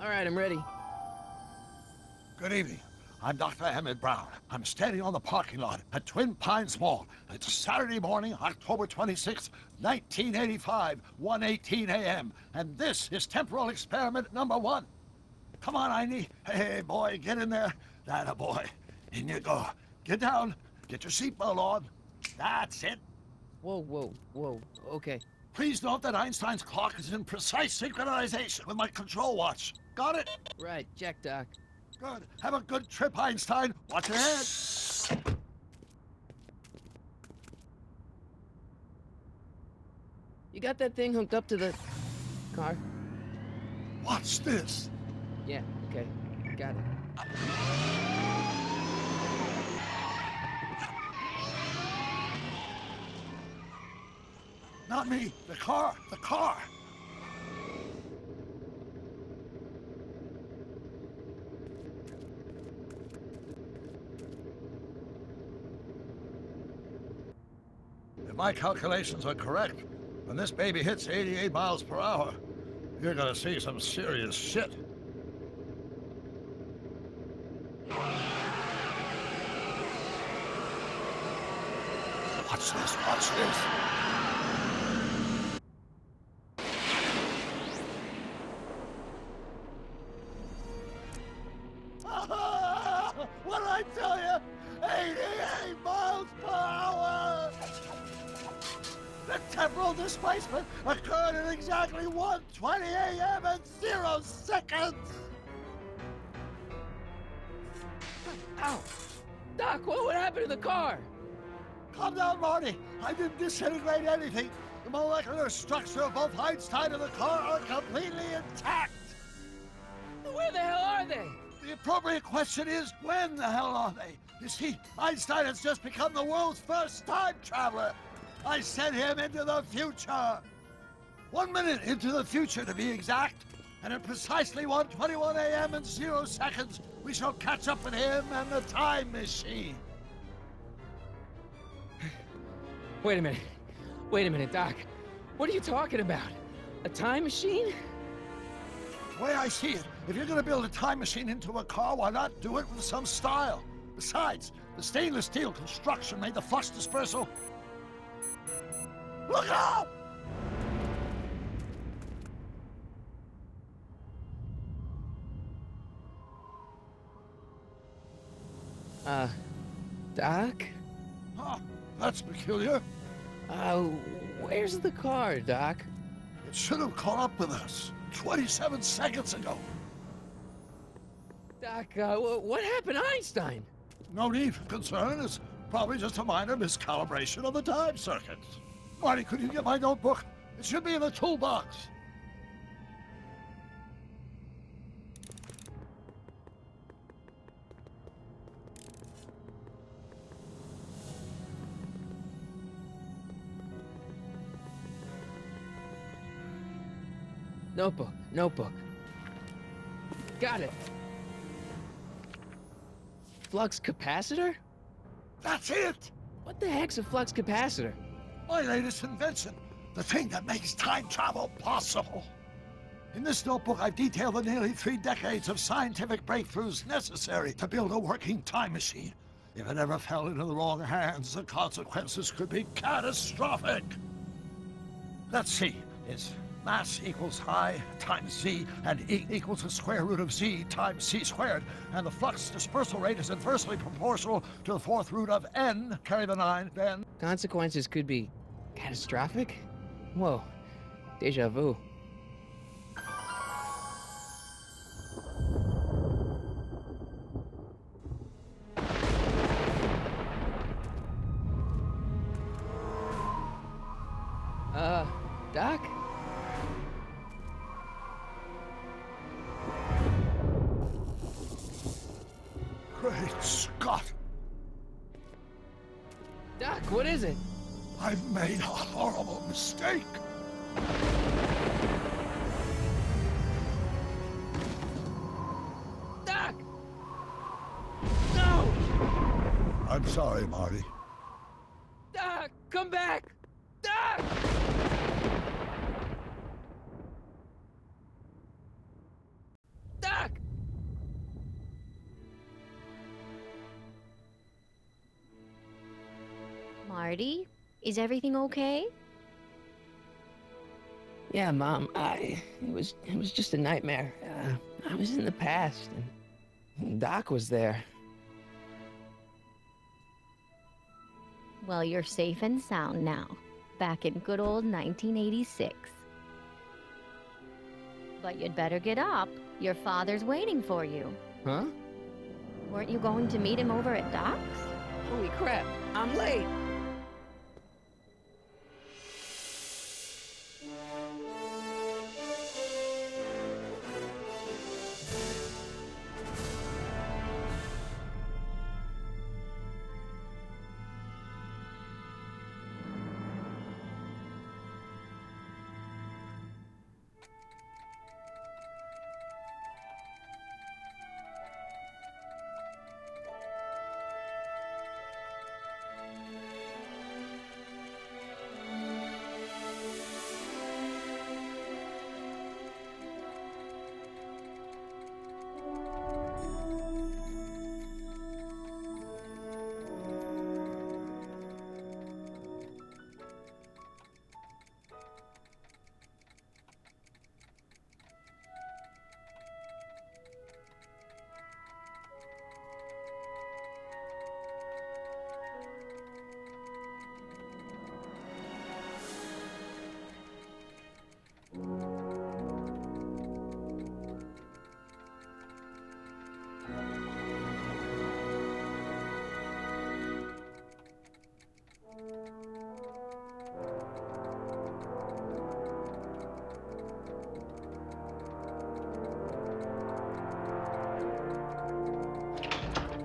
All right, I'm ready. Good evening. I'm Dr. Emmett Brown. I'm standing on the parking lot at Twin Pines Mall. It's Saturday morning, October 26th, 1985, 1:18 a.m. And this is temporal experiment number 1. Come on, Einie. Hey, boy, get in there. That a boy. In you go. Get down. Get your seatbelt on. That's it. Whoa. Okay. Please note that Einstein's clock is in precise synchronization with my control watch. Got it? Right, check, Doc. Good. Have a good trip, Einstein. Watch your head. You got that thing hooked up to the car? Watch this. Yeah, okay. Got it. Not me. The car. The car. If my calculations are correct, when this baby hits 88 miles per hour, you're gonna see some serious shit. Watch this, watch this. What did I tell you? 88 miles per hour! The temporal displacement occurred at exactly 1:20 a.m. and 0 seconds! Ow! Doc, what happened to the car? Calm down, Marty. I didn't disintegrate anything. The molecular structure of both Einstein and the car are completely intact. Where the hell are they? The appropriate question is, when the hell are they? You see, Einstein has just become the world's first time traveler. I sent him into the future. 1 minute into the future, to be exact. And at precisely 1:21 a.m. and 0 seconds, we shall catch up with him and the time machine. Wait a minute, Doc. What are you talking about? A time machine? The way I see it, if you're gonna build a time machine into a car, why not do it with some style? Besides, the stainless steel construction made the flux dispersal. Look out! Doc? Huh, that's peculiar. Where's the car, Doc? It should have caught up with us 27 seconds ago. Doc, what happened to Einstein? No need for concern. It's probably just a minor miscalibration of the time circuits. Marty, could you get my notebook? It should be in the toolbox. Notebook. Got it. Flux capacitor? That's it! What the heck's a flux capacitor? My latest invention. The thing that makes time travel possible. In this notebook, I've detailed the nearly 3 decades of scientific breakthroughs necessary to build a working time machine. If it ever fell into the wrong hands, the consequences could be catastrophic. Let's see. It's mass equals I times Z, and E equals the square root of Z times C squared. And the flux dispersal rate is inversely proportional to the 4th root of N, carry the 9, then. Consequences could be catastrophic? Whoa. Deja vu. Doc? Great Scott! Doc, what is it? I've made a horrible mistake. Doc! No! I'm sorry, Marty. Doc, come back! Doc! Marty, is everything okay? Yeah, Mom. It was just a nightmare. I was in the past, and Doc was there. Well, you're safe and sound now, back in good old 1986. But you'd better get up. Your father's waiting for you. Huh? Weren't you going to meet him over at Doc's? Holy crap! I'm late.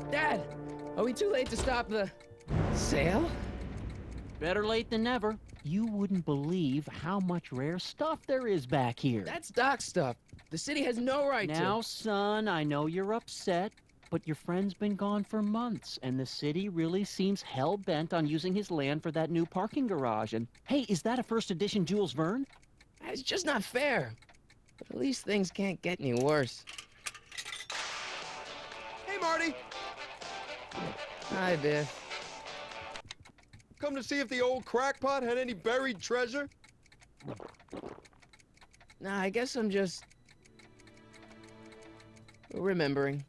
Dad, are we too late to stop the sale? Better late than never. You wouldn't believe how much rare stuff there is back here. That's Doc stuff. The city has no right Now, to. son, I know you're upset, but your friend's been gone for months, and the city really seems hell-bent on using his land for that new parking garage. And, hey, is that a first edition Jules Verne? It's just not fair. But at least things can't get any worse. Hey, Marty! Hi, Biff. Come to see if the old crackpot had any buried treasure? Nah, I guess I'm just remembering.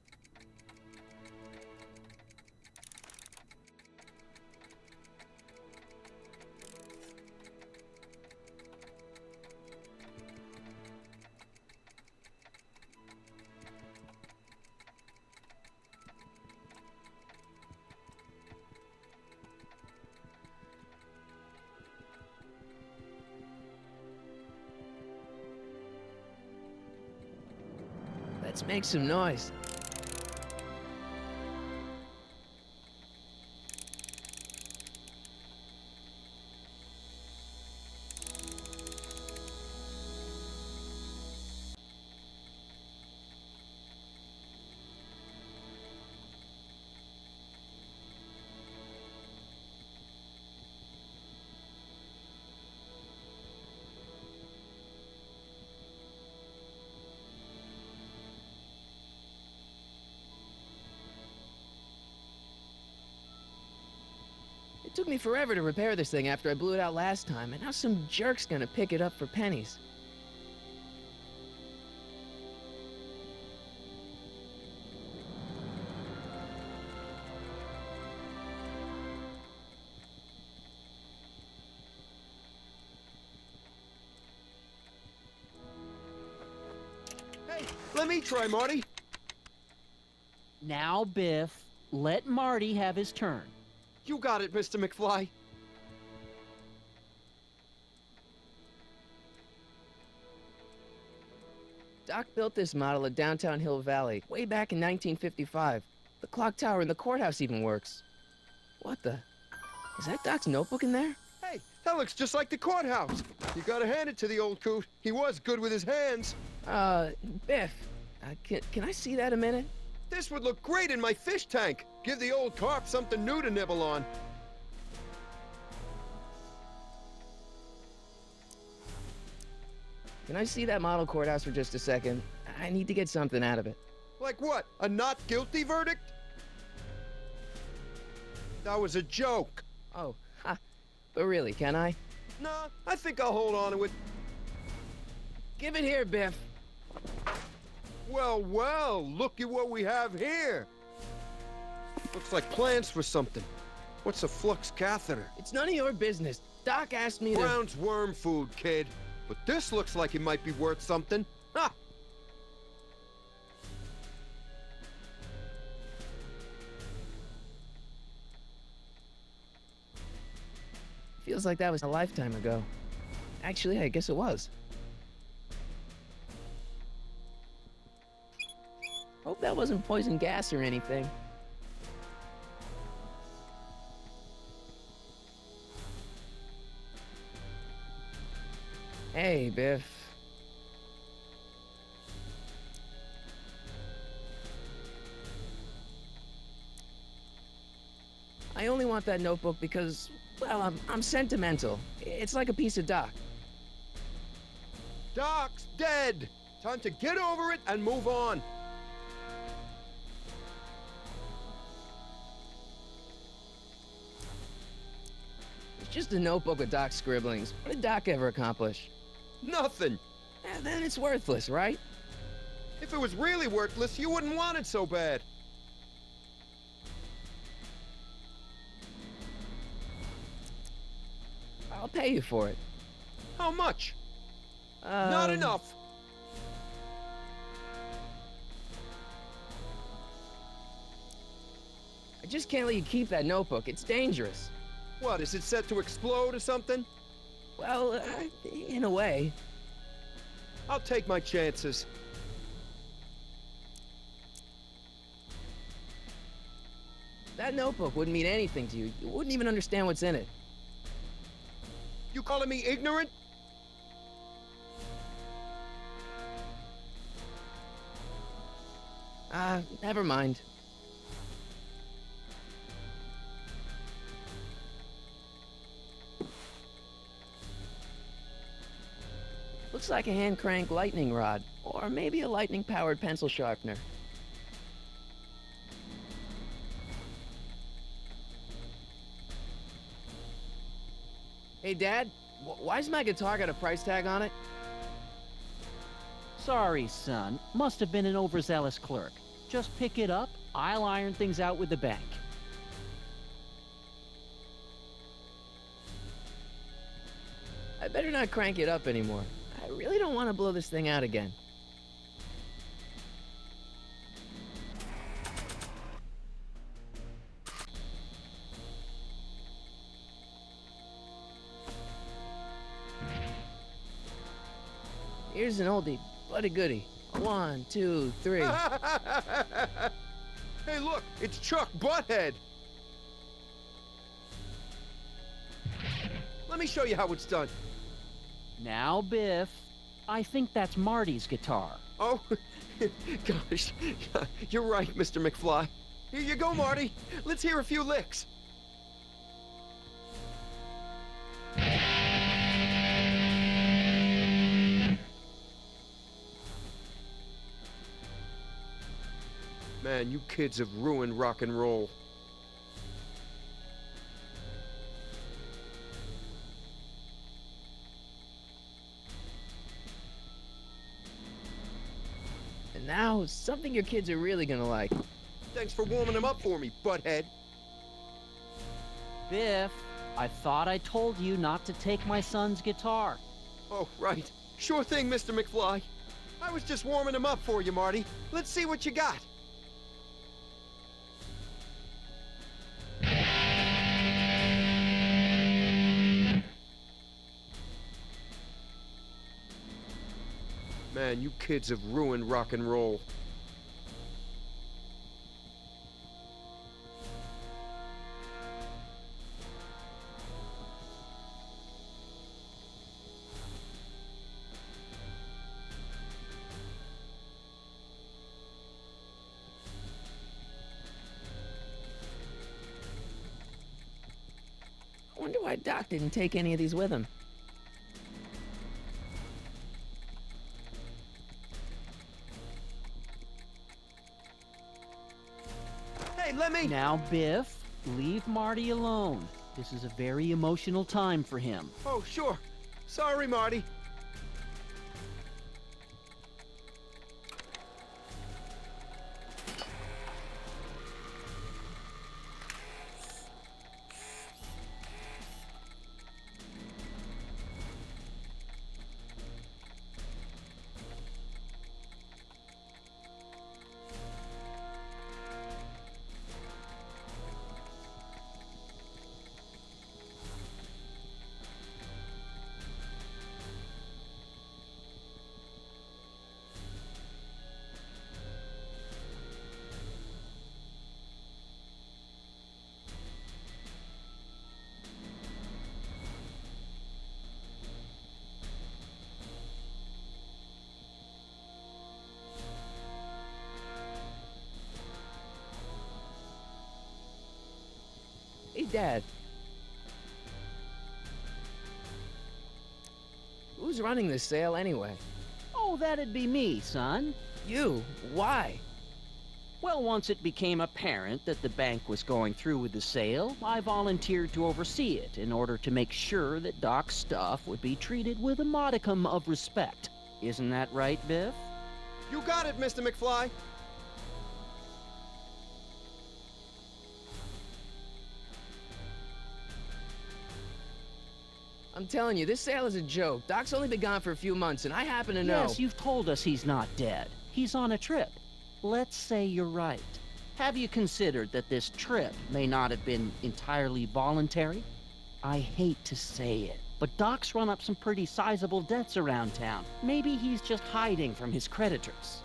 Let's make some noise. It took me forever to repair this thing after I blew it out last time, and now some jerk's gonna pick it up for pennies. Hey, let me try, Marty. Now, Biff, let Marty have his turn. You got it, Mr. McFly. Doc built this model at downtown Hill Valley way back in 1955. The clock tower in the courthouse even works. What the? Is that Doc's notebook in there? Hey, that looks just like the courthouse. You gotta hand it to the old coot. He was good with his hands. Biff, can I see that a minute? This would look great in my fish tank. Give the old carp something new to nibble on. Can I see that model courthouse for just a second? I need to get something out of it. Like what? A not guilty verdict? That was a joke. Oh, ha, But really, can I? Nah, I think I'll hold on to it. Give it here, Biff. Well, well, look at what we have here. Looks like plans for something. What's a flux catheter? It's none of your business. Doc asked me to... Brown's worm food, kid. But this looks like it might be worth something. Ha! Feels like that was a lifetime ago. Actually, I guess it was. Hope that wasn't poison gas or anything. Hey, Biff. I only want that notebook because, well, I'm sentimental. It's like a piece of Doc. Doc's dead. Time to get over it and move on. It's just a notebook with Doc's scribblings. What did Doc ever accomplish? Nothing. Then it's worthless, right? If it was really worthless, you wouldn't want it so bad. I'll pay you for it. How much? Not enough. I just can't let you keep that notebook. It's dangerous. What, is it set to explode or something? Well, in a way. I'll take my chances. That notebook wouldn't mean anything to you. You wouldn't even understand what's in it. You calling me ignorant? Never mind. Looks like a hand-crank lightning rod, or maybe a lightning-powered pencil sharpener. Hey, Dad, why's my guitar got a price tag on it? Sorry, son. Must have been an overzealous clerk. Just pick it up. I'll iron things out with the bank. I better not crank it up anymore. I really don't want to blow this thing out again. Here's an oldie, but a goodie. 1, 2, 3. Hey, look, it's Chuck Butthead. Let me show you how it's done. Now, Biff, I think that's Marty's guitar. Oh, gosh, you're right, Mr. McFly. Here you go, Marty. Let's hear a few licks. Man, you kids have ruined rock and roll. And now, something your kids are really gonna like. Thanks for warming them up for me, butthead. Biff, I thought I told you not to take my son's guitar. Oh, right. Sure thing, Mr. McFly. I was just warming him up for you, Marty. Let's see what you got. Man, you kids have ruined rock and roll. I wonder why Doc didn't take any of these with him. Hey, let me... Now, Biff, leave Marty alone. This is a very emotional time for him. Oh, sure. Sorry, Marty. Hey, Dad. Who's running this sale anyway? Oh, that'd be me, son. You? Why? Well, once it became apparent that the bank was going through with the sale, I volunteered to oversee it in order to make sure that Doc's stuff would be treated with a modicum of respect. Isn't that right, Biff? You got it, Mr. McFly. I'm telling you, this sale is a joke. Doc's only been gone for a few months, and I happen to know. Yes, you've told us he's not dead. He's on a trip. Let's say you're right. Have you considered that this trip may not have been entirely voluntary? I hate to say it, but Doc's run up some pretty sizable debts around town. Maybe he's just hiding from his creditors.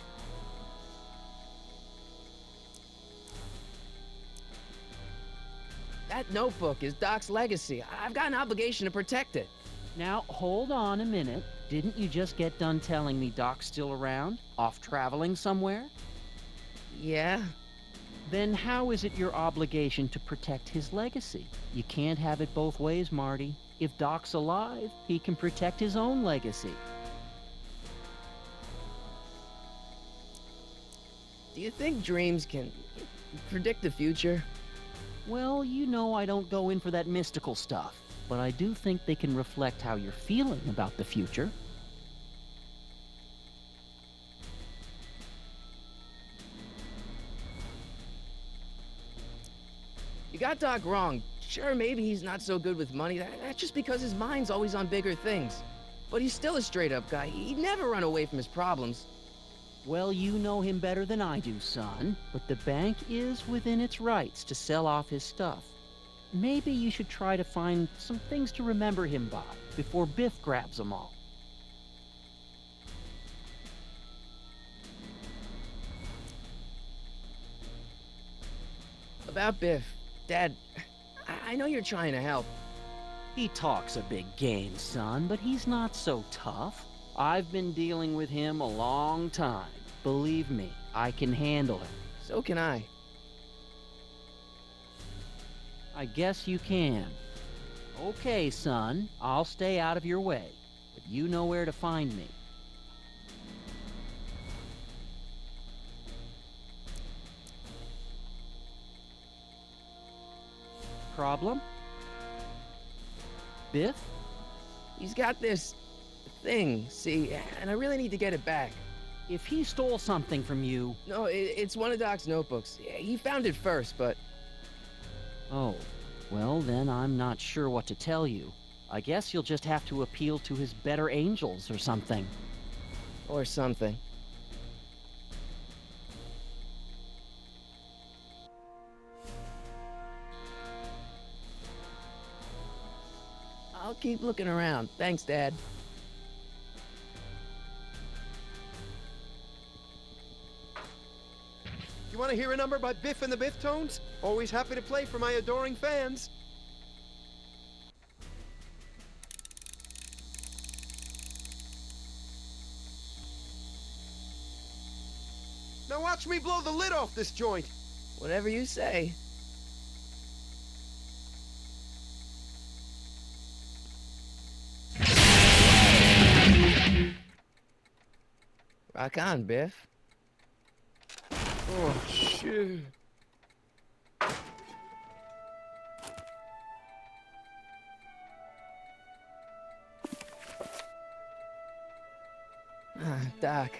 That notebook is Doc's legacy. I've got an obligation to protect it. Now, hold on a minute. Didn't you just get done telling me Doc's still around? Off traveling somewhere? Yeah? Then how is it your obligation to protect his legacy? You can't have it both ways, Marty. If Doc's alive, he can protect his own legacy. Do you think dreams can predict the future? Well, you know I don't go in for that mystical stuff, but I do think they can reflect how you're feeling about the future. You got Doc wrong. Sure, maybe he's not so good with money. That's just because his mind's always on bigger things. But he's still a straight-up guy. He'd never run away from his problems. Well, you know him better than I do, son, but the bank is within its rights to sell off his stuff. Maybe you should try to find some things to remember him by before Biff grabs them all. About Biff, Dad, I know you're trying to help. He talks a big game, son, but he's not so tough. I've been dealing with him a long time. Believe me, I can handle it. So can I. I guess you can. Okay, son, I'll stay out of your way, but you know where to find me. Problem? Biff? He's got this thing, see, and I really need to get it back. If he stole something from you... No, it's one of Doc's notebooks. He found it first, but... Oh, well then I'm not sure what to tell you. I guess you'll just have to appeal to his better angels or something. Or something. I'll keep looking around. Thanks, Dad. You want to hear a number by Biff and the Biff Tones? Always happy to play for my adoring fans. Now watch me blow the lid off this joint. Whatever you say. Rock on, Biff. Oh, shit. Doc,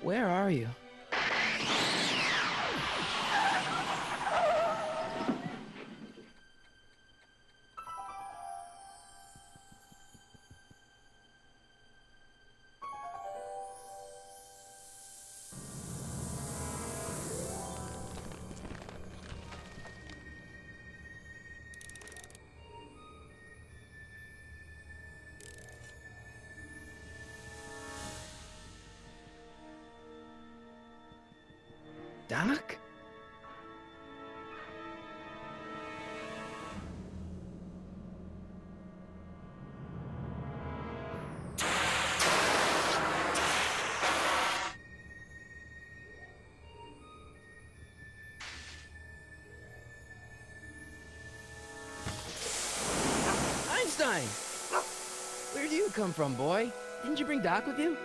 where are you? Doc? Einstein! Where do you come from, boy? Didn't you bring Doc with you?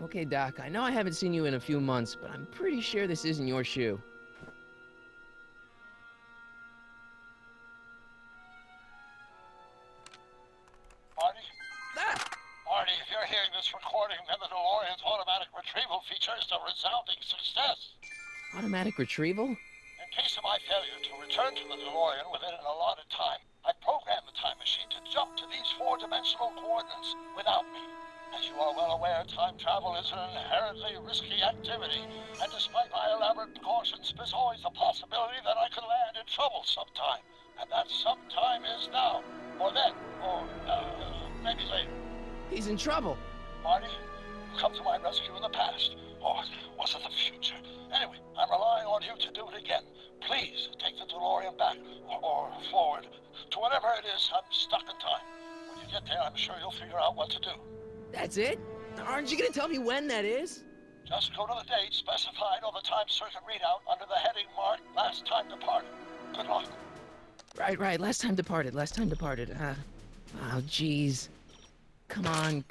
Okay, Doc, I know I haven't seen you in a few months, but I'm pretty sure this isn't your shoe. Marty? Ah! Marty, if you're hearing this recording, then the DeLorean's automatic retrieval feature is a resounding success. Automatic retrieval? In case of my failure to return to the DeLorean within an allotted time, I programmed the time machine to jump to these four-dimensional coordinates without me. As you are well aware, time travel is an inherently risky activity, and despite my elaborate precautions, there's always a possibility that I could land in trouble sometime. And that sometime is now, or then, or maybe later. He's in trouble. Marty, you come to my rescue in the past, or was it the future? Anyway, I'm relying on you to do it again. Please take the DeLorean back, or forward, to whatever it is I'm stuck in time. When you get there, I'm sure you'll figure out what to do. That's it? Aren't you gonna tell me when that is? Just go to the date specified on the time circuit readout under the heading marked Last Time Departed. Good luck. Right. Last time departed. Oh, jeez. Come on.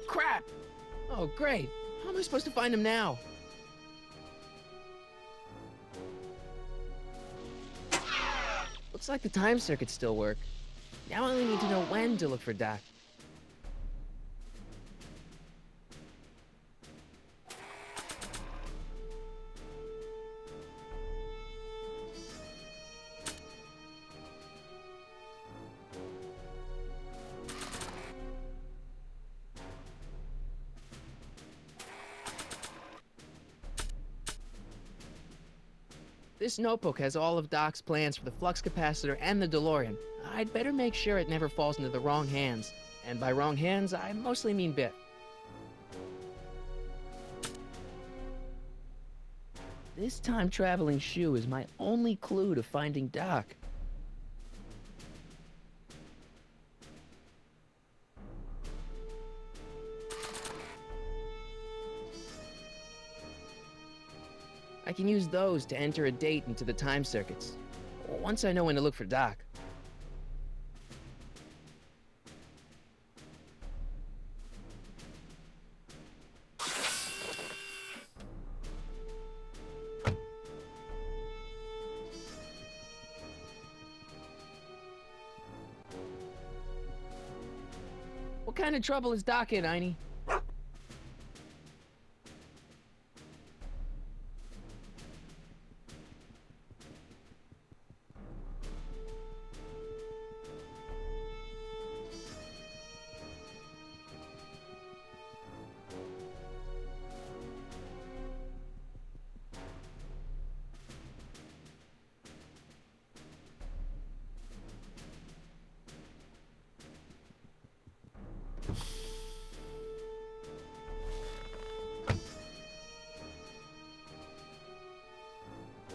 Crap! Oh, great. How am I supposed to find him now? Looks like the time circuits still work. Now I only need to know when to look for Doc. This notebook has all of Doc's plans for the flux capacitor and the DeLorean. I'd better make sure it never falls into the wrong hands. And by wrong hands, I mostly mean Biff. This time-traveling shoe is my only clue to finding Doc. I can use those to enter a date into the time circuits. Once I know when to look for Doc. What kind of trouble is Doc in, Einie?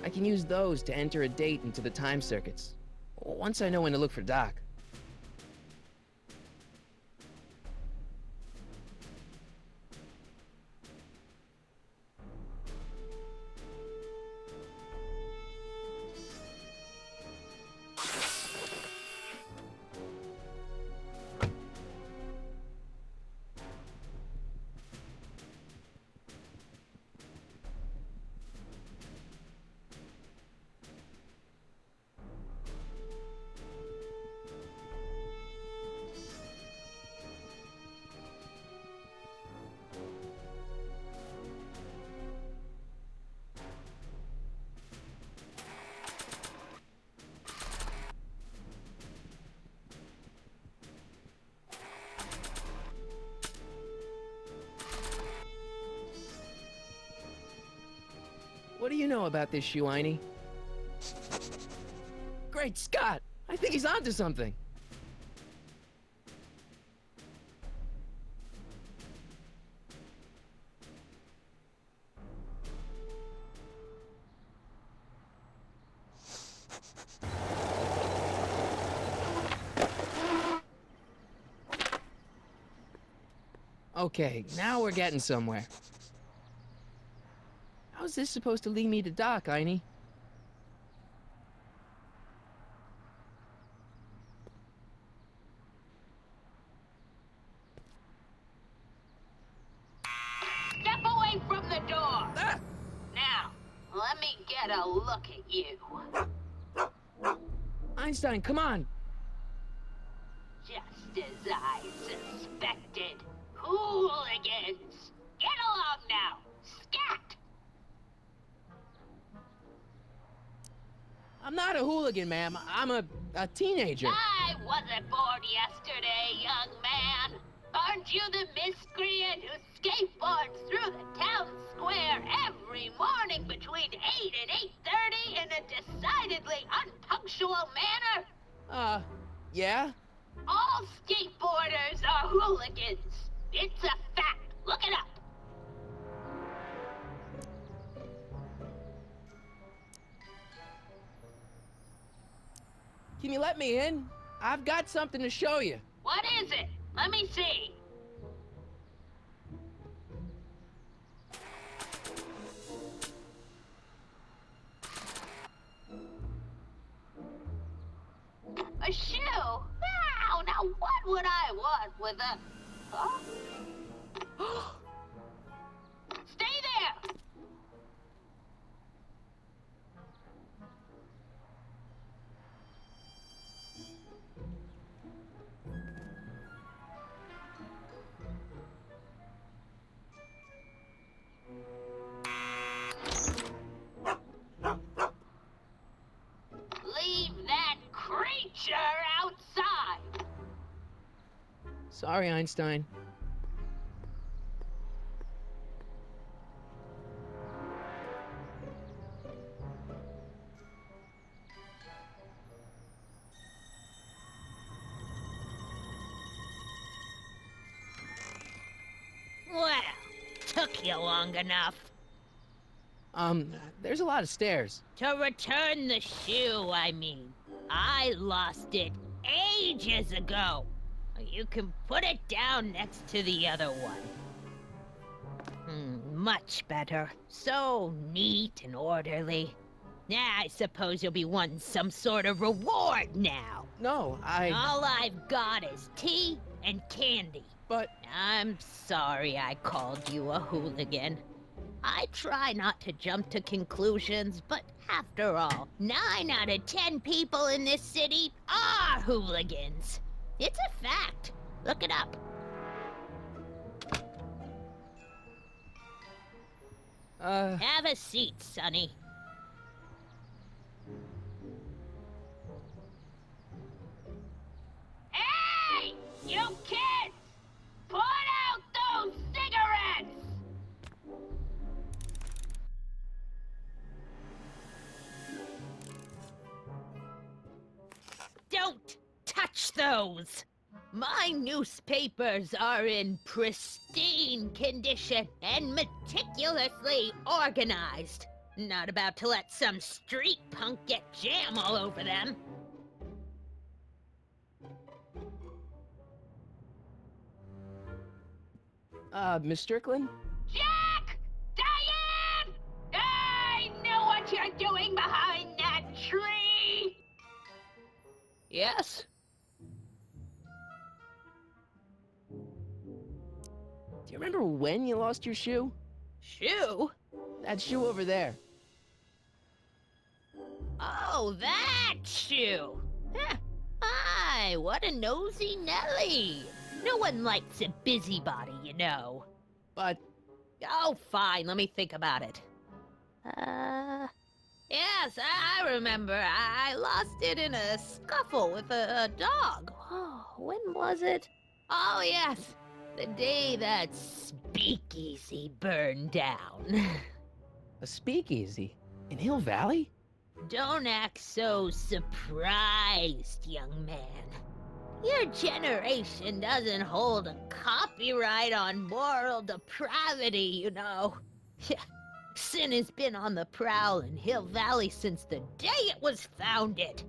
I can use those to enter a date into the time circuits. Once I know when to look for Doc. you know about this shoe, Einie? Great Scott! I think he's onto something. Okay, now we're getting somewhere. How's this supposed to lead me to Doc, Einie? Step away from the door! Ah! Now, let me get a look at you. Einstein, come on! Just as I suspected. Hooligans! Get along now! Scat! I'm not a hooligan, ma'am. I'm a teenager. I wasn't born yesterday, young man. Aren't you the miscreant who skateboards through the town square every morning between 8 and 8:30 in a decidedly unpunctual manner? Yeah? All skateboarders are hooligans. It's a fact. Look it up. Can you let me in? I've got something to show you. What is it? Let me see. A shoe? Wow, now what would I want with a... Huh? Stay there! Leave that creature outside! Sorry, Einstein. Well, took you long enough. There's a lot of stairs. To return the shoe, I mean. I lost it ages ago. You can put it down next to the other one. Much better. So neat and orderly. I suppose you'll be wanting some sort of reward now. No, All I've got is tea and candy. But I'm sorry I called you a hooligan. I try not to jump to conclusions, but after all, 9 out of 10 people in this city are hooligans. It's a fact. Look it up. Have a seat, Sonny. Hey! You kids! Put out those cigarettes! Don't touch those! My newspapers are in pristine condition and meticulously organized. Not about to let some street punk get jam all over them. Miss Strickland? Jack! Diane! I know what you're doing behind that tree! Yes? Do you remember when you lost your shoe? Shoe? That shoe over there. Oh, that shoe! Huh. Hi, what a nosy Nelly! No one likes a busybody, you know. But Oh, fine, let me think about it. Yes, I remember. I lost it in a scuffle with a dog. Oh, when was it? Oh, yes, the day that speakeasy burned down. a speakeasy. In Hill Valley? Don't act so surprised, young man. Your generation doesn't hold a copyright on moral depravity, you know. Sin has been on the prowl in Hill Valley since the day it was founded.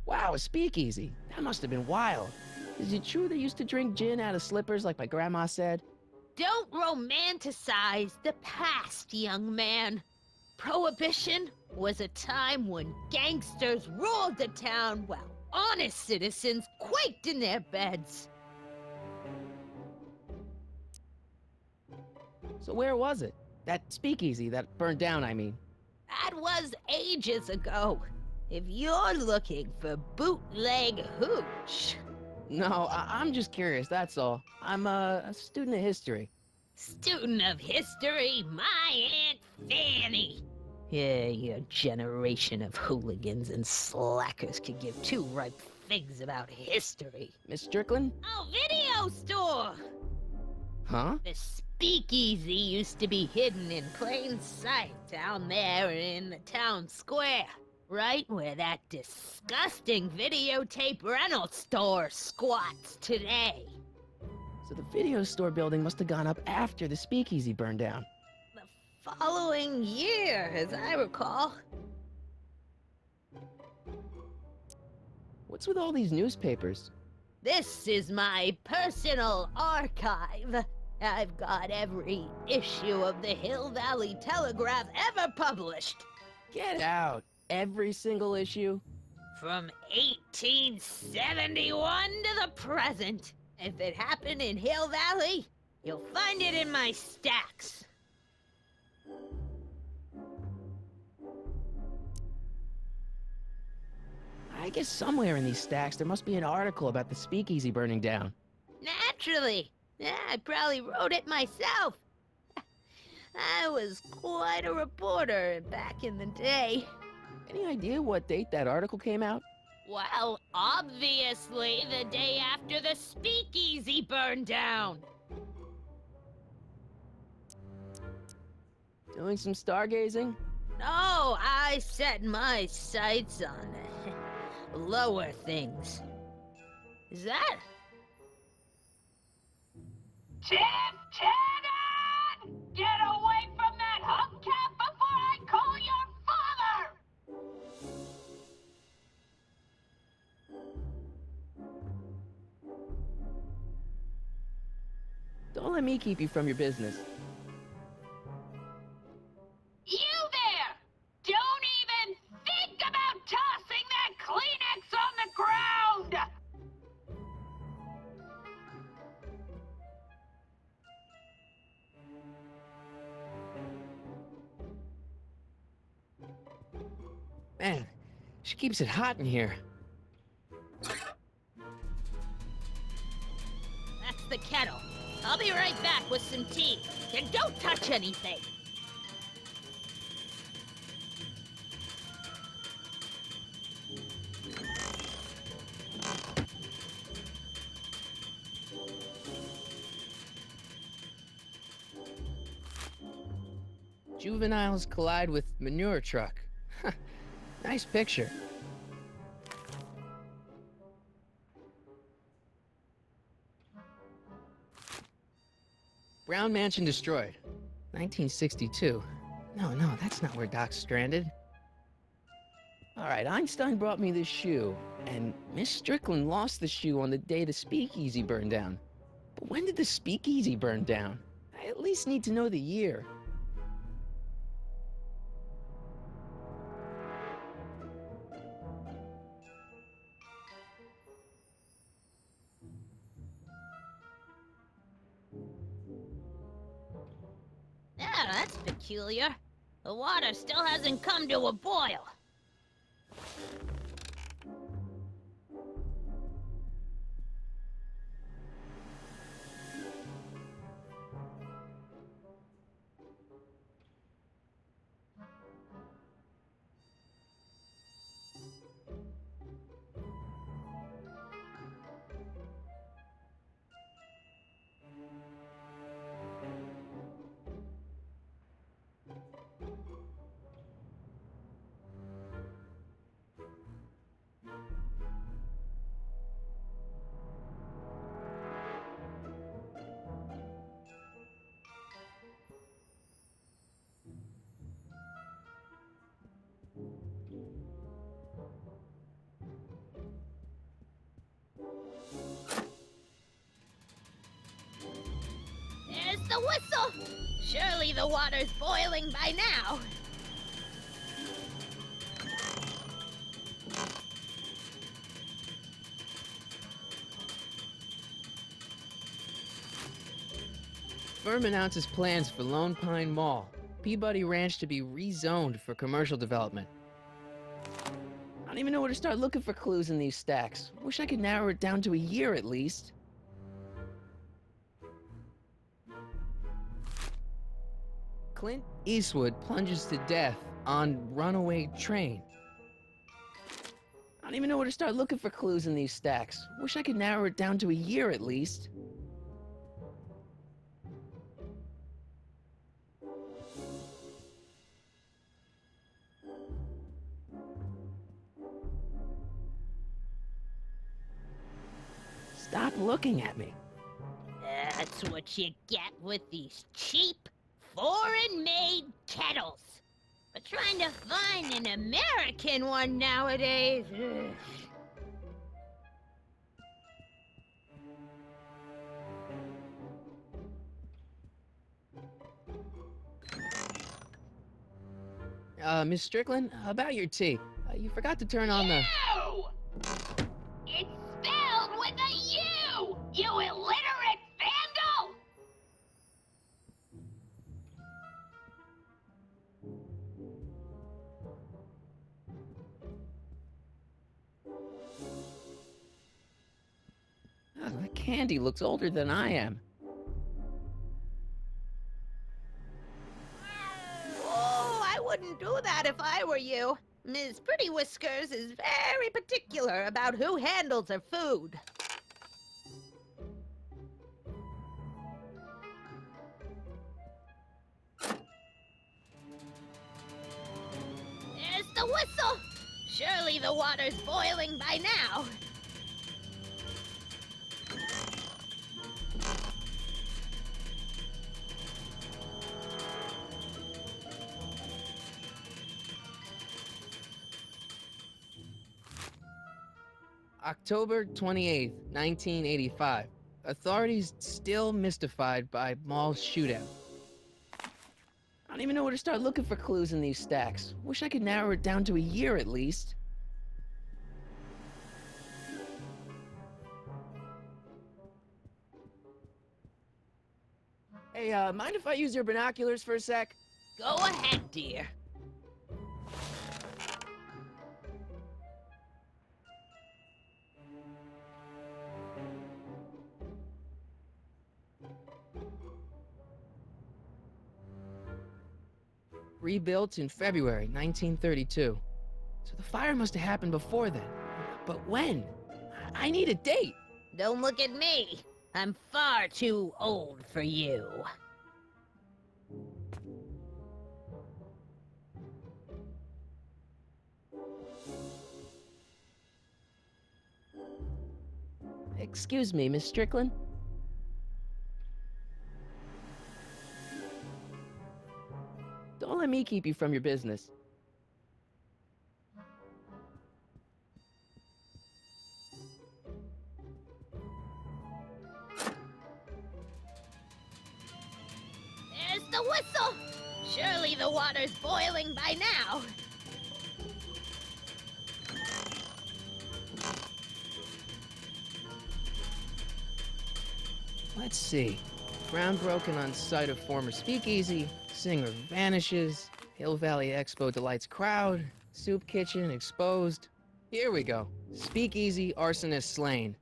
Wow, a speakeasy. That must have been wild. Is it true they used to drink gin out of slippers like my grandma said? Don't romanticize the past, young man. Prohibition was a time when gangsters ruled the town while honest citizens quaked in their beds. So where was it? That speakeasy that burned down, I mean. That was ages ago. If you're looking for bootleg hooch. No, I'm just curious, that's all. I'm a student of history. Student of history, my Aunt Fanny. Yeah, your generation of hooligans and slackers could give two ripe figs about history. Miss Strickland? Oh, video store! Huh? The speakeasy used to be hidden in plain sight down there in the town square. Right where that disgusting videotape rental store squats today. So the video store building must have gone up after the speakeasy burned down. The following year, as I recall. What's with all these newspapers? This is my personal archive. I've got every issue of the Hill Valley Telegraph ever published. Get out! Every single issue? From 1871 to the present. If it happened in Hill Valley, you'll find it in my stacks. I guess somewhere in these stacks there must be an article about the speakeasy burning down. Naturally. Yeah, I probably wrote it myself. I was quite a reporter back in the day. Any idea what date that article came out? Well, obviously the day after the speakeasy burned down. Doing some stargazing? No, I set my sights on lower things. Is that? Tim! Get away from that hubcap before I call your father! Don't let me keep you from your business. You there! Don't even think about tossing that Kleenex on the ground! Man, she keeps it hot in here. That's the kettle. I'll be right back with some tea. And don't touch anything. Juveniles collide with manure truck. Nice picture. Brown Mansion destroyed. 1962. No, that's not where Doc's stranded. Alright, Einstein brought me this shoe, and Miss Strickland lost the shoe on the day the speakeasy burned down. But when did the speakeasy burn down? I at least need to know the year. Yeah, that's peculiar. The water still hasn't come to a boil. the whistle! Surely the water's boiling by now. Firm announces plans for Lone Pine Mall, Peabody Ranch to be rezoned for commercial development. I don't even know where to start looking for clues in these stacks. Wish I could narrow it down to a year at least. Clint Eastwood plunges to death on runaway train. I don't even know where to start looking for clues in these stacks. Wish I could narrow it down to a year at least. Stop looking at me. That's what you get with these cheap, foreign-made kettles. But trying to find an American one nowadays... ugh. Miss Strickland, about your tea. You forgot to turn on the... U! It's spelled with a U! You illiterate vandal! The candy looks older than I am. Oh, I wouldn't do that if I were you. Ms. Pretty Whiskers is very particular about who handles her food. There's the whistle! Surely the water's boiling by now. October 28th, 1985. Authorities still mystified by mall shootout. I don't even know where to start looking for clues in these stacks. Wish I could narrow it down to a year at least. Hey, mind if I use your binoculars for a sec? Go ahead, dear. Rebuilt in February 1932. So the fire must have happened before then. But when? I need a date. Don't look at me. I'm far too old for you. Excuse me, Miss Strickland? Don't let me keep you from your business. There's the whistle! Surely the water's boiling by now. Let's see. Ground broken on site of former speakeasy. Singer vanishes. Hill Valley Expo delights crowd. Soup kitchen exposed. Here we go. Speakeasy arsonist slain.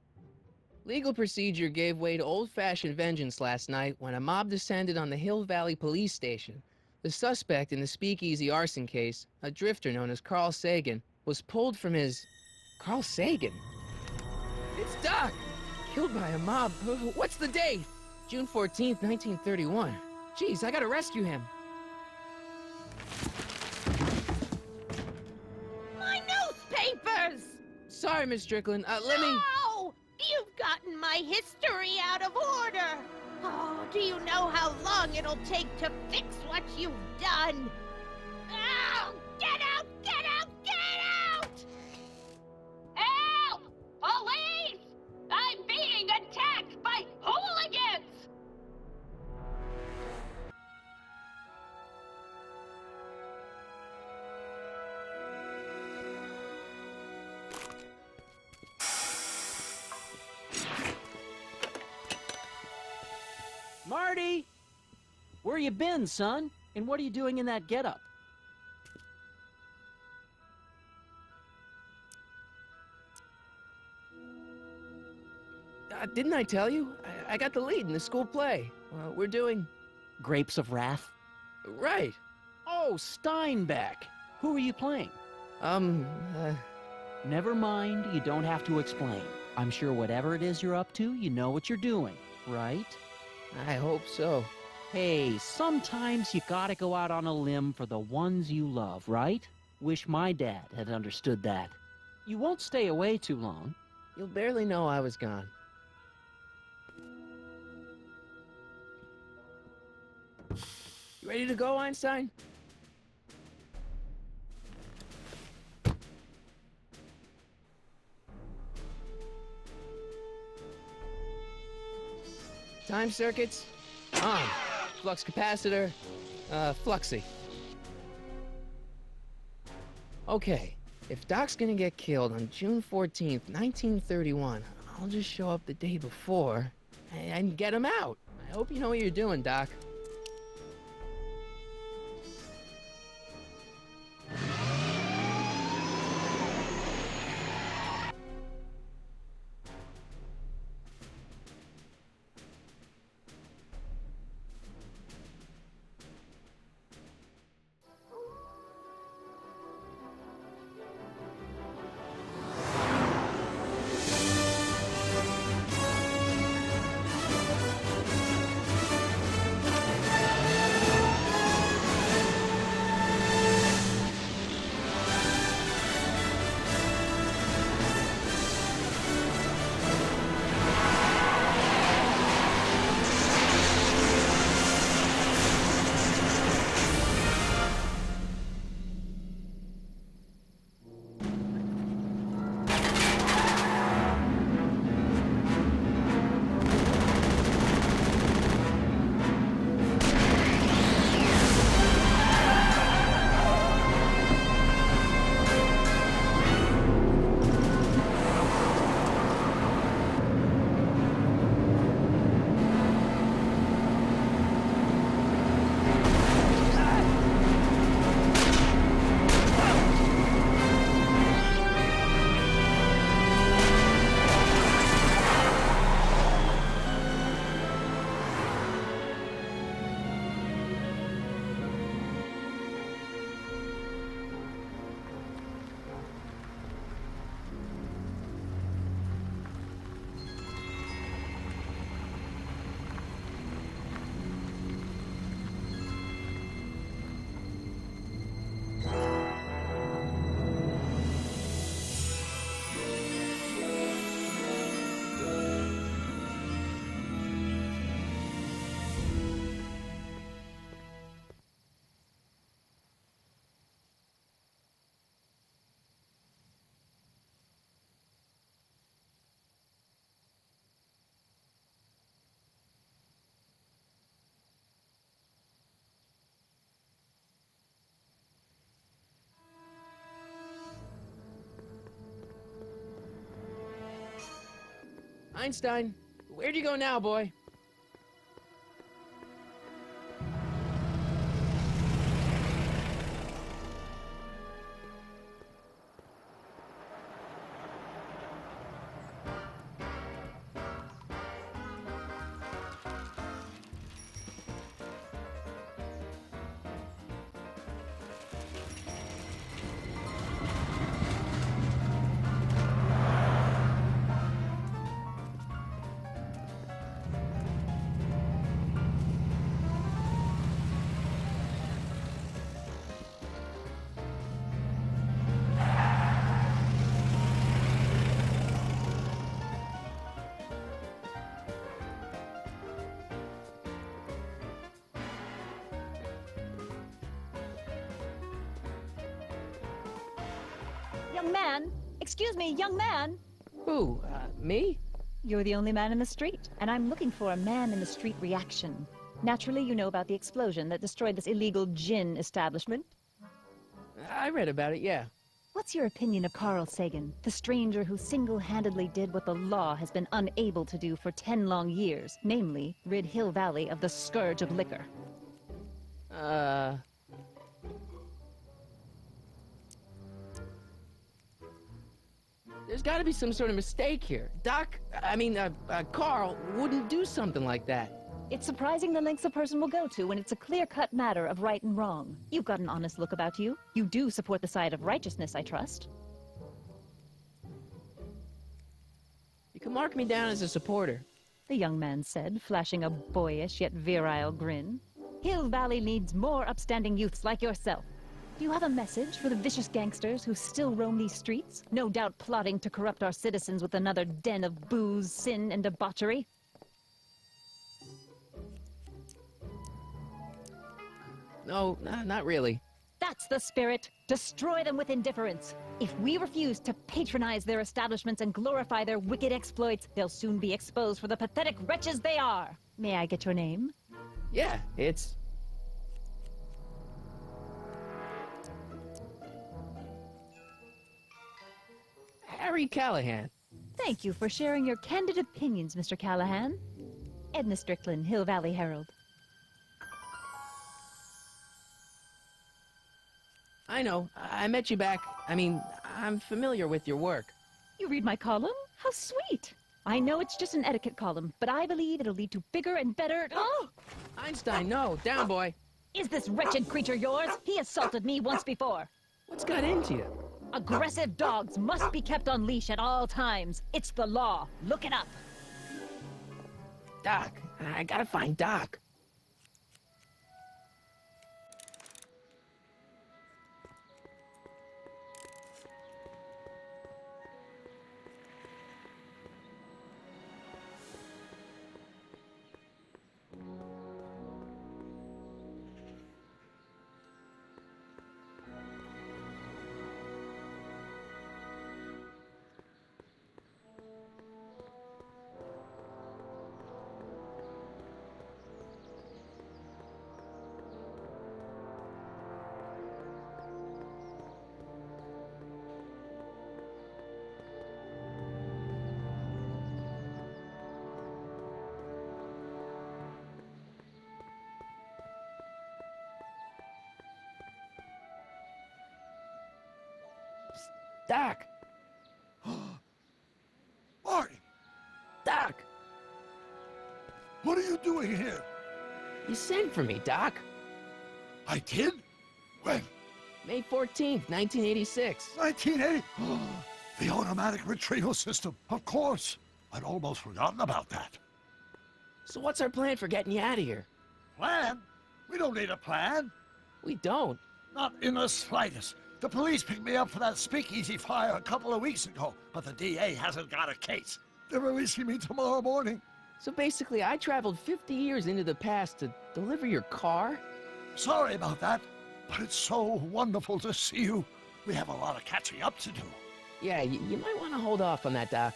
Legal procedure gave way to old-fashioned vengeance last night when a mob descended on the Hill Valley police station. The suspect in the speakeasy arson case, a drifter known as Carl Sagan, was pulled from his... Carl Sagan? It's Doc! Killed by a mob. What's the date? June 14th, 1931. Jeez, I gotta rescue him. My newspapers! Sorry, Miss Strickland. Let me... No! You've gotten my history out of order! Oh, do you know how long it'll take to fix what you've done? Oh, get out! Get out! Get out! Help! Police! I'm being attacked by hooligans! Where you been, son? And what are you doing in that getup? Didn't I tell you? I got the lead in the school play. We're doing... Grapes of Wrath? Right. Oh, Steinbeck. Who are you playing? Never mind, you don't have to explain. I'm sure whatever it is you're up to, you know what you're doing, right? I hope so. Hey, sometimes you gotta go out on a limb for the ones you love, right? Wish my dad had understood that. You won't stay away too long. You'll barely know I was gone. You ready to go, Einstein? Time circuits on. Flux capacitor, fluxy. Okay, if Doc's gonna get killed on June 14th, 1931, I'll just show up the day before and get him out. I hope you know what you're doing, Doc. Einstein, where'd you go now, boy? Young man! Excuse me, young man! Who, me? You're the only man in the street, and I'm looking for a man-in-the-street reaction. Naturally, you know about the explosion that destroyed this illegal gin establishment. I read about it, yeah. What's your opinion of Carl Sagan, the stranger who single-handedly did what the law has been unable to do for 10 long years, namely, rid Hill Valley of the scourge of liquor? There's gotta be some sort of mistake here. Carl wouldn't do something like that. It's surprising the lengths a person will go to when it's a clear-cut matter of right and wrong. You've got an honest look about you. You do support the side of righteousness, I trust. You can mark me down as a supporter. The young man said, flashing a boyish yet virile grin. Hill Valley needs more upstanding youths like yourself. Do you have a message for the vicious gangsters who still roam these streets? No doubt plotting to corrupt our citizens with another den of booze, sin, and debauchery? No, not really. That's the spirit. Destroy them with indifference. If we refuse to patronize their establishments and glorify their wicked exploits, they'll soon be exposed for the pathetic wretches they are. May I get your name? Yeah, it's... Harry Callahan. Thank you for sharing your candid opinions, Mr. Callahan. Edna Strickland, Hill Valley Herald. I know. I met you back. I'm familiar with your work. You read my column? How sweet! I know it's just an etiquette column, but I believe it'll lead to bigger and better... Oh! Einstein, no. Down, boy. Is this wretched creature yours? He assaulted me once before. What's got into you? Aggressive dogs must be kept on leash at all times. It's the law. Look it up. Doc. I gotta find Doc. Doc! Marty, Doc! what are you doing here? You sent for me, Doc. I did? When? May 14th, 1986. 1980? The automatic retrieval system. Of course. I'd almost forgotten about that. So what's our plan for getting you out of here? Plan? We don't need a plan. We don't. Not in the slightest. The police picked me up for that speakeasy fire a couple of weeks ago, but the DA hasn't got a case. They're releasing me tomorrow morning. So basically, I traveled 50 years into the past to deliver your car? Sorry about that, but it's so wonderful to see you. We have a lot of catching up to do. Yeah, you might want to hold off on that, Doc.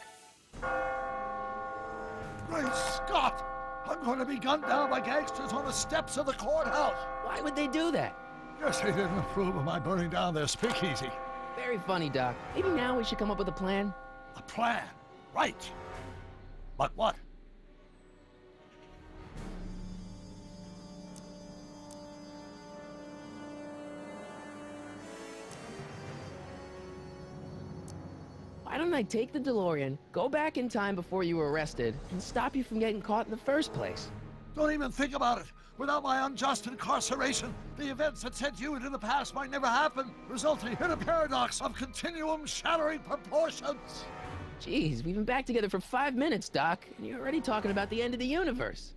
Great Scott! I'm going to be gunned down by gangsters on the steps of the courthouse. Why would they do that? Guess they didn't approve of my burning down their speakeasy. Very funny, Doc. Maybe now we should come up with a plan? A plan, right. But what? Why don't I take the DeLorean, go back in time before you were arrested, and stop you from getting caught in the first place? Don't even think about it. Without my unjust incarceration, the events that sent you into the past might never happen, resulting in a paradox of continuum shattering proportions. Jeez, we've been back together for 5 minutes, Doc, and you're already talking about the end of the universe.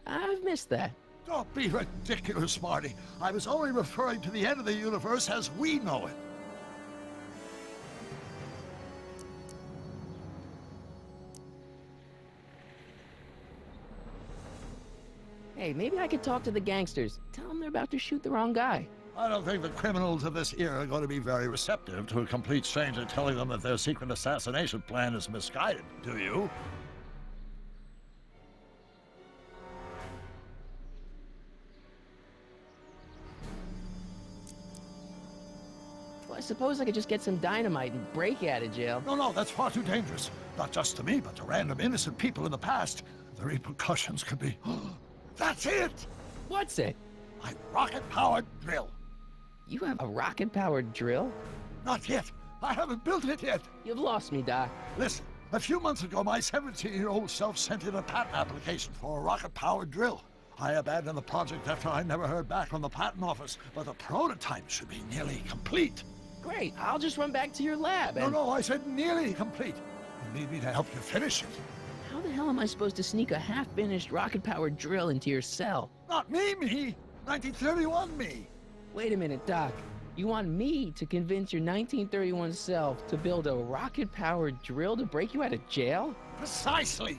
I've missed that. Don't be ridiculous, Marty. I was only referring to the end of the universe as we know it. Hey, maybe I could talk to the gangsters. Tell them they're about to shoot the wrong guy. I don't think the criminals of this era are going to be very receptive to a complete stranger telling them that their secret assassination plan is misguided, do you? Well, I suppose I could just get some dynamite and break you out of jail. No, that's far too dangerous. Not just to me, but to random innocent people in the past. The repercussions could be... That's it! What's it? my rocket-powered drill. You have a rocket-powered drill? Not yet. I haven't built it yet. You've lost me, Doc. Listen, a few months ago, my 17-year-old self sent in a patent application for a rocket-powered drill. I abandoned the project after I never heard back from the patent office, but the prototype should be nearly complete. Great, I'll just run back to your lab and... No, I said nearly complete. You need me to help you finish it. How the hell am I supposed to sneak a half-finished rocket-powered drill into your cell? Not me. 1931 me. Wait a minute, Doc. You want me to convince your 1931 self to build a rocket-powered drill to break you out of jail? Precisely.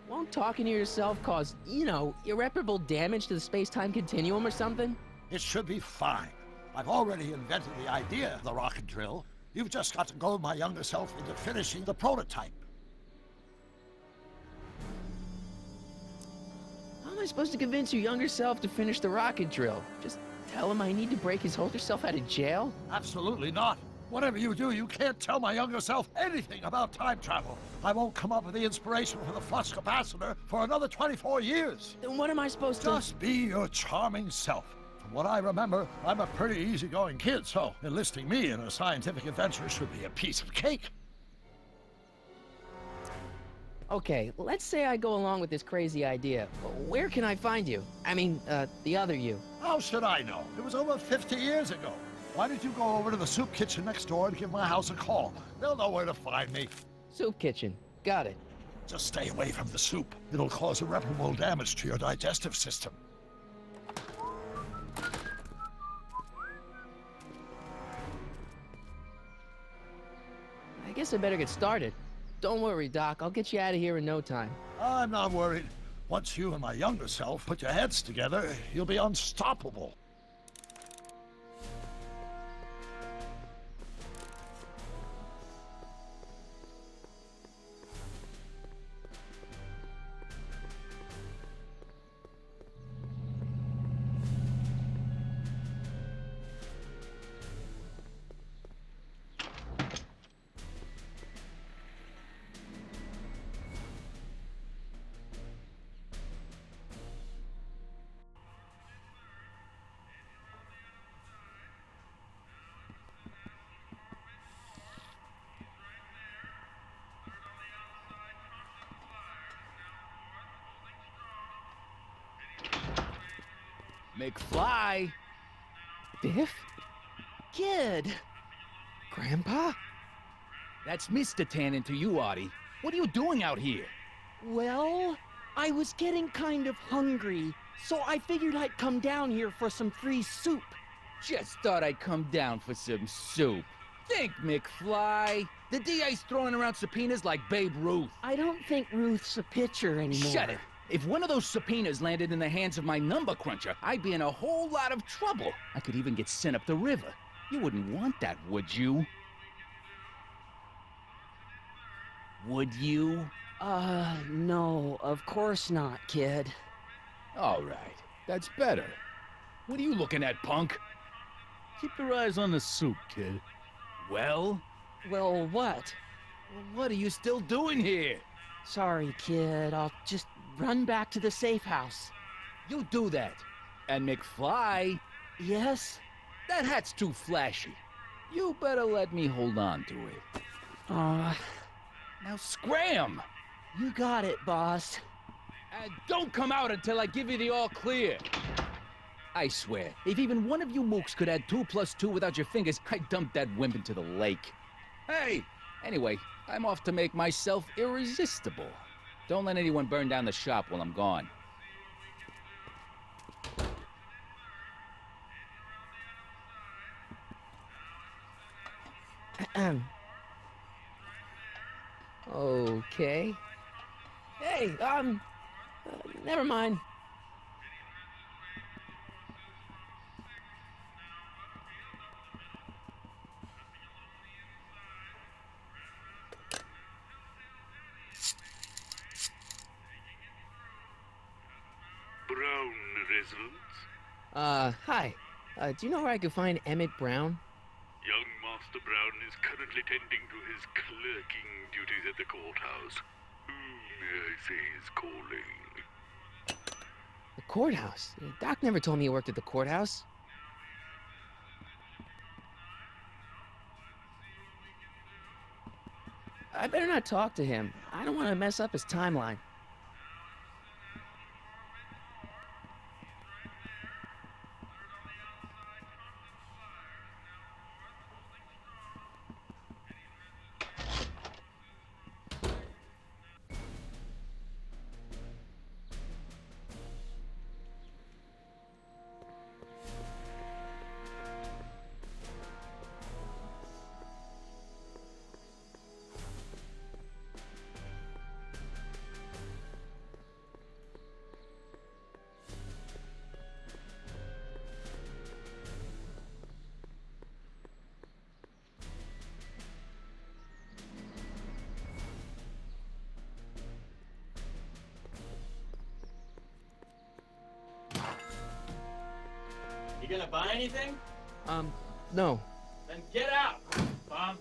Won't talking to yourself cause, irreparable damage to the space-time continuum or something? It should be fine. I've already invented the idea of the rocket drill. You've just got to goad my younger self into finishing the prototype. How am I supposed to convince your younger self to finish the rocket drill? Just tell him I need to break his older self out of jail? Absolutely not. Whatever you do, you can't tell my younger self anything about time travel. I won't come up with the inspiration for the flux capacitor for another 24 years. Then what am I supposed to... Just be your charming self. From what I remember, I'm a pretty easygoing kid, so enlisting me in a scientific adventure should be a piece of cake. Okay, let's say I go along with this crazy idea. Where can I find you? I mean, the other you. How should I know? It was over 50 years ago. Why don't you go over to the soup kitchen next door and give my house a call? They'll know where to find me. Soup kitchen. Got it. Just stay away from the soup. It'll cause irreparable damage to your digestive system. I guess I better get started. Don't worry, Doc. I'll get you out of here in no time. I'm not worried. Once you and my younger self put your heads together, you'll be unstoppable. McFly! Biff? Kid! Grandpa? That's Mr. Tannen to you, Artie. What are you doing out here? Well, I was getting kind of hungry, so I figured I'd come down here for some free soup. Just thought I'd come down for some soup. Think, McFly. The DA's throwing around subpoenas like Babe Ruth. I don't think Ruth's a pitcher anymore. Shut it! If one of those subpoenas landed in the hands of my number cruncher, I'd be in a whole lot of trouble. I could even get sent up the river. You wouldn't want that, would you? Would you? No, of course not, kid. All right, that's better. What are you looking at, punk? Keep your eyes on the soup, kid. Well, Well, what? what are you still doing here? Sorry, kid. I'll just run back to the safe house. You do that. And McFly, Yes? that hat's too flashy. You better let me hold on to it. Now scram! You got it, boss. And don't come out until I give you the all clear. I swear, if even one of you mooks could add 2 + 2 without your fingers, I'd dump that wimp into the lake. Hey! Anyway, I'm off to make myself irresistible. Don't let anyone burn down the shop while I'm gone. Okay. Hey, never mind. Residence? Hi. Do you know where I can find Emmett Brown? Young Master Brown is currently tending to his clerking duties at the courthouse. Who may I say is calling? The courthouse? Doc never told me he worked at the courthouse. I better not talk to him. I don't want to mess up his timeline. You gonna buy anything? No. Then get out, Bomb.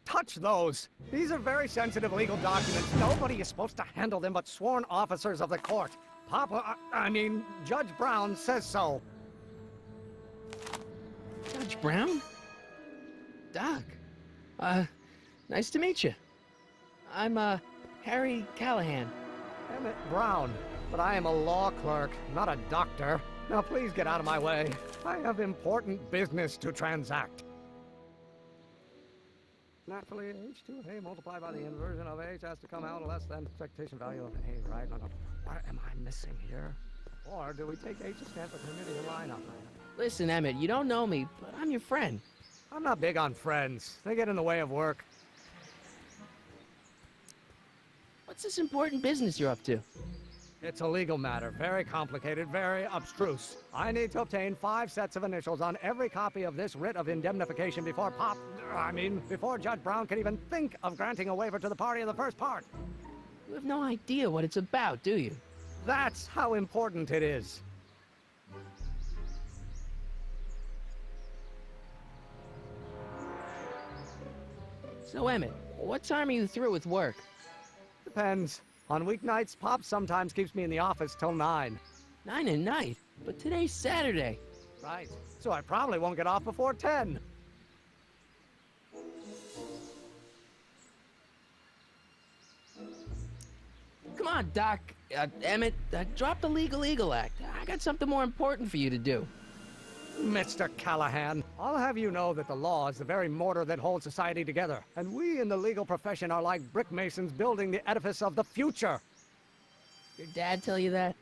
Touch those. These are very sensitive legal documents. Nobody is supposed to handle them but sworn officers of the court. Judge Brown says so. Judge Brown? Doc. Nice to meet you. I'm, Harry Callahan. Emmett Brown. But I am a law clerk, not a doctor. Now please get out of my way. I have important business to transact. Naturally, H2A multiplied by the inversion of H has to come out less than expectation value of A, right? No. What am I missing here? Or do we take H to stand for Hermitian line operator? Listen, Emmett, you don't know me, but I'm your friend. I'm not big on friends. They get in the way of work. What's this important business you're up to? It's a legal matter. Very complicated, very abstruse. I need to obtain 5 sets of initials on every copy of this writ of indemnification before before Judge Brown can even think of granting a waiver to the party in the first part. You have no idea what it's about, do you? That's how important it is. So, Emmett, what time are you through with work? Depends. On weeknights, Pop sometimes keeps me in the office till 9. 9 at night? But today's Saturday. Right. So I probably won't get off before 10. Come on, Doc. Emmett, drop the Legal Eagle Act. I got something more important for you to do. Mr. Callahan, I'll have you know that the law is the very mortar that holds society together, and we in the legal profession are like brick masons building the edifice of the future. Your dad tell you that?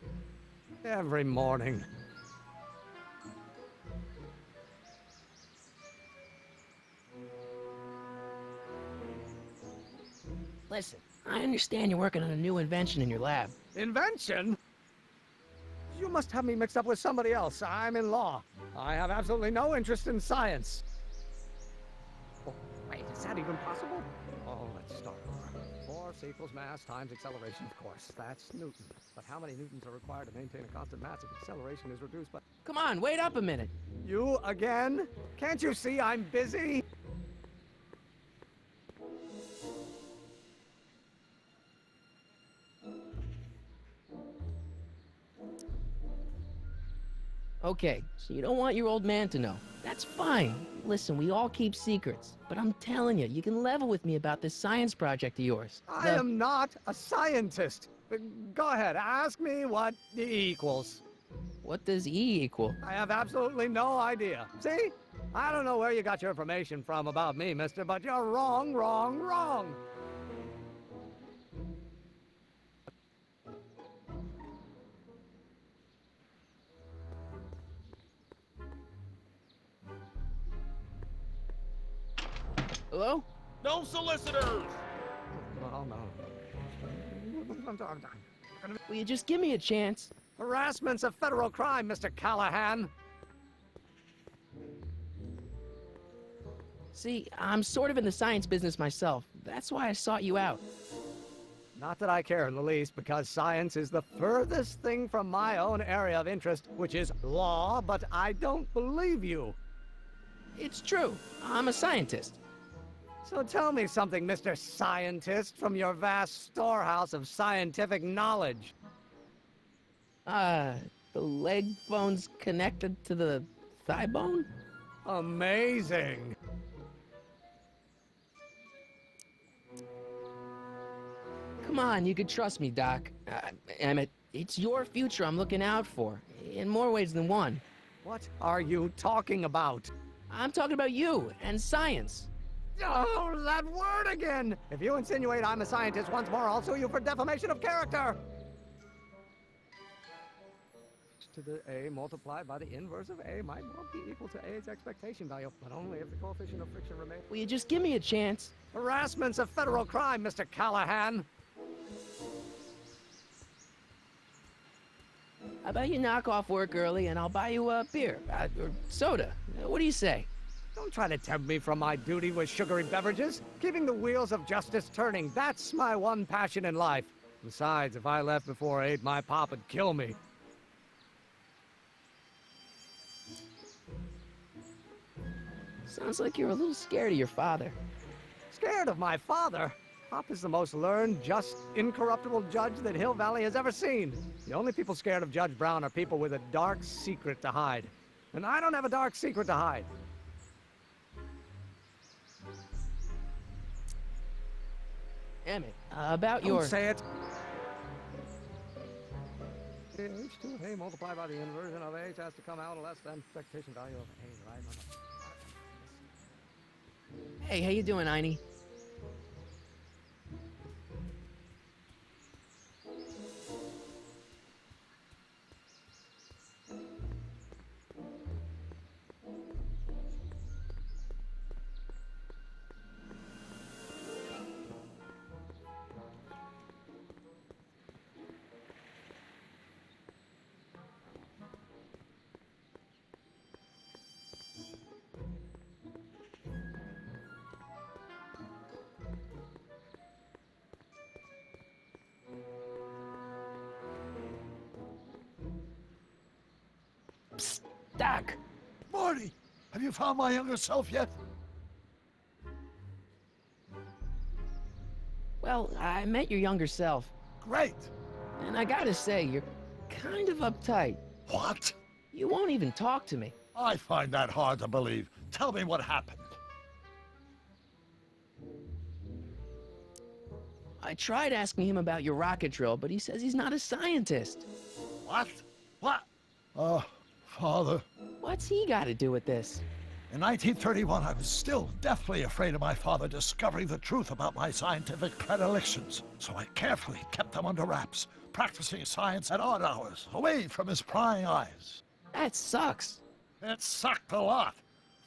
Every morning. Listen, I understand you're working on a new invention in your lab. Invention? You must have me mixed up with somebody else. I'm in law. I have absolutely no interest in science. Oh, wait, is that even possible? Oh, let's start over. Force equals mass times acceleration, of course. That's Newton. But how many newtons are required to maintain a constant mass if acceleration is reduced by... Come on, wait up a minute. You again? Can't you see I'm busy? Okay, so you don't want your old man to know. That's fine. Listen, we all keep secrets. But I'm telling you, you can level with me about this science project of yours. I am not a scientist. Go ahead, ask me what E equals. What does E equal? I have absolutely no idea. See? I don't know where you got your information from about me, mister, but you're wrong, wrong, wrong. Hello? No solicitors! Oh, no. Will you just give me a chance? Harassment's a federal crime, Mr. Callahan. See, I'm sort of in the science business myself. That's why I sought you out. Not that I care in the least, because science is the furthest thing from my own area of interest, which is law, but I don't believe you. It's true. I'm a scientist. So tell me something, Mr. Scientist, from your vast storehouse of scientific knowledge. The leg bone's connected to the thigh bone? Amazing. Come on, you could trust me, Doc. Emmett, it's your future I'm looking out for, in more ways than one. What are you talking about? I'm talking about you and science. Oh, that word again! If you insinuate I'm a scientist once more, I'll sue you for defamation of character! To the A multiplied by the inverse of A might well be equal to A's expectation value, but only if the coefficient of friction remains. Will you just give me a chance? Harassment's a federal crime, Mr. Callahan. How about you knock off work early and I'll buy you a beer, or soda. What do you say? Don't try to tempt me from my duty with sugary beverages. Keeping the wheels of justice turning, that's my one passion in life. Besides, if I left before 8, my pop would kill me. Sounds like you're a little scared of your father. Scared of my father? Pop is the most learned, just, incorruptible judge that Hill Valley has ever seen. The only people scared of Judge Brown are people with a dark secret to hide. And I don't have a dark secret to hide. Emmett, about your... Don't say it. H2A multiplied by the inversion of H has to come out less than expectation value of A, right? Hey, how you doing, Einie? Psst, Doc! Marty, have you found my younger self yet? Well, I met your younger self. Great. And I gotta say, you're kind of uptight. What? You won't even talk to me. I find that hard to believe. Tell me what happened. I tried asking him about your rocket drill, but he says he's not a scientist. What? What? Father. What's he got to do with this? In 1931, I was still deathly afraid of my father discovering the truth about my scientific predilections, so I carefully kept them under wraps, practicing science at odd hours, away from his prying eyes. That sucks. It sucked a lot.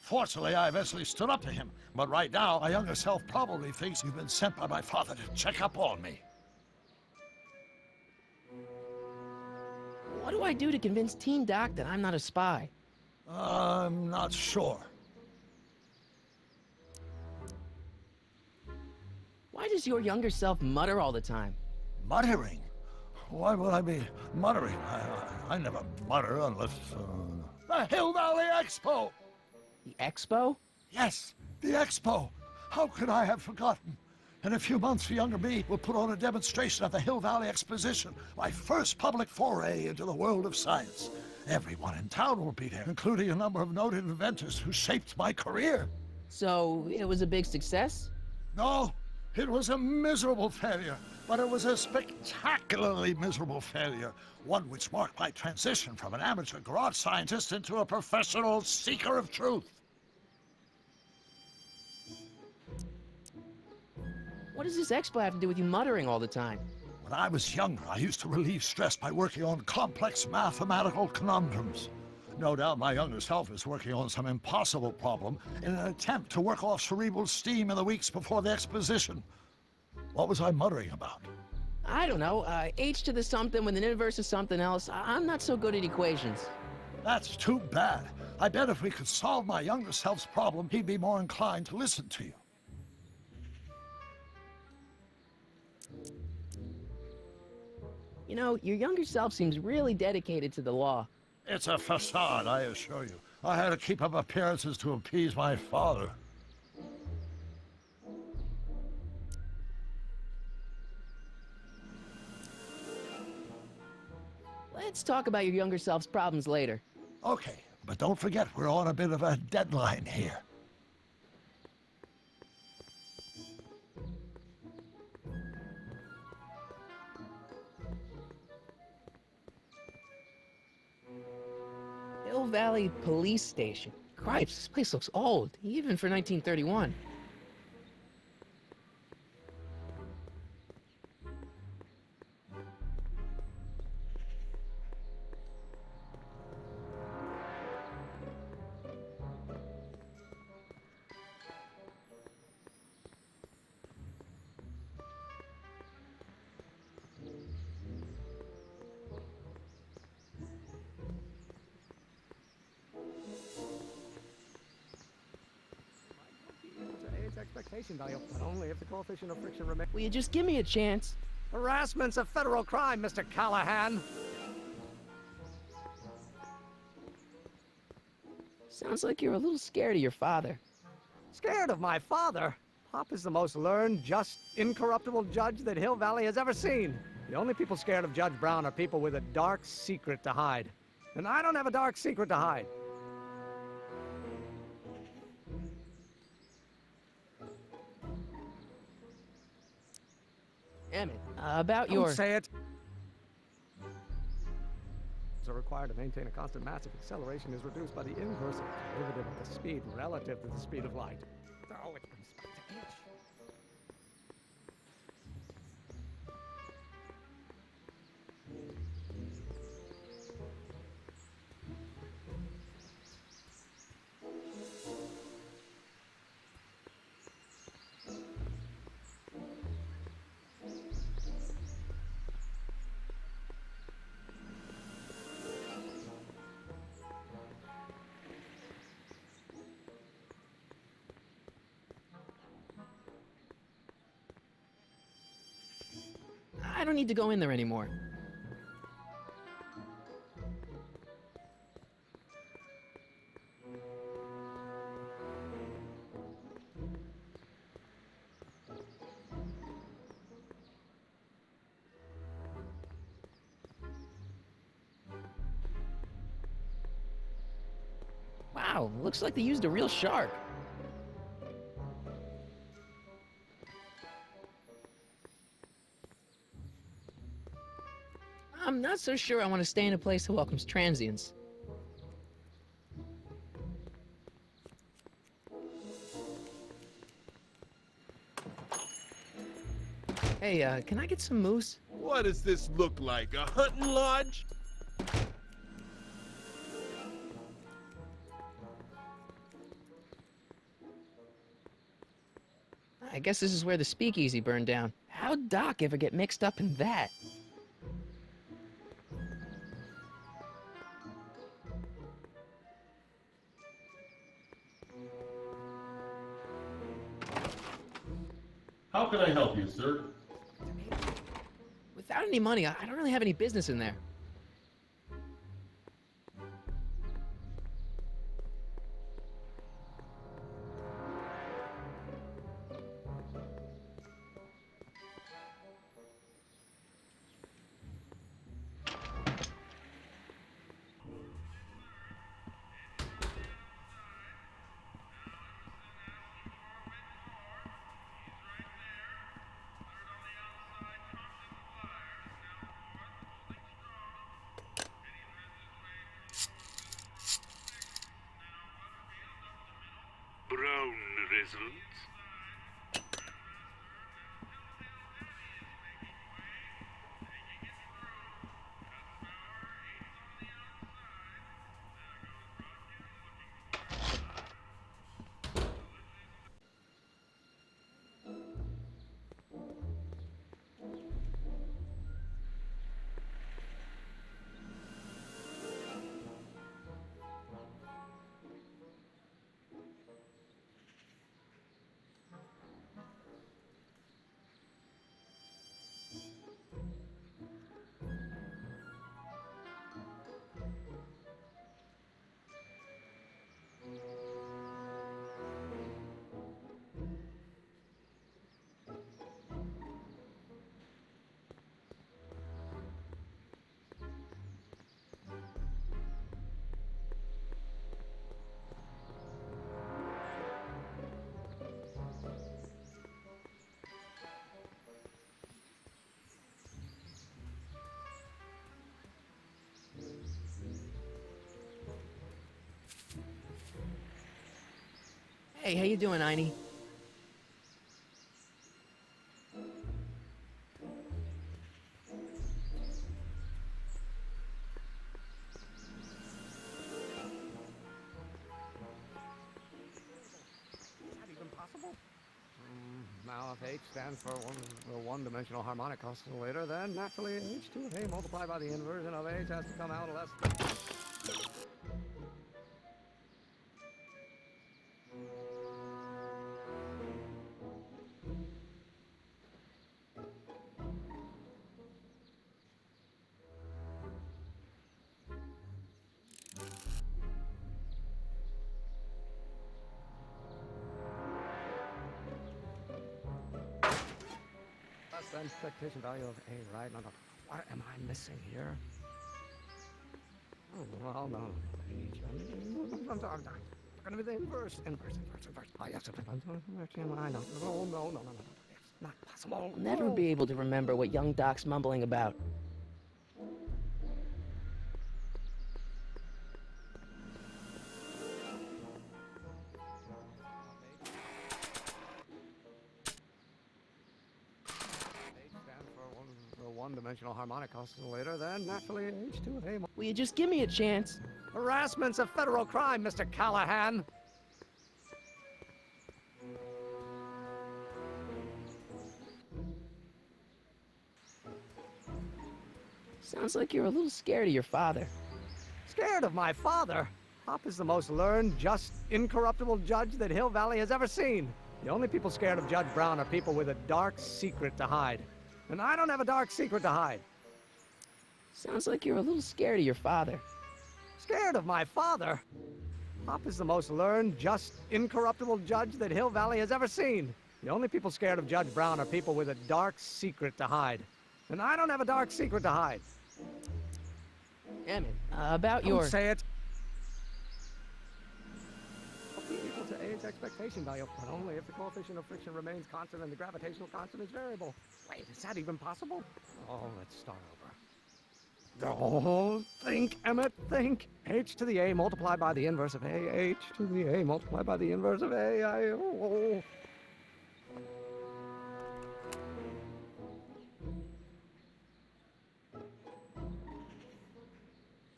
Fortunately, I eventually stood up to him, but right now, my younger self probably thinks you've been sent by my father to check up on me. What do I do to convince Teen Doc that I'm not a spy? I'm not sure. Why does your younger self mutter all the time? Muttering? Why would I be muttering? I never mutter unless... The Hill Valley Expo! The Expo? Yes, the Expo. How could I have forgotten? In a few months, the younger me will put on a demonstration of the Hill Valley Exposition, my first public foray into the world of science. Everyone in town will be there, including a number of noted inventors who shaped my career. So, it was a big success? No, it was a miserable failure, but it was a spectacularly miserable failure, one which marked my transition from an amateur garage scientist into a professional seeker of truth. What does this expo have to do with you muttering all the time? When I was younger, I used to relieve stress by working on complex mathematical conundrums. No doubt my younger self is working on some impossible problem in an attempt to work off cerebral steam in the weeks before the exposition. What was I muttering about? I don't know. H to the something when the inverse is something else. I'm not so good at equations. That's too bad. I bet if we could solve my younger self's problem, he'd be more inclined to listen to you. You know, your younger self seems really dedicated to the law. It's a facade, I assure you. I had to keep up appearances to appease my father. Let's talk about your younger self's problems later. Okay, but don't forget we're on a bit of a deadline here. Hill Valley Police Station. Cripes, this place looks old, even for 1931. Expectation value, but only if the coefficient of friction remains. Will you just give me a chance? Harassment's a federal crime, Mr. Callahan. Sounds like you're a little scared of your father. Scared of my father? Pop is the most learned, just, incorruptible judge that Hill Valley has ever seen. The only people scared of Judge Brown are people with a dark secret to hide. And I don't have a dark secret to hide. Emmett, about Don't your... say it. Are required to maintain a constant mass if acceleration is reduced by the inverse of the derivative of the speed relative to the speed of light. Oh, it brings back to H. I don't need to go in there anymore. Wow, looks like they used a real shark. I'm not so sure I want to stay in a place that welcomes transients. Hey, can I get some moose? What does this look like, a hunting lodge? I guess this is where the speakeasy burned down. How'd Doc ever get mixed up in that? How can I help you, sir? Without any money, I don't really have any business in there. Resonance? Hey, how you doing, Einie? Is that even possible? Now, if H stands for the one-dimensional harmonic oscillator, then naturally H2 of A multiplied by the inversion of H has to come out less than... Less than expectation value of A, right? No, no. What am I missing here? Oh, well, no. I'm going to be the inverse. Oh, yes, I know. No. It's not possible. I'll never be able to remember what young Doc's mumbling about. One-dimensional harmonic oscillator, then naturally H2 of A. Will you just give me a chance? Harassment's a federal crime, Mr. Callahan. Sounds like you're a little scared of your father. Scared of my father? Hop is the most learned, just, incorruptible judge that Hill Valley has ever seen. The only people scared of Judge Brown are people with a dark secret to hide. And I don't have a dark secret to hide. Sounds like you're a little scared of your father. Scared of my father? Hop is the most learned, just, incorruptible judge that Hill Valley has ever seen. The only people scared of Judge Brown are people with a dark secret to hide. And I don't have a dark secret to hide. Emmett, about Don't say it. Be equal to A's expectation value, but only if the coefficient of friction remains constant and the gravitational constant is variable. Wait, is that even possible? Oh, let's start over. Oh, think, Emmett, think. H to the A multiplied by the inverse of A. H to the A multiplied by the inverse of A.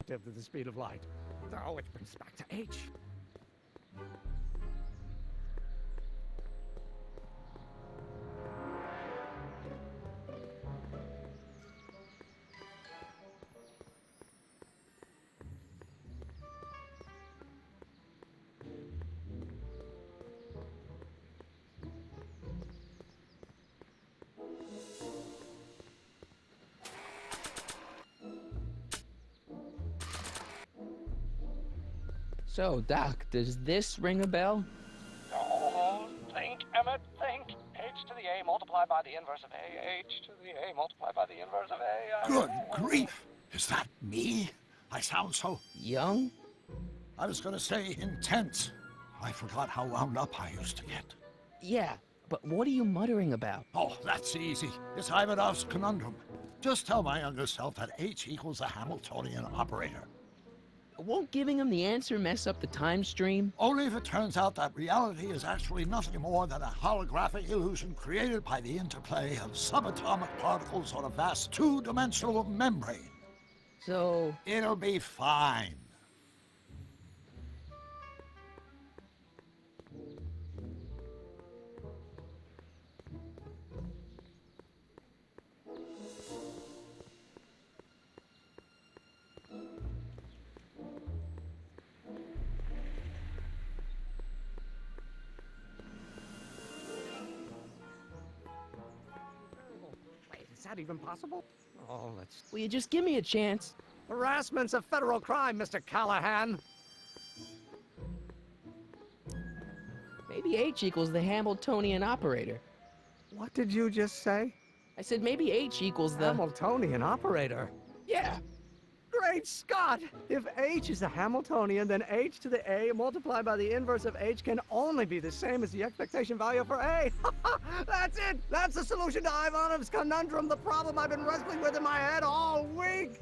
To the speed of light. Oh, which brings us back to H. So, Doc, does this ring a bell? Oh, think, Emmett, think. H to the A multiplied by the inverse of A. H to the A multiplied by the inverse of A. Good grief! Is that me? I sound so... young? I was gonna say intense. I forgot how wound up I used to get. Yeah, but what are you muttering about? Oh, that's easy. It's Ivanov's conundrum. Just tell my younger self that H equals a Hamiltonian operator. Won't giving him the answer mess up the time stream? Only if it turns out that reality is actually nothing more than a holographic illusion created by the interplay of subatomic particles on a vast two-dimensional membrane. So... It'll be fine. Is that even possible? Oh, let's... Will you just give me a chance? Harassment's a federal crime, Mr. Callahan. Maybe H equals the Hamiltonian operator. What did you just say? I said maybe H equals the... Hamiltonian operator? Yeah. Great Scott! If H is a Hamiltonian, then H to the A multiplied by the inverse of H can only be the same as the expectation value for A. That's it! That's the solution to Ivanov's conundrum, the problem I've been wrestling with in my head all week!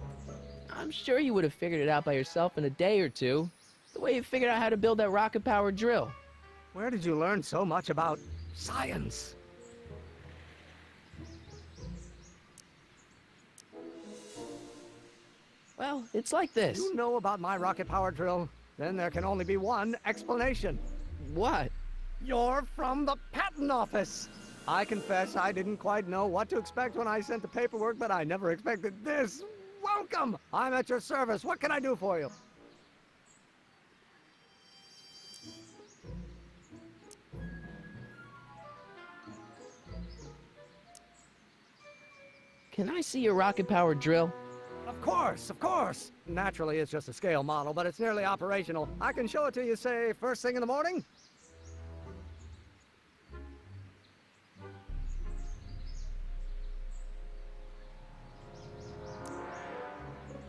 I'm sure you would have figured it out by yourself in a day or two. The way you figured out how to build that rocket-powered drill. Where did you learn so much about science? Well, it's like this. You know about my rocket power drill? Then there can only be one explanation. What? You're from the patent office. I confess I didn't quite know what to expect when I sent the paperwork, but I never expected this. Welcome! I'm at your service. What can I do for you? Can I see your rocket-powered drill? Of course, of course. Naturally, it's just a scale model, but it's nearly operational. I can show it to you, say, first thing in the morning.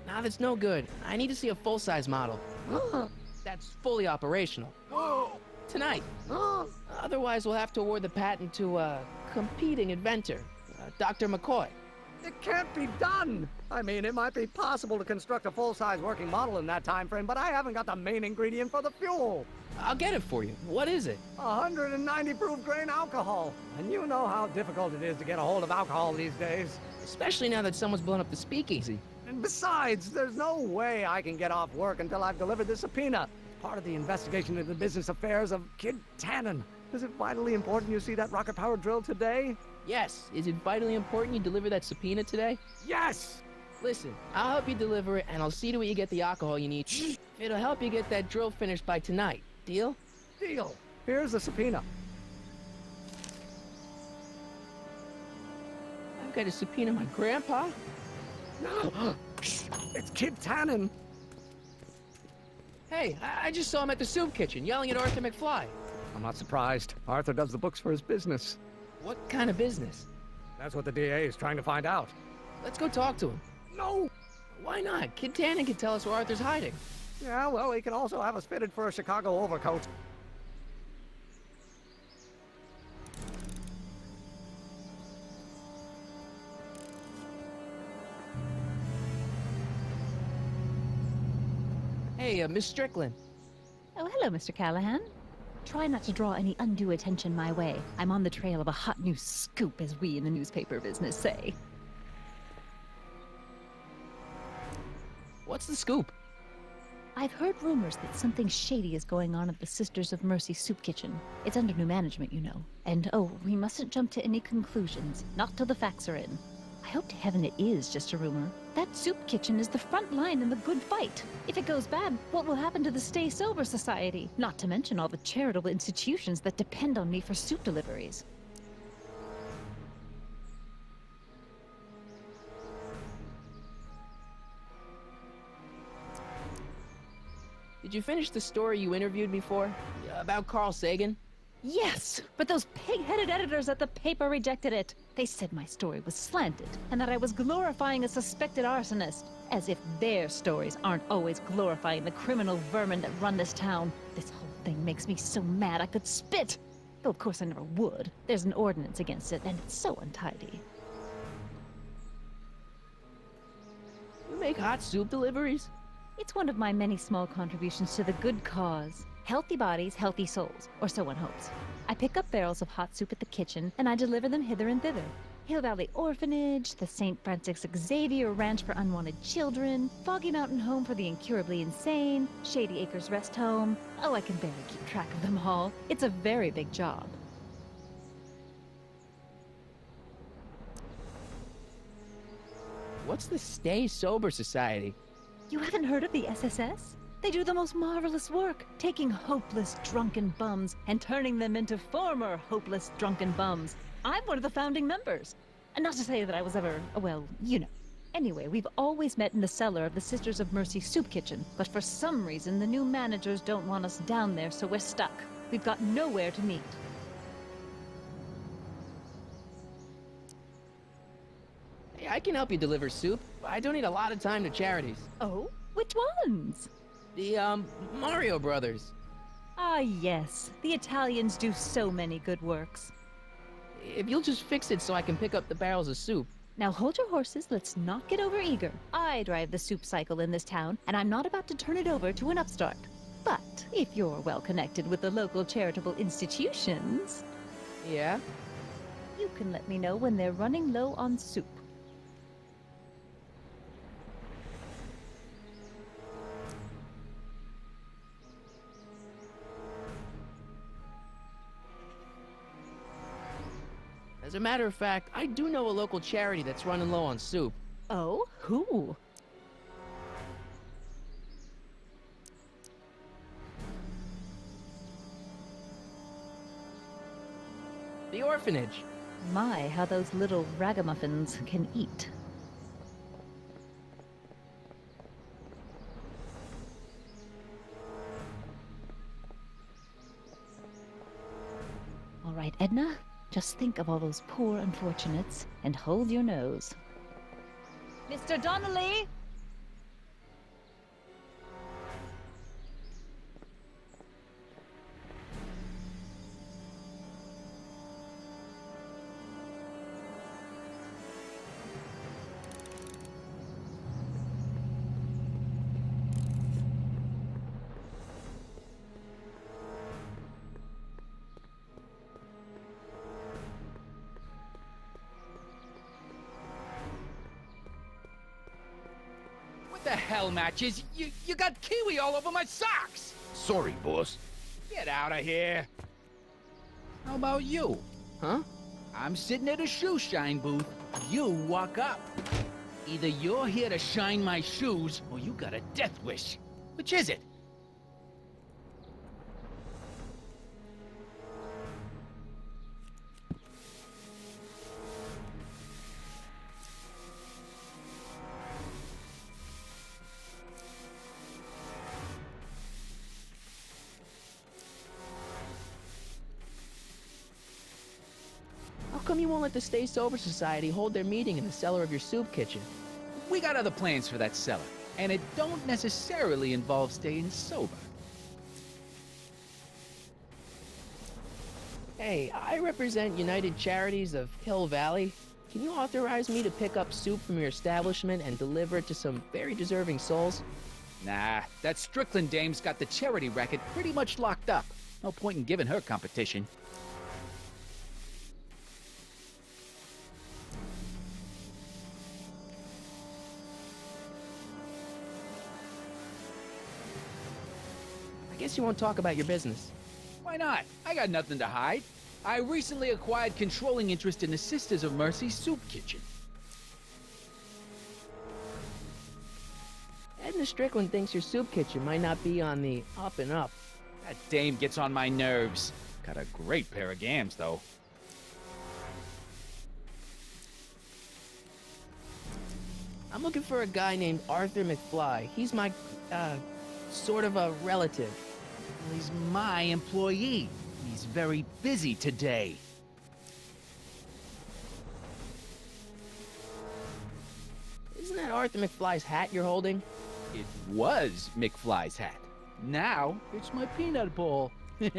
Nah, that's no good. I need to see a full-size model. That's fully operational. Tonight. Otherwise, we'll have to award the patent to a competing inventor, Dr. McCoy. It can't be done! I mean, it might be possible to construct a full-size working model in that time frame, but I haven't got the main ingredient for the fuel. I'll get it for you. What is it? 190 proof grain alcohol. And you know how difficult it is to get a hold of alcohol these days. Especially now that someone's blown up the speakeasy. And besides, there's no way I can get off work until I've delivered the subpoena. It's part of the investigation into the business affairs of Kid Tannen. Is it vitally important you see that rocket-powered drill today? Yes. Is it vitally important you deliver that subpoena today? Yes! Listen, I'll help you deliver it, and I'll see to it you get the alcohol you need. It'll help you get that drill finished by tonight. Deal? Deal. Here's the subpoena. I've got to subpoena my grandpa? It's Kid Tannen. Hey, I just saw him at the soup kitchen, yelling at Arthur McFly. I'm not surprised. Arthur does the books for his business. What kind of business? That's what the DA is trying to find out. Let's go talk to him. No! Why not? Kid Tannen can tell us where Arthur's hiding. Yeah, well, he can also have us fitted for a Chicago overcoat. Hey, Miss Strickland. Oh, hello, Mr. Callahan. Try not to draw any undue attention my way. I'm on the trail of a hot new scoop, as we in the newspaper business say. What's the scoop? I've heard rumors that something shady is going on at the Sisters of Mercy soup kitchen. It's under new management, you know. And oh, we mustn't jump to any conclusions, not till the facts are in. I hope to heaven it is just a rumor. That soup kitchen is the front line in the good fight. If it goes bad, what will happen to the Stay Sober Society? Not to mention all the charitable institutions that depend on me for soup deliveries. Did you finish the story you interviewed me for? About Carl Sagan? Yes, but those pig-headed editors at the paper rejected it. They said my story was slanted, and that I was glorifying a suspected arsonist. As if their stories aren't always glorifying the criminal vermin that run this town. This whole thing makes me so mad I could spit. Though of course I never would. There's an ordinance against it, and it's so untidy. You make hot soup deliveries? It's one of my many small contributions to the good cause. Healthy bodies, healthy souls, or so one hopes. I pick up barrels of hot soup at the kitchen, and I deliver them hither and thither. Hill Valley Orphanage, the St. Francis Xavier Ranch for Unwanted Children, Foggy Mountain Home for the Incurably Insane, Shady Acres Rest Home. Oh, I can barely keep track of them all. It's a very big job. What's the Stay Sober Society? You haven't heard of the SSS? They do the most marvelous work, taking hopeless drunken bums and turning them into former hopeless drunken bums. I'm one of the founding members. And not to say that I was ever, well, you know. Anyway, we've always met in the cellar of the Sisters of Mercy Soup Kitchen, but for some reason the new managers don't want us down there, so we're stuck. We've got nowhere to meet. Hey, I can help you deliver soup. I donate a lot of time to charities. Oh? Which ones? The, Mario Brothers. Ah, yes. The Italians do so many good works. If you'll just fix it so I can pick up the barrels of soup. Now hold your horses, let's not get over-eager. I drive the soup cycle in this town, and I'm not about to turn it over to an upstart. But if you're well connected with the local charitable institutions... Yeah? You can let me know when they're running low on soup. As a matter of fact, I do know a local charity that's running low on soup. Oh? Who? The orphanage. My, how those little ragamuffins can eat. All right, Edna. Just think of all those poor unfortunates and hold your nose. Mr. Donnelly! What the hell, Matches? You got kiwi all over my socks! Sorry, boss. Get out of here! How about you? Huh? I'm sitting at a shoe shine booth. You walk up. Either you're here to shine my shoes, or you got a death wish. Which is it? How come you won't let the Stay Sober Society hold their meeting in the cellar of your soup kitchen? We got other plans for that cellar, and it don't necessarily involve staying sober. Hey, I represent United Charities of Hill Valley. Can you authorize me to pick up soup from your establishment and deliver it to some very deserving souls? Nah, that Strickland dame's got the charity racket pretty much locked up. No point in giving her competition. I guess you won't talk about your business. Why not? I got nothing to hide. I recently acquired controlling interest in the Sisters of Mercy Soup Kitchen. Edna Strickland thinks your soup kitchen might not be on the up and up. That dame gets on my nerves. Got a great pair of gams, though. I'm looking for a guy named Arthur McFly. He's my, sort of a relative. Well, he's my employee. He's very busy today. Isn't that Arthur McFly's hat you're holding? It was McFly's hat. Now, it's my peanut bowl. Could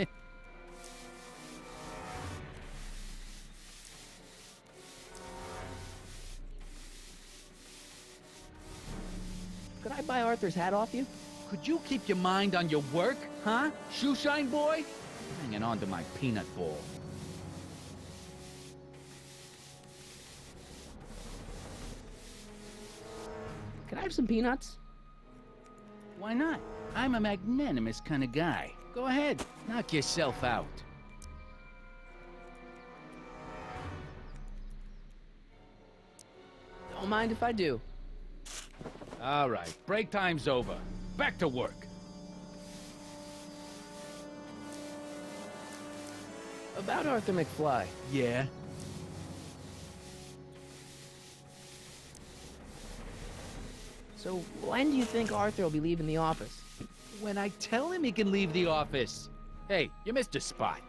I buy Arthur's hat off you? Could you keep your mind on your work, huh? Shoeshine boy? Hanging on to my peanut ball. Can I have some peanuts? Why not? I'm a magnanimous kind of guy. Go ahead, knock yourself out. Don't mind if I do. All right, break time's over. Back to work. About Arthur McFly. Yeah? So when do you think Arthur will be leaving the office? When I tell him he can leave the office. Hey, you missed a spot.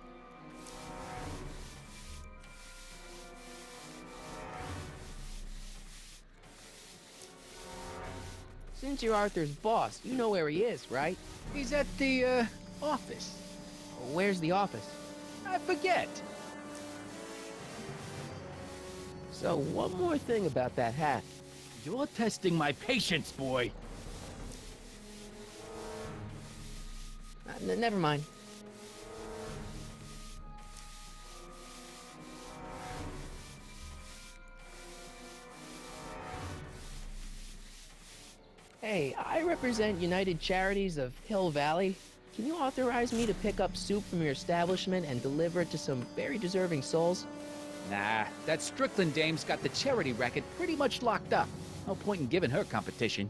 Since you're Arthur's boss, you know where he is, right? He's at the, office. Where's the office? I forget. So one more thing about that hat. You're testing my patience, boy. Never mind. Hey, I represent United Charities of Hill Valley. Can you authorize me to pick up soup from your establishment and deliver it to some very deserving souls? Nah, that Strickland dame's got the charity racket pretty much locked up. No point in giving her competition.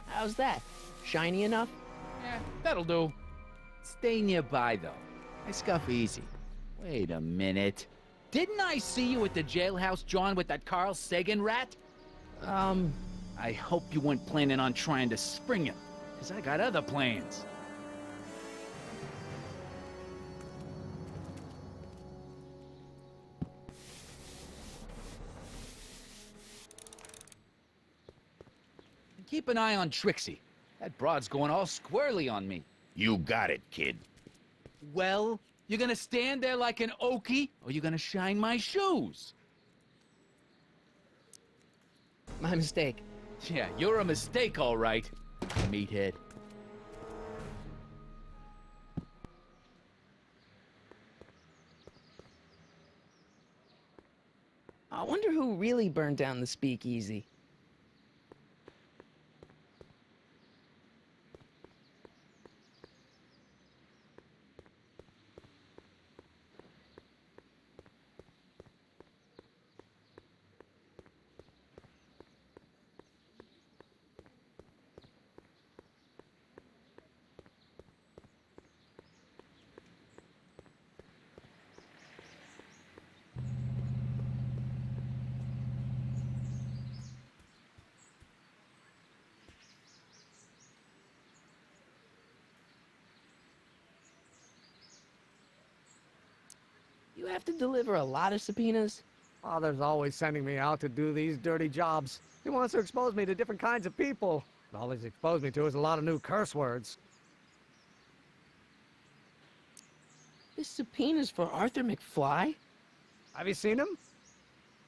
How's that? Shiny enough? Yeah, that'll do. Stay nearby, though. I scuff easy. Wait a minute. Didn't I see you at the jailhouse, John, with that Carl Sagan rat? I hope you weren't planning on trying to spring him, because I got other plans. Keep an eye on Trixie. That broad's going all squirrely on me. You got it, kid. Well, you gonna stand there like an Okie, or you gonna shine my shoes? My mistake. Yeah, you're a mistake, all right, meathead. I wonder who really burned down the speakeasy. You have to deliver a lot of subpoenas? Father's always sending me out to do these dirty jobs. He wants to expose me to different kinds of people. All he's exposed me to is a lot of new curse words. This subpoena's for Arthur McFly? Have you seen him?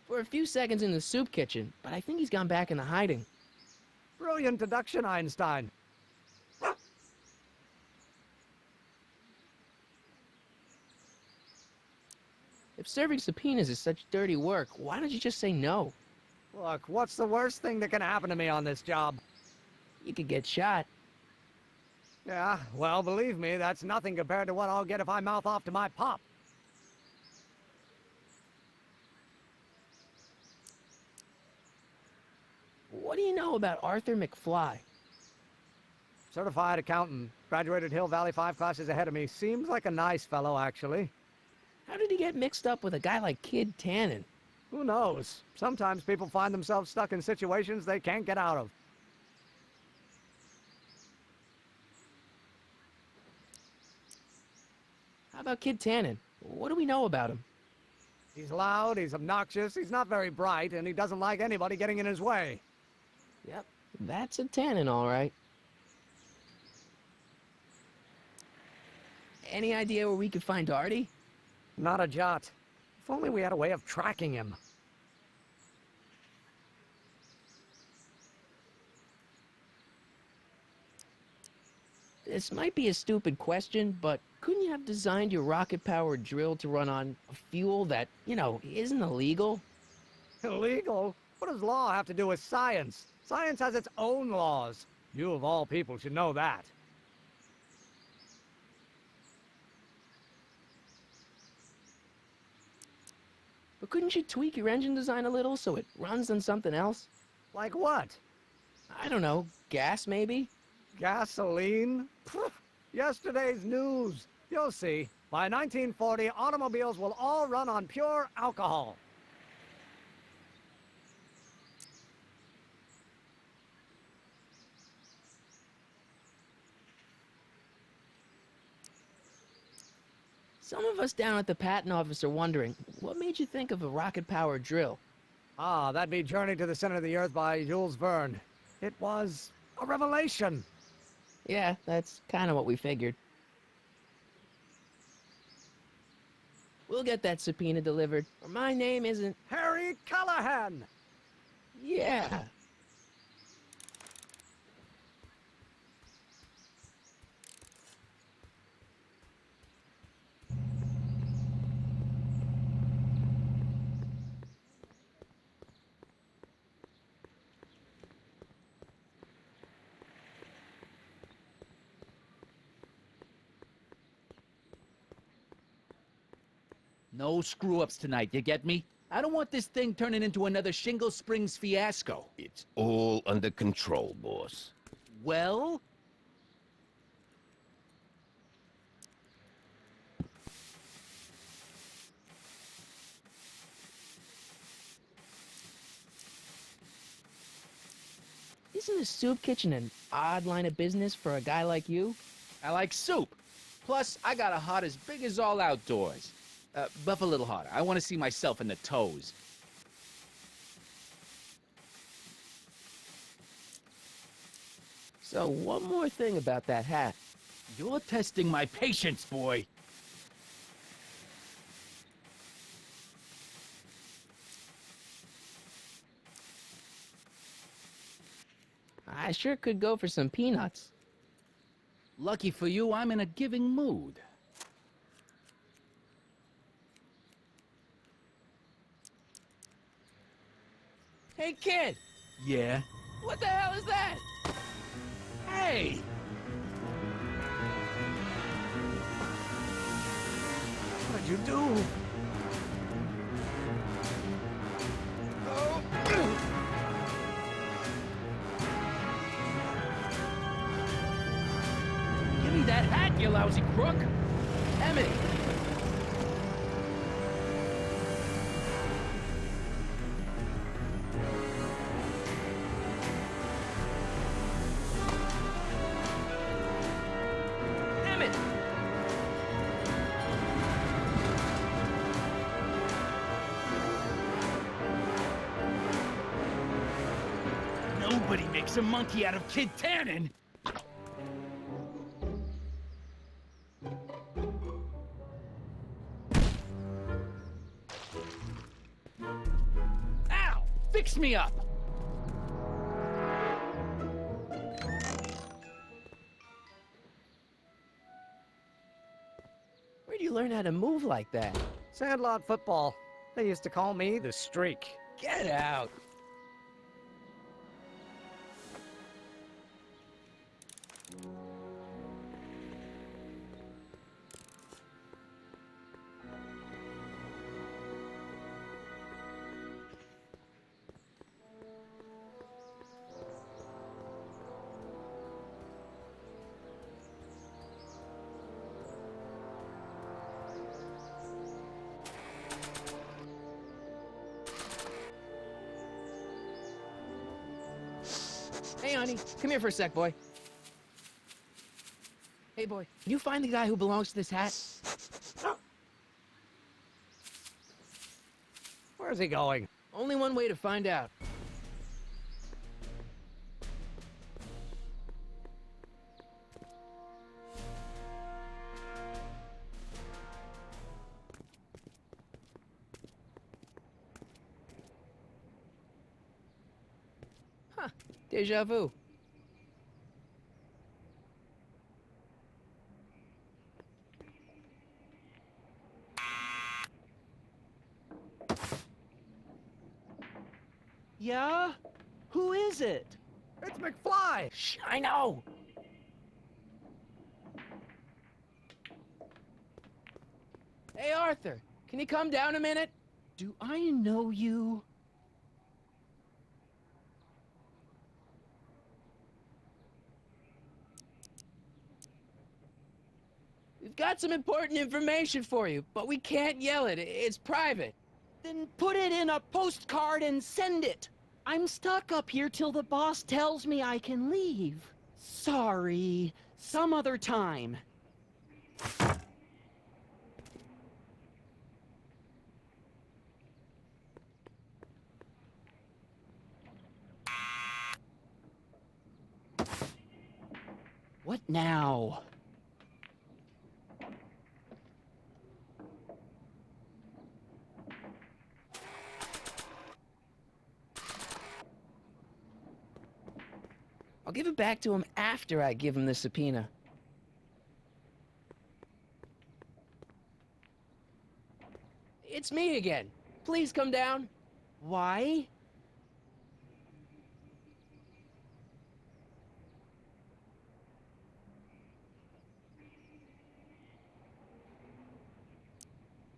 For a few seconds in the soup kitchen, but I think he's gone back into hiding. Brilliant deduction, Einstein. If serving subpoenas is such dirty work, why don't you just say no? Look, what's the worst thing that can happen to me on this job? You could get shot. Yeah, well, believe me, that's nothing compared to what I'll get if I mouth off to my pop. What do you know about Arthur McFly? Certified accountant. Graduated Hill Valley 5 classes ahead of me. Seems like a nice fellow, actually. How did he get mixed up with a guy like Kid Tannen? Who knows? Sometimes people find themselves stuck in situations they can't get out of. How about Kid Tannen? What do we know about him? He's loud, he's obnoxious, he's not very bright, and he doesn't like anybody getting in his way. Yep, that's a Tannen, all right. Any idea where we could find Artie? Not a jot. If only we had a way of tracking him. This might be a stupid question, but couldn't you have designed your rocket-powered drill to run on a fuel that, isn't illegal? Illegal? What does law have to do with science? Science has its own laws. You of all people should know that. But couldn't you tweak your engine design a little so it runs on something else? Like what? I don't know, gas maybe? Gasoline? Pfft, yesterday's news. You'll see. By 1940, automobiles will all run on pure alcohol. Some of us down at the patent office are wondering, what made you think of a rocket-powered drill? Ah, that'd be Journey to the Center of the Earth by Jules Verne. It was a revelation. Yeah, that's kind of what we figured. We'll get that subpoena delivered, or my name isn't... Harry Callahan! Yeah. No screw-ups tonight, you get me? I don't want this thing turning into another Shingle Springs fiasco. It's all under control, boss. Well? Isn't a soup kitchen an odd line of business for a guy like you? I like soup. Plus, I got a heart as big as all outdoors. Buff a little harder. I want to see myself in the toes. So, one more thing about that hat. You're testing my patience, boy. I sure could go for some peanuts. Lucky for you, I'm in a giving mood. Hey, kid! Yeah? What the hell is that? Hey! What did you do? Give me that hat, you lousy crook! Emmett! Emmett! Nobody makes a monkey out of Kid Tannen! Ow! Fix me up! Where'd you learn how to move like that? Sandlot football. They used to call me the Streak. Get out! Hey, honey, come here for a sec, boy. Hey, boy, can you find the guy who belongs to this hat? Where's he going? Only one way to find out. Deja vu. Yeah? Who is it? It's McFly! Shh, I know! Hey, Arthur, can you come down a minute? Do I know you? We've got some important information for you, but we can't yell it. It's private. Then put it in a postcard and send it. I'm stuck up here till the boss tells me I can leave. Sorry. Some other time. What now? I'll give it back to him after I give him the subpoena. It's me again. Please come down. Why?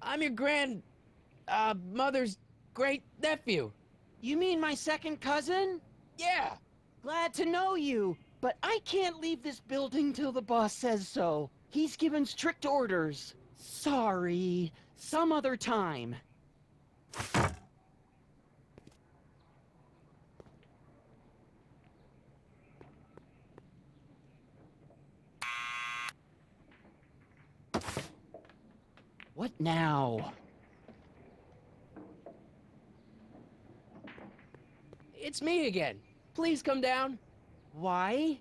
I'm your mother's great nephew. You mean my second cousin? Yeah. Glad to know you, but I can't leave this building till the boss says so. He's given strict orders. Sorry. Some other time. What now? It's me again. Please come down. Why?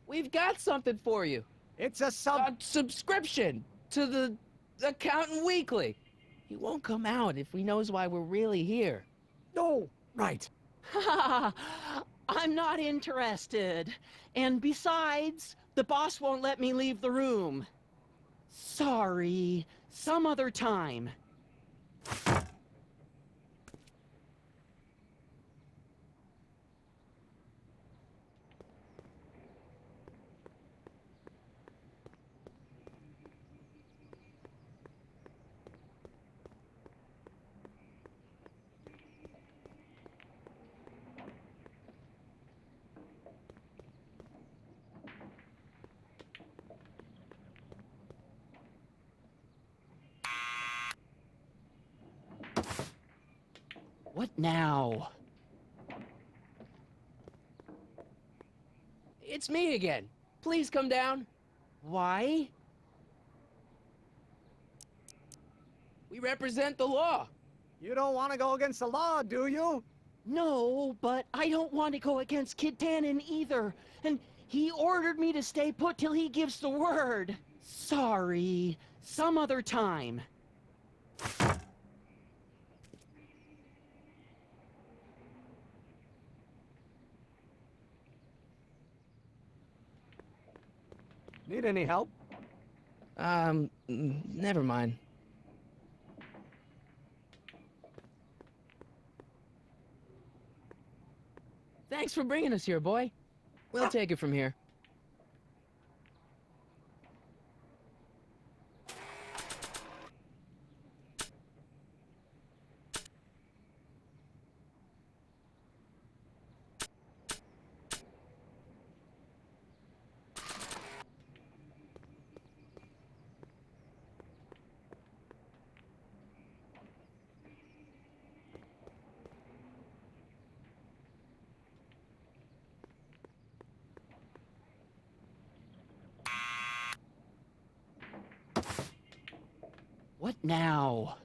We've got something for you. It's a subscription to the Accountant Weekly. He won't come out if he knows why we're really here. No, right. Ha! I'm not interested. And besides, the boss won't let me leave the room. Sorry. Some other time. What now? It's me again. Please come down. Why? We represent the law. You don't want to go against the law, do you? No, but I don't want to go against Kid Tannen either. And he ordered me to stay put till he gives the word. Sorry. Some other time. Need any help? Never mind. Thanks for bringing us here, boy. We'll take it from here. What now?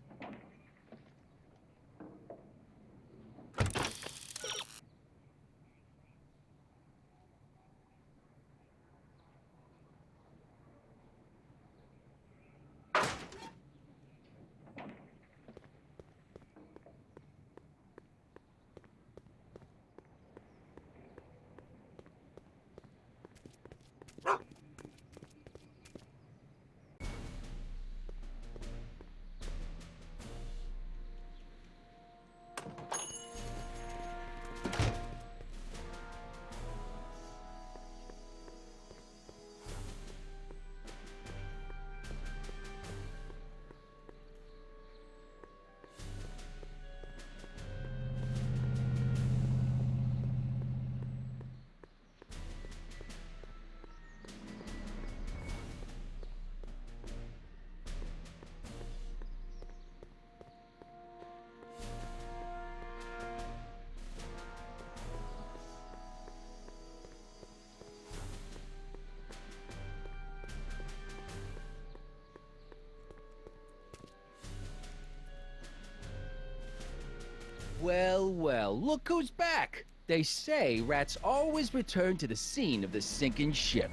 well, look who's back. They say rats always return to the scene of the sinking ship.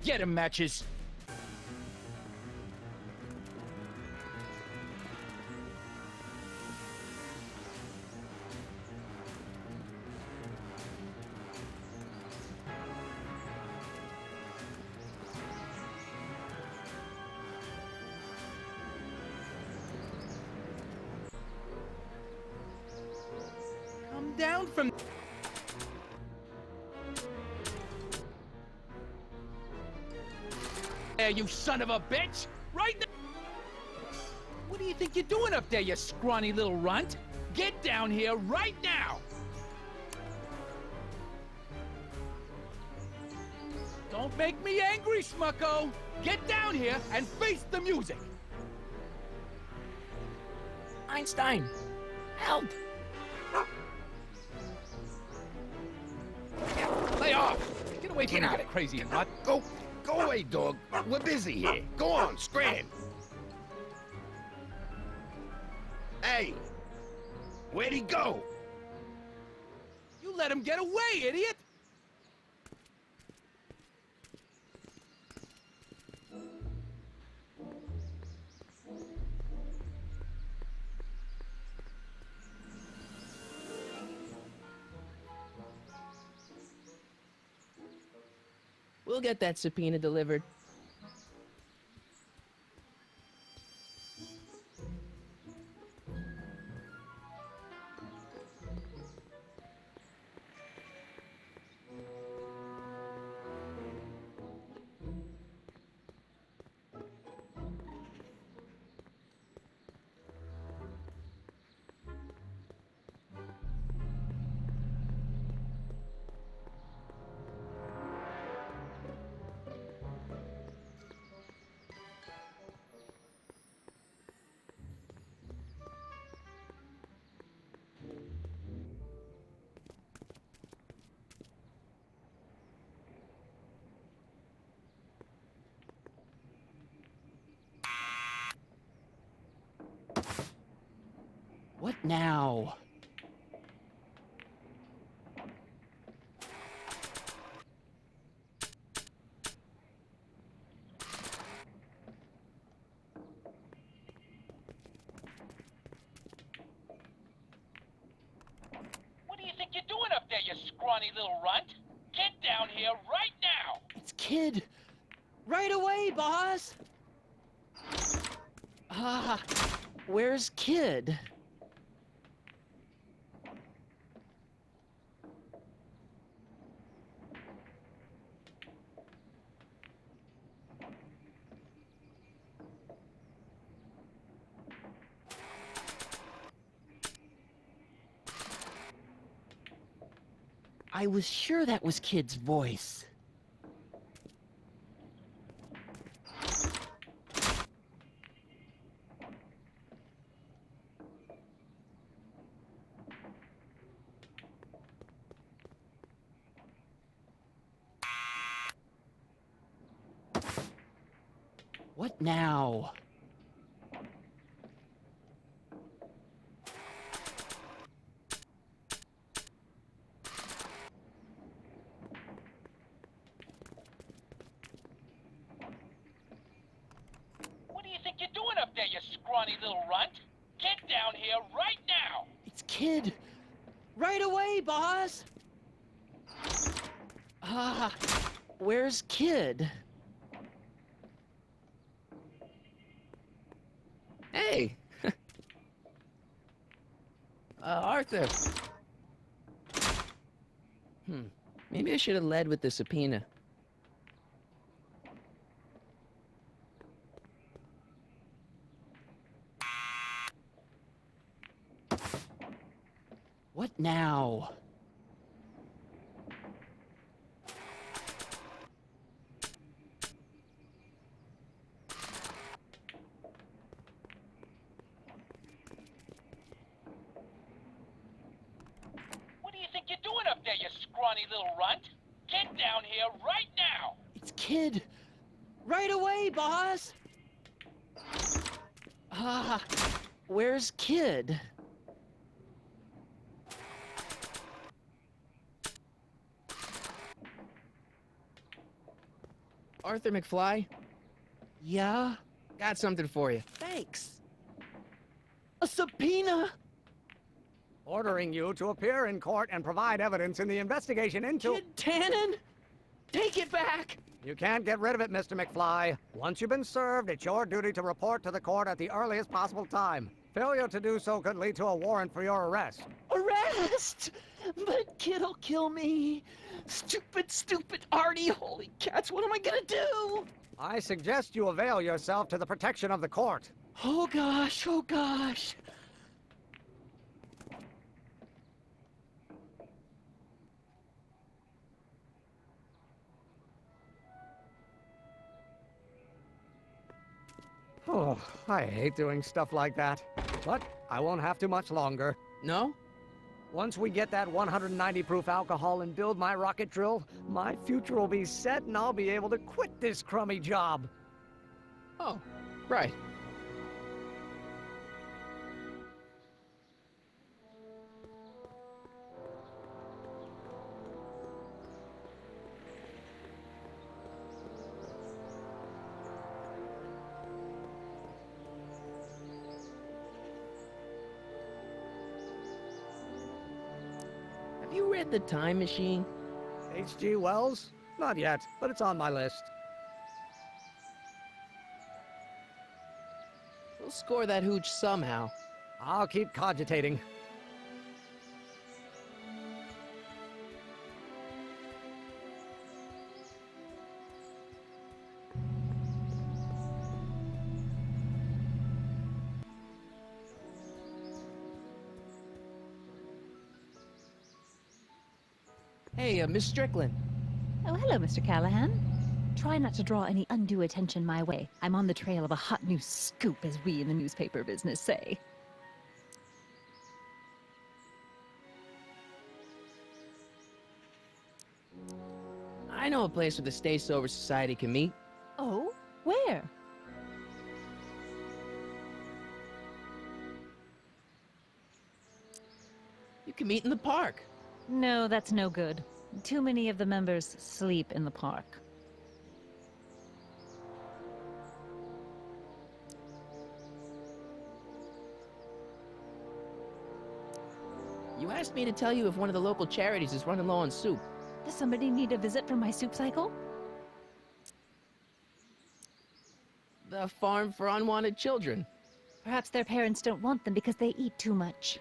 Get 'em, Matches. Come down from... There, you son of a bitch! Right now! What do you think you're doing up there, you scrawny little runt? Get down here right now! Don't make me angry, Smucko! Get down here and face the music! Einstein! Help! Lay off! Get away from me, you crazy nut! Go away, dog. We're busy here. Go on, scram. Hey, where'd he go? You let him get away, idiot! We'll get that subpoena delivered. What now? What do you think you're doing up there, you scrawny little runt? Get down here right now! It's Kid! Right away, boss! Where's Kid? I was sure that was Kid's voice. What now? What do you think you're doing up there, you scrawny little runt? Get down here right now! It's Kid! Right away, boss! Where's Kid? Hey! Arthur! Maybe I should have led with the subpoena. What now? What do you think you're doing up there, you scrawny little runt? Get down here right now! It's Kid! Right away, boss! Where's Kid? Arthur McFly? Yeah? Got something for you. Thanks. A subpoena? Ordering you to appear in court and provide evidence in the investigation into... Kid Tannen? Take it back! You can't get rid of it, Mr. McFly. Once you've been served, it's your duty to report to the court at the earliest possible time. Failure to do so could lead to a warrant for your arrest. Arrest! But Kid'll kill me. Stupid Artie. Holy cats, what am I gonna do? I suggest you avail yourself to the protection of the court. Oh gosh, oh gosh. Oh, I hate doing stuff like that. But I won't have to much longer. No? Once we get that 190 proof alcohol and build my rocket drill, my future will be set and I'll be able to quit this crummy job. Oh, right. Have you read The Time Machine? H.G. Wells? Not yet, but it's on my list. We'll score that hooch somehow. I'll keep cogitating. Hey, Miss Strickland. Oh, hello, Mr. Callahan. Try not to draw any undue attention my way. I'm on the trail of a hot new scoop, as we in the newspaper business say. I know a place where the Stay Sober Society can meet. Oh? Where? You can meet in the park. No, that's no good. Too many of the members sleep in the park. You asked me to tell you if one of the local charities is running low on soup. Does somebody need a visit from my soup cycle? The Farm for Unwanted Children. Perhaps their parents don't want them because they eat too much.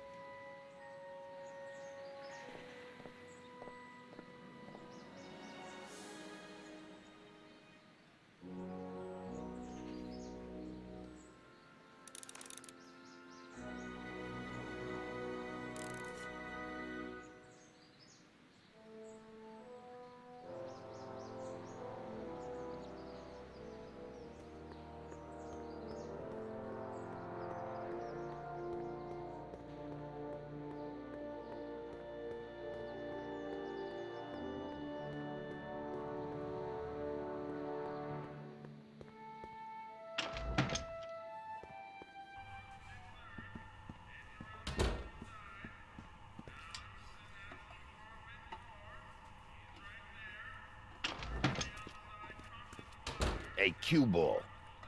Hey, cue ball.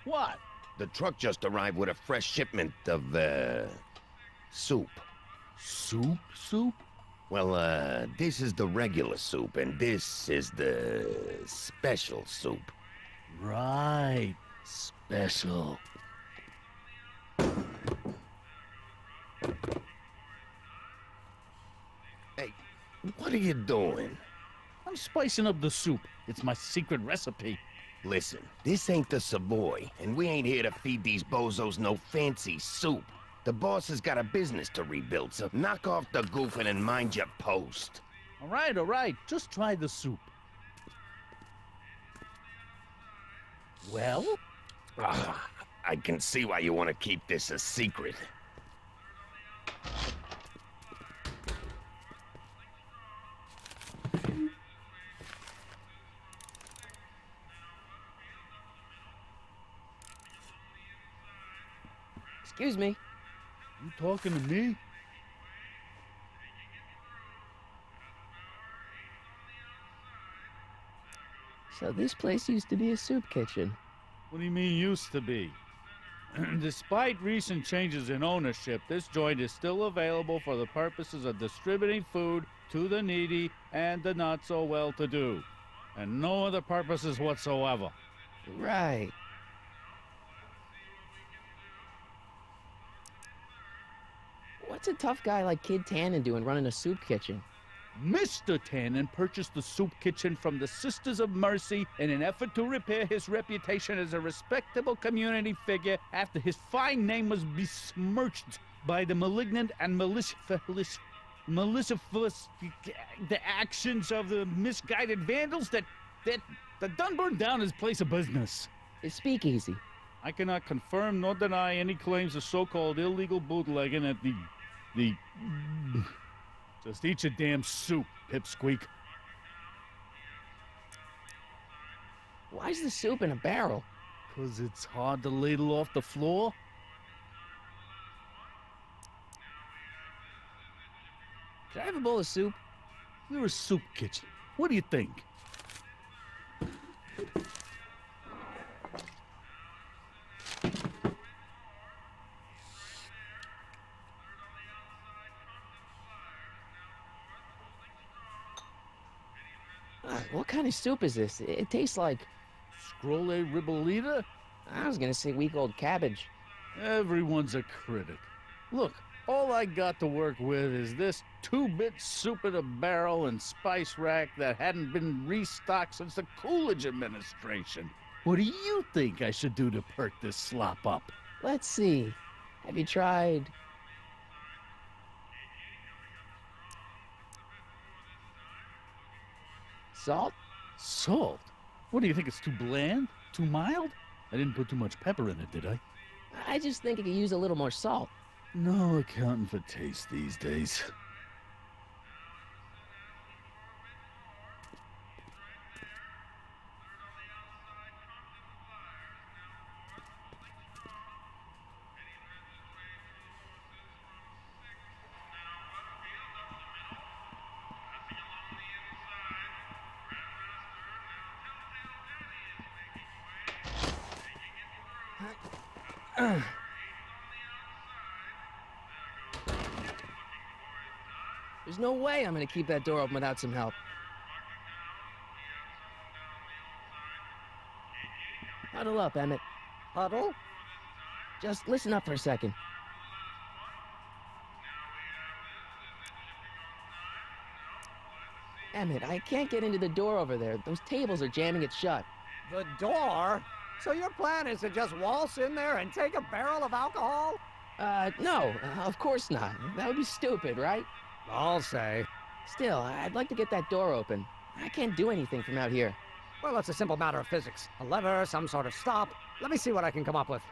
What? The truck just arrived with a fresh shipment of, soup. Soup? Well, this is the regular soup, and this is the special soup. Right. Special. Hey, what are you doing? I'm spicing up the soup. It's my secret recipe. Listen, this ain't the Savoy, and we ain't here to feed these bozos no fancy soup. The boss has got a business to rebuild, so knock off the goofing and mind your post. All right. Just try the soup. Well? I can see why you want to keep this a secret. Excuse me. You talking to me? So this place used to be a soup kitchen. What do you mean used to be? Despite recent changes in ownership, this joint is still available for the purposes of distributing food to the needy and the not so well-to-do, and no other purposes whatsoever. Right. What's a tough guy like Kid Tannen doing running a soup kitchen? Mr. Tannen purchased the soup kitchen from the Sisters of Mercy in an effort to repair his reputation as a respectable community figure after his fine name was besmirched by the malignant and malicious the actions of the misguided vandals that done burned down his place of business. His speakeasy. I cannot confirm nor deny any claims of so-called illegal bootlegging at the Just eat your damn soup, pipsqueak. Why's the soup in a barrel? 'Cause it's hard to ladle off the floor? Can I have a bowl of soup? You're a soup kitchen. What do you think? What kind of soup is this? It tastes like... Scrolle ribolita? I was gonna say week-old cabbage. Everyone's a critic. Look, all I got to work with is this 2-bit soup in a barrel and spice rack that hadn't been restocked since the Coolidge administration. What do you think I should do to perk this slop up? Let's see. Have you tried... salt? Salt? What do you think, it's too bland? Too mild? I didn't put too much pepper in it, did I? I just think it could use a little more salt. No accounting for taste these days. There's no way I'm gonna keep that door open without some help. Huddle up, Emmett. Huddle? Just listen up for a second. Emmett, I can't get into the door over there. Those tables are jamming it shut. The door? So your plan is to just waltz in there and take a barrel of alcohol? No, of course not. That would be stupid, right? I'll say. Still, I'd like to get that door open. I can't do anything from out here. Well, it's a simple matter of physics. A lever, some sort of stop. Let me see what I can come up with.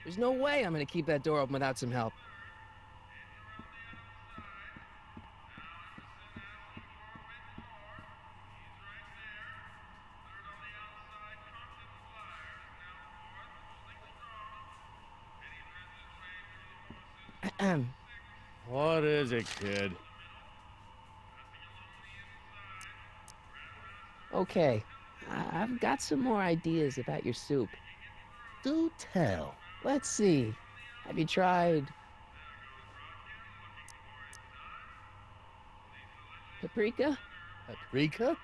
There's no way I'm gonna keep that door open without some help. What is it, kid? Okay, I've got some more ideas about your soup. Do tell. Let's see. Have you tried... paprika? Paprika?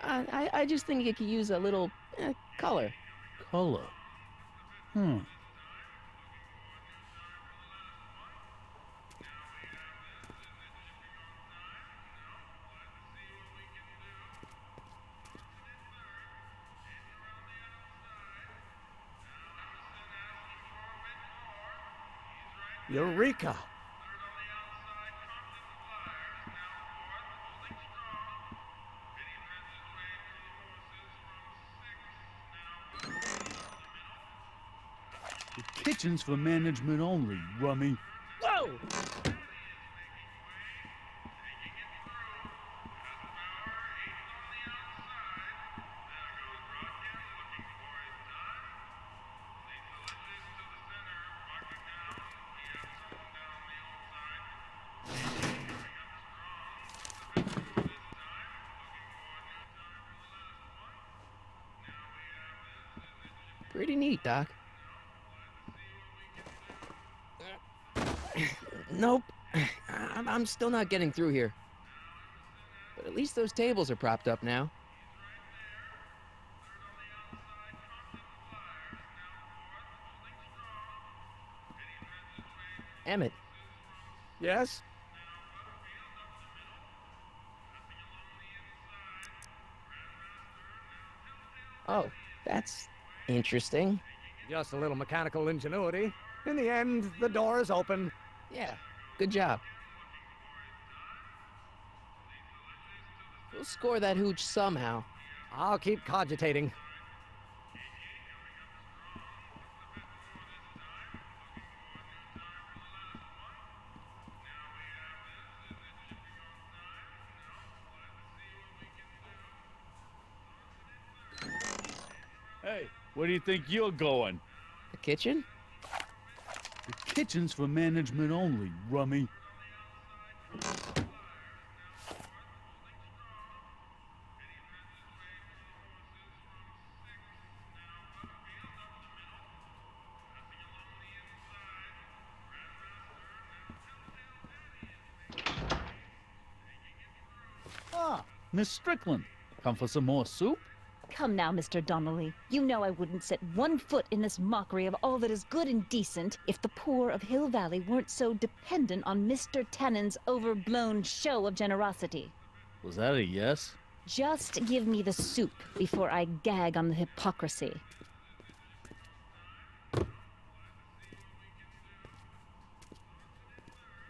I just think it could use a little color. Color? Eureka! kitchen's for management only, rummy. Whoa! Pretty neat, Doc. Nope. I'm still not getting through here. But at least those tables are propped up now. Emmett. Yes? Oh, that's interesting. Just a little mechanical ingenuity. In the end, the door is open. Yeah, good job. We'll score that hooch somehow. I'll keep cogitating. Hey, where do you think you're going? The kitchen? The kitchen's for management only, rummy. Ah, Miss Strickland. Come for some more soup? Come now, Mr. Donnelly. You know I wouldn't set one foot in this mockery of all that is good and decent if the poor of Hill Valley weren't so dependent on Mr. Tannen's overblown show of generosity. Was that a yes? Just give me the soup before I gag on the hypocrisy.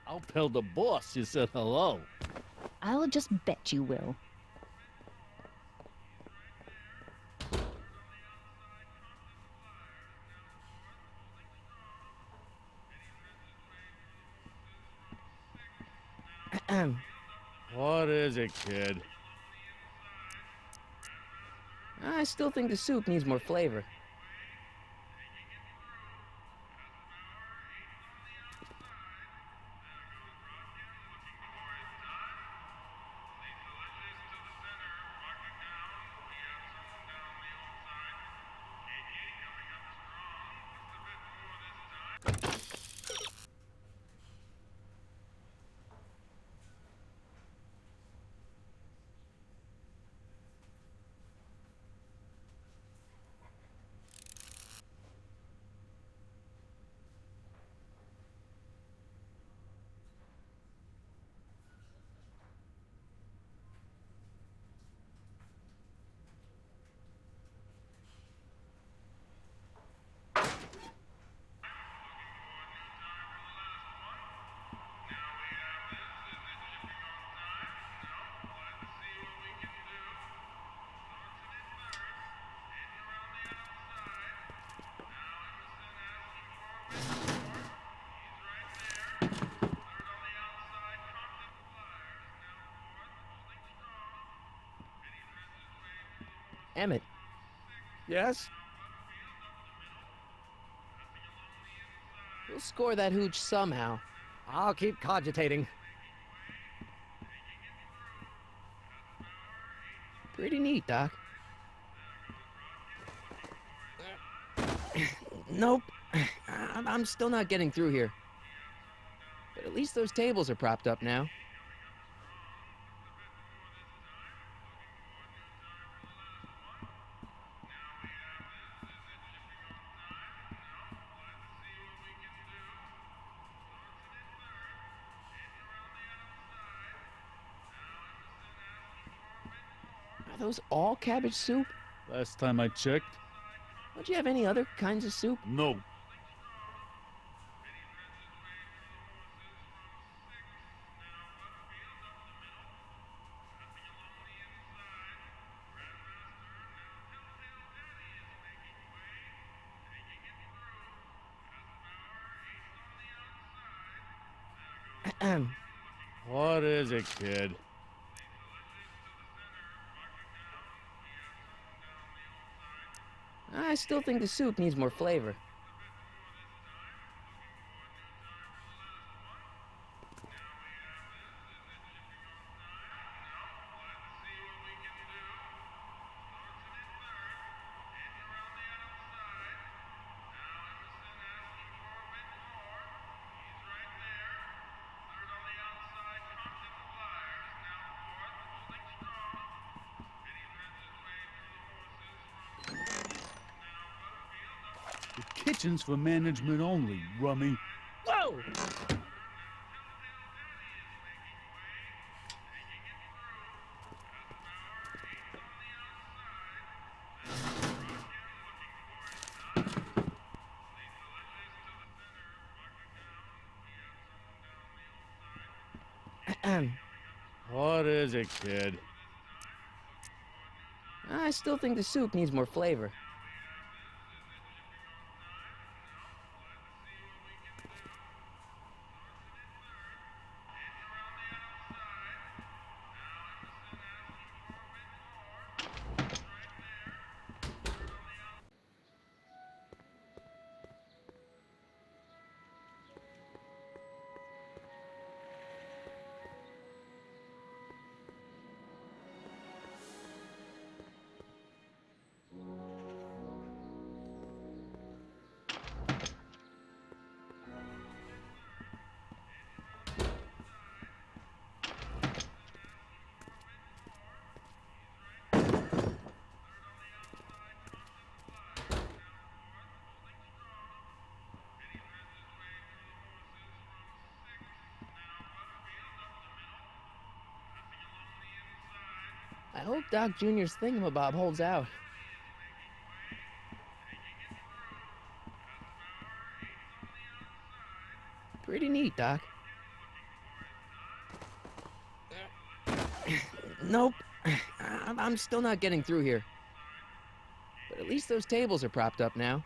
I'll tell the boss you said hello. I'll just bet you will. What is it, kid? I still think the soup needs more flavor. Emmett. Yes? We'll score that hooch somehow. I'll keep cogitating. Pretty neat, Doc. Nope. I'm still not getting through here. But at least those tables are propped up now. Are those all cabbage soup? Last time I checked. Don't you have any other kinds of soup? No. What is it, kid? I still think the soup needs more flavor. The kitchen's for management only, rummy. Whoa! What is it, kid? I still think the soup needs more flavor. I hope Doc Jr.'s thingamabob holds out. Pretty neat, Doc. Nope. I'm still not getting through here. But at least those tables are propped up now.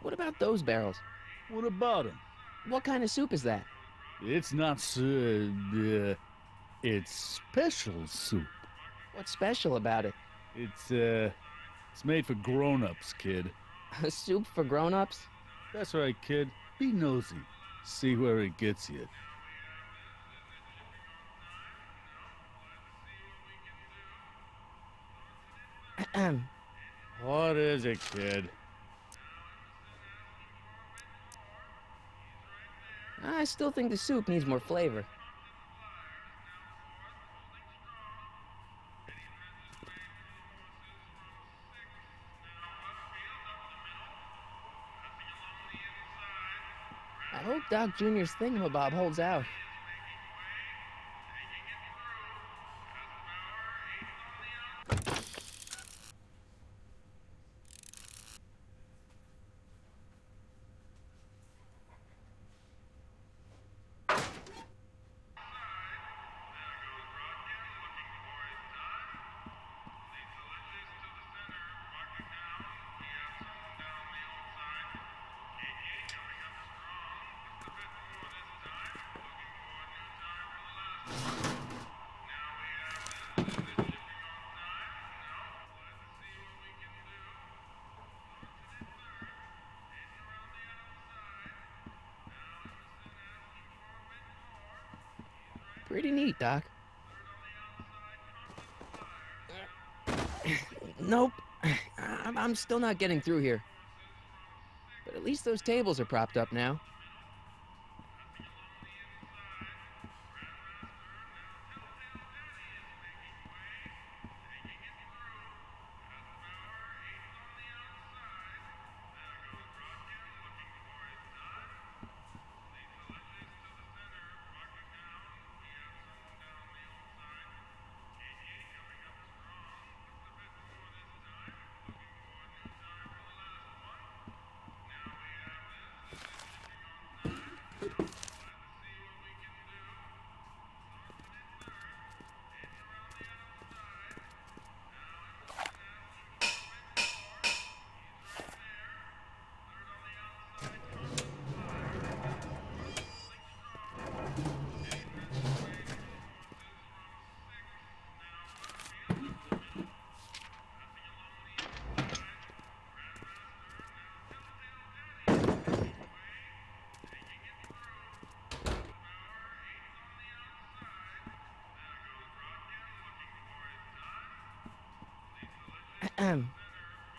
What about those barrels? What about him? What kind of soup is that? It's not it's special soup. What's special about it? It's made for grown-ups, kid. A soup for grown-ups? That's right, kid. Be nosy. See where it gets you. What is it, kid? I still think the soup needs more flavor. I hope Doc Jr.'s thingamabob holds out. Pretty neat, Doc. Nope. I'm still not getting through here. But at least those tables are propped up now.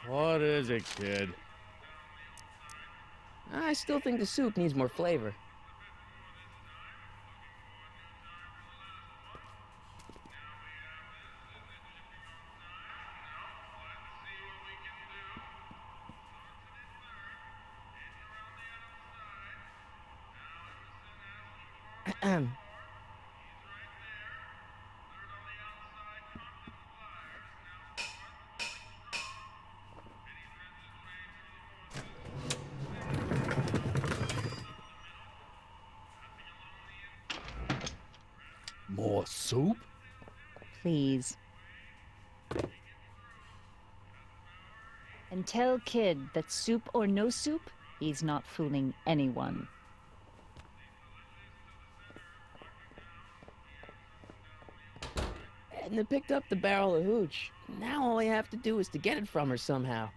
What is it, kid? I still think the soup needs more flavor. More soup? Please. And tell Kid that soup or no soup, he's not fooling anyone. Edna picked up the barrel of hooch. Now all I have to do is to get it from her somehow.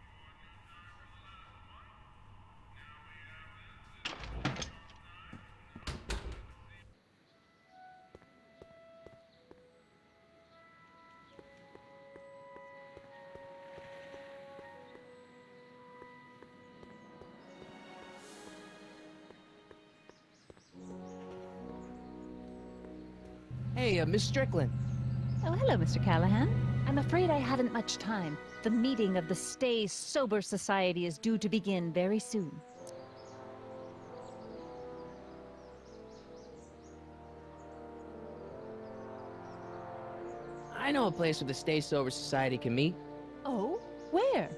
Hey, Miss Strickland. Oh, hello, Mr. Callahan. I'm afraid I haven't much time. The meeting of the Stay Sober Society is due to begin very soon. I know a place where the Stay Sober Society can meet. Oh? Where?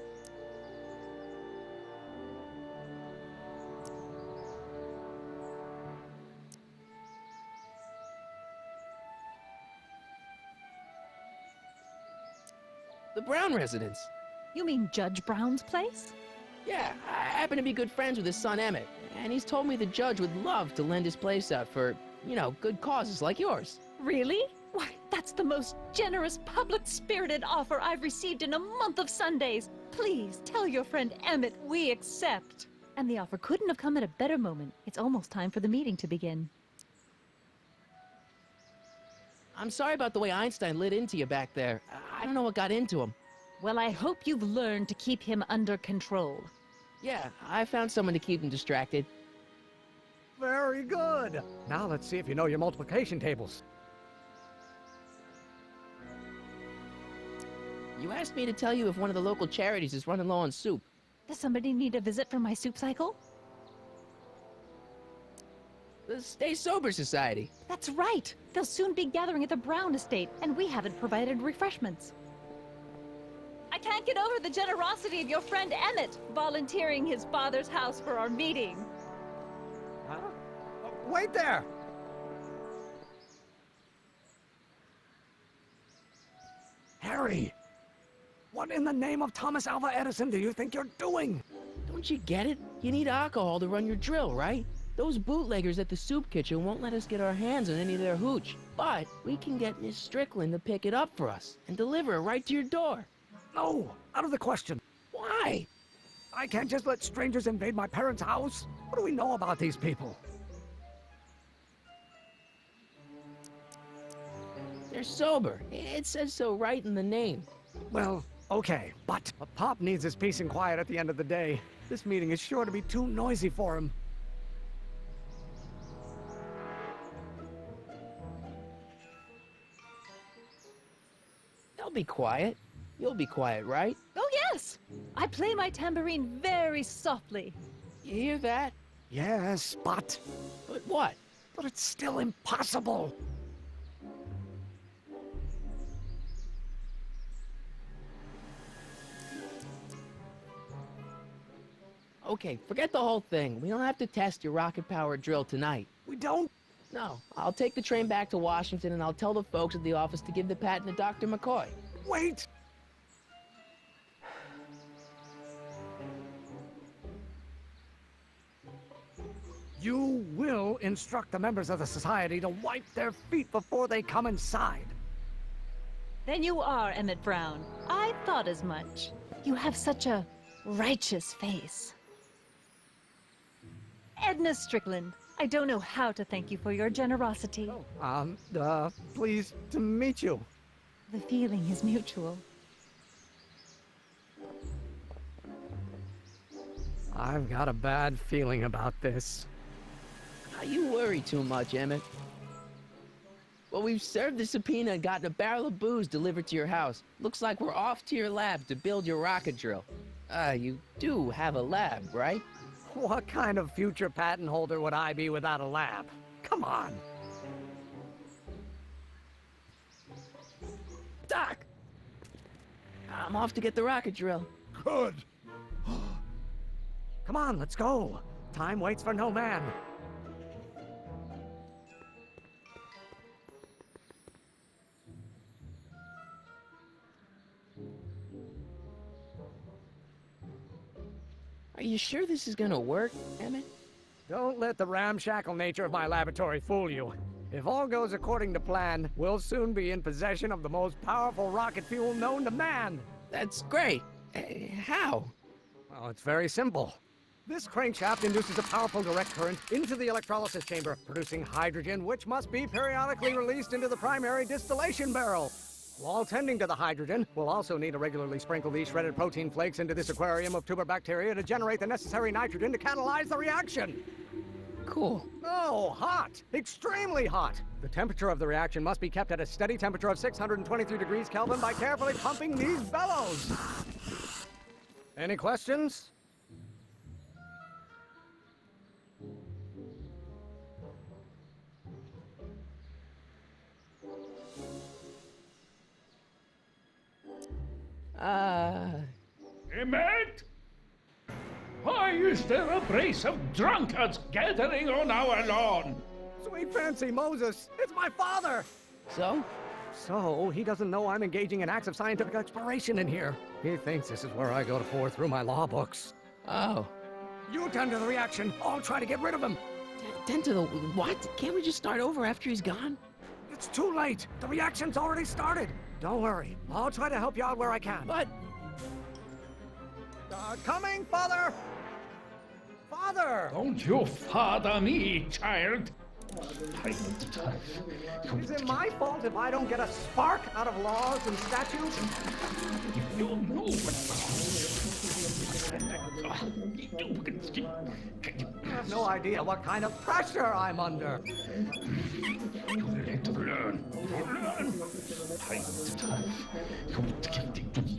The Brown residence. You mean Judge Brown's place? Yeah, I happen to be good friends with his son Emmett, and he's told me the judge would love to lend his place out for, you know, good causes like yours. Really? Why, that's the most generous, public-spirited offer I've received in a month of Sundays. Please, tell your friend Emmett we accept. And the offer couldn't have come at a better moment. It's almost time for the meeting to begin. I'm sorry about the way Einstein lit into you back there. I don't know what got into him. Well, I hope you've learned to keep him under control. Yeah, I found someone to keep him distracted. Very good. Now let's see if you know your multiplication tables. You asked me to tell you if one of the local charities is running low on soup. Does somebody need a visit from my soup cycle? The Stay Sober Society. That's right. They'll soon be gathering at the Brown estate, and we haven't provided refreshments. I can't get over the generosity of your friend Emmett, volunteering his father's house for our meeting. Huh? Oh, wait there! Harry! What in the name of Thomas Alva Edison do you think you're doing? Don't you get it? You need alcohol to run your drill, right? Those bootleggers at the soup kitchen won't let us get our hands on any of their hooch. But we can get Miss Strickland to pick it up for us and deliver it right to your door. No, out of the question. Why? I can't just let strangers invade my parents' house. What do we know about these people? They're sober. It says so right in the name. Well, okay, but Pop needs his peace and quiet at the end of the day. This meeting is sure to be too noisy for him. They'll be quiet. You'll be quiet, right? Oh, yes! I play my tambourine very softly. You hear that? Yes, but what? But it's still impossible. Okay, forget the whole thing. We don't have to test your rocket-powered drill tonight. We don't? No. I'll take the train back to Washington and I'll tell the folks at the office to give the patent to Dr. McCoy. Wait! You will instruct the members of the society to wipe their feet before they come inside. Then you are Emmett Brown. I thought as much. You have such a righteous face. Edna Strickland, I don't know how to thank you for your generosity. Pleased to meet you. The feeling is mutual. I've got a bad feeling about this. You worry too much, Emmett. Well, we've served the subpoena and gotten a barrel of booze delivered to your house. Looks like we're off to your lab to build your rocket drill. You do have a lab, right? What kind of future patent holder would I be without a lab? Come on. Doc! I'm off to get the rocket drill. Good. Come on, let's go. Time waits for no man. Are you sure this is gonna work, Emmett? Don't let the ramshackle nature of my laboratory fool you. If all goes according to plan, we'll soon be in possession of the most powerful rocket fuel known to man. That's great. How? Well, it's very simple. This crankshaft induces a powerful direct current into the electrolysis chamber, producing hydrogen, which must be periodically released into the primary distillation barrel. While tending to the hydrogen, we'll also need to regularly sprinkle these shredded protein flakes into this aquarium of tuber bacteria to generate the necessary nitrogen to catalyze the reaction. Cool. Oh, hot! Extremely hot! The temperature of the reaction must be kept at a steady temperature of 623 degrees Kelvin by carefully pumping these bellows. Any questions? Emmett? Why is there a brace of drunkards gathering on our lawn? Sweet fancy Moses, it's my father! So? So, he doesn't know I'm engaging in acts of scientific exploration in here. He thinks this is where I go to pour through my law books. Oh. You tend to the reaction. I'll try to get rid of him. Tend to the what? Can't we just start over after he's gone? It's too late. The reaction's already started. Don't worry. I'll try to help you out where I can. But... coming, Father! Father! Don't you father me, child. Is it my fault if I don't get a spark out of laws and statutes? You know I have no idea what kind of pressure I'm under.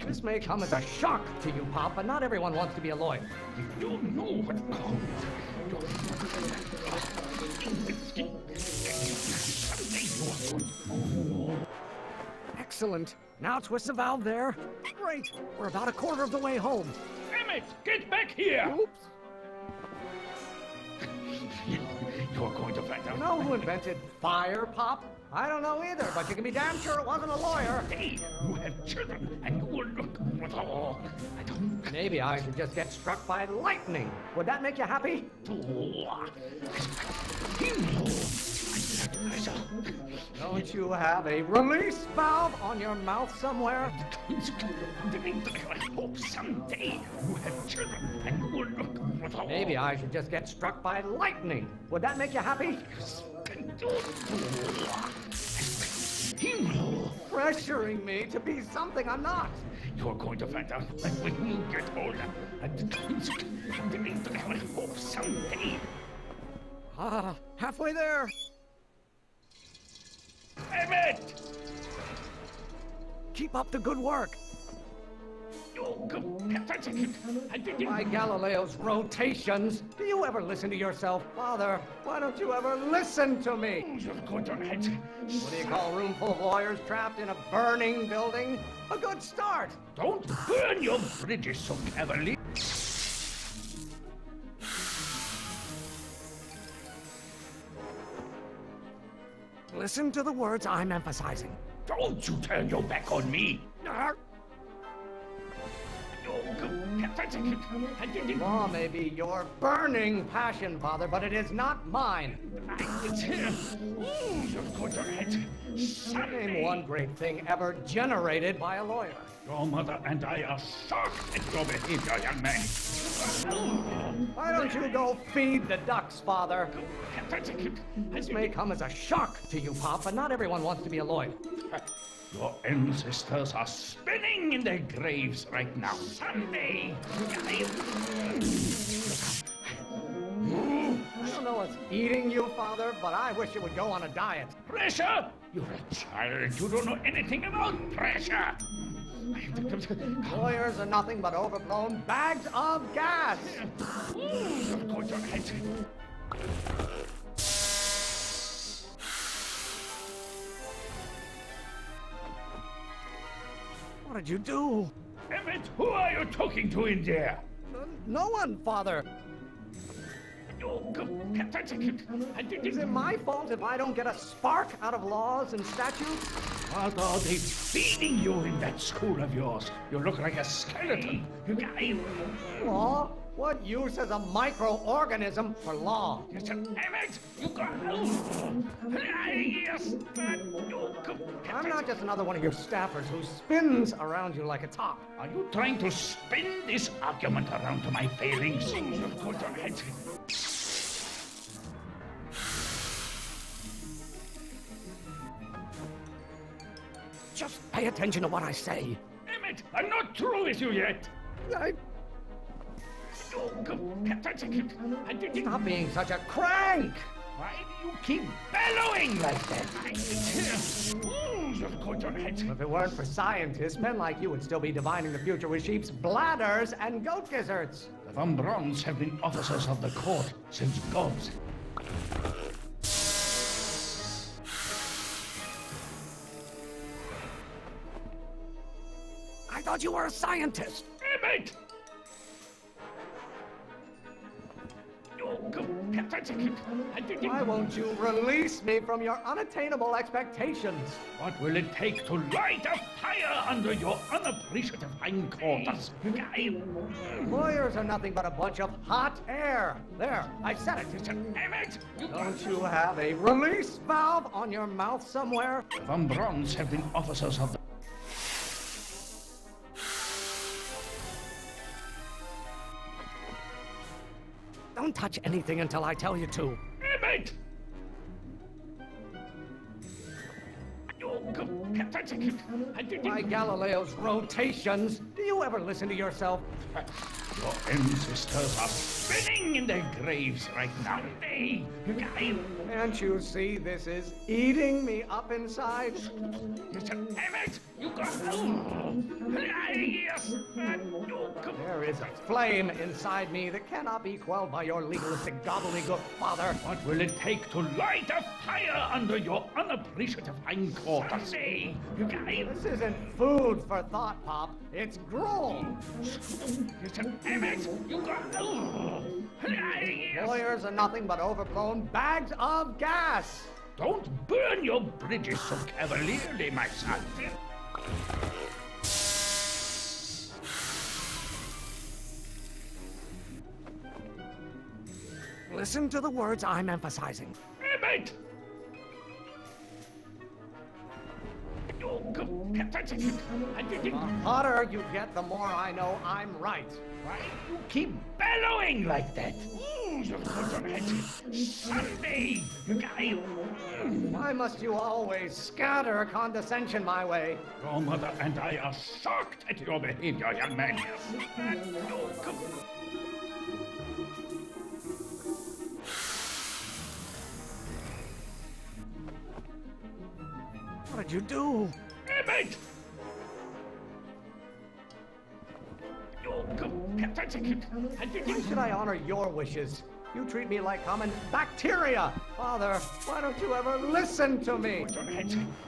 This may come as a shock to you, Pop, but not everyone wants to be a lawyer. You know what Excellent. Now twist the valve there. Great. We're about a quarter of the way home. Emmett, get back here! Oops. You're going to find out. You know who invented fire, Pop? I don't know either, but you can be damn sure it wasn't a lawyer. Hey, you have children, and you will look... I don't... Maybe I should just get struck by lightning. Would that make you happy? Don't you have a release valve on your mouth somewhere? I hope someday you have children, and you will look... Maybe I should just get struck by lightning. Would that make you happy? Pressuring me to be something I'm not. You're going to find out when you get older. I hope someday. Ah, halfway there. Emmett! Keep up the good work. By Galileo's rotations, do you ever listen to yourself? Father, why don't you ever listen to me? What do you call a room full of lawyers trapped in a burning building? A good start. Don't burn your bridges so cleverly. Listen to the words I'm emphasizing. Don't you turn your back on me. Law may be your burning passion, Father, but it is not mine. Name one great thing ever generated by a lawyer. Your mother and I are shocked at your behavior, young man. Why don't you go feed the ducks, Father? This may come as a shock to you, Pop, but not everyone wants to be a lawyer. Your ancestors are spinning in their graves right now. Someday. I don't know what's eating you, Father, but I wish you would go on a diet. Pressure? You're a child. You don't know anything about pressure. Lawyers are nothing but overblown bags of gas. What did you do? Emmett, who are you talking to in there? No one, Father. Is it my fault if I don't get a spark out of laws and statutes? What are they feeding you in that school of yours? You look like a skeleton. Law? What use is a microorganism for law? Emmett, you got... I'm not just another one of your staffers who spins around you like a top. Are you trying to spin this argument around to my failings? Just pay attention to what I say. Emmett, I'm not through with you yet. Stop being such a crank! Why do you keep bellowing like that? If it weren't for scientists, men like you would still be divining the future with sheep's bladders and goat gizzards. The Von Brauns have been officers of the court since gods. I thought you were a scientist. Emmett! Why won't you release me from your unattainable expectations? What will it take to light a fire under your unappreciative hindquarters? Lawyers are nothing but a bunch of hot air. There, I said it. Emmett! Don't you have a release valve on your mouth somewhere? The Von Brauns have been officers of the... Don't touch anything until I tell you to. Emmett! By Galileo's rotations, do you ever listen to yourself? Your ancestors are spinning in their graves right now. Can't you see this is eating me up inside? Emmett, you got... There is a flame inside me that cannot be quelled by your legalistic gobbledygook, Father. What will it take to light a fire under your unappreciative hindquarters? This isn't food for thought, Pop. It's gruel. Emmett, you got... Lawyers are nothing but overblown bags of gas. Don't burn your bridges so cavalierly, my son. Listen to the words I'm emphasizing. Emmett! The hotter you get, the more I know I'm right. Why you keep bellowing like that? Someday, Why must you always scatter condescension my way? Your mother and I are shocked at your behavior, young man. What did you do? Emmett! Why should I honor your wishes? You treat me like common bacteria. Father, why don't you ever listen to me?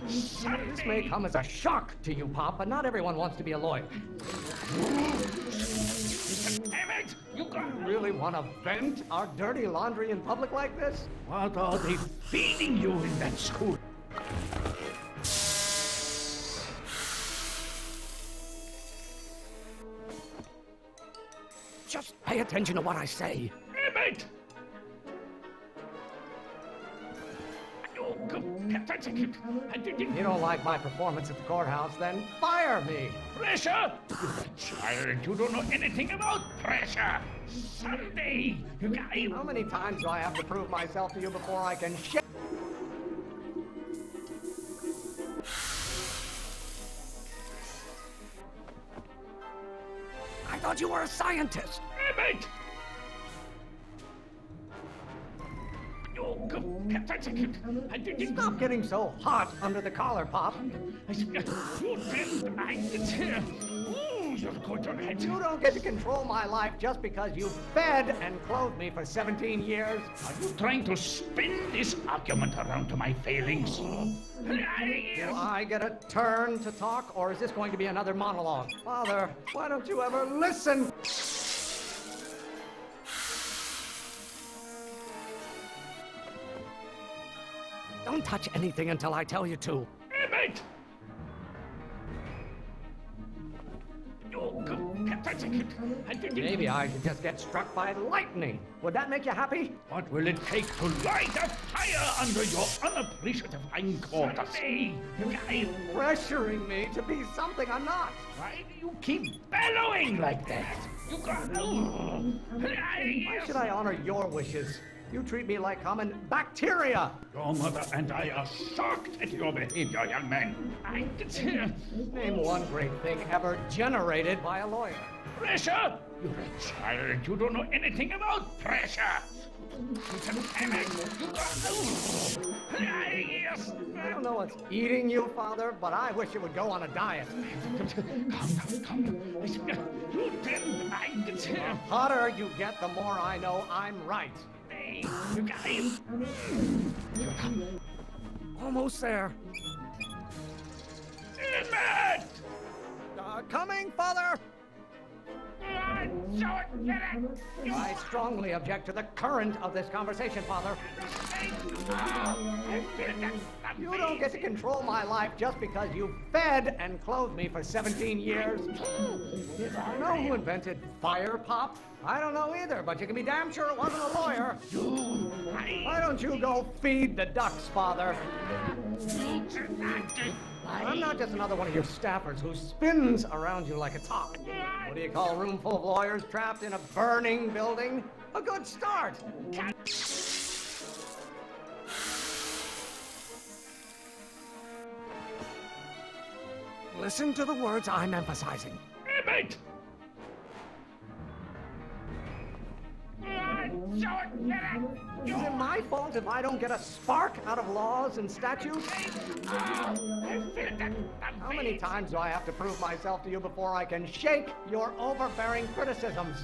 This may come as a shock to you, Pop, but not everyone wants to be a lawyer. Emmett, you really want to vent our dirty laundry in public like this? What are they feeding you in that school? Just pay attention to what I say. Emmett! You don't like my performance at the courthouse, then fire me. Pressure? Child, you don't know anything about pressure. Someday, How many times do I have to prove myself to you before I can shake? I thought you were a scientist. Emmett! Stop getting so hot under the collar, Pop. You don't get to control my life just because you fed and clothed me for 17 years. Are you trying to spin this argument around to my failings? Do I get a turn to talk, or is this going to be another monologue? Father, why don't you ever listen? Don't touch anything until I tell you to. Emmett! Maybe I should just get struck by lightning. Would that make you happy? What will it take to light a fire under your unappreciative hindquarters? Pressuring me to be something I'm not. Why do you keep bellowing like that? Why should I honor your wishes? You treat me like common bacteria. Your mother and I are shocked at your behavior, young man. Name one great thing ever generated by a lawyer. Pressure? You're a child. You don't know anything about pressure. I don't know what's eating you, Father, but I wish you would go on a diet. Calm down. You didn't mind it. The hotter you get, the more I know I'm right. You got him. Almost there. Emmett! Coming, Father! I strongly object to the current of this conversation, Father. You don't get to control my life just because you fed and clothed me for 17 years. I know who invented fire, Pop. I don't know either, but you can be damn sure it wasn't a lawyer. Why don't you go feed the ducks, Father? I'm not just another one of your staffers who spins around you like a top. What do you call a room full of lawyers trapped in a burning building? A good start. Listen to the words I'm emphasizing. Emmett! Is it my fault if I don't get a spark out of laws and statutes? How many times do I have to prove myself to you before I can shake your overbearing criticisms?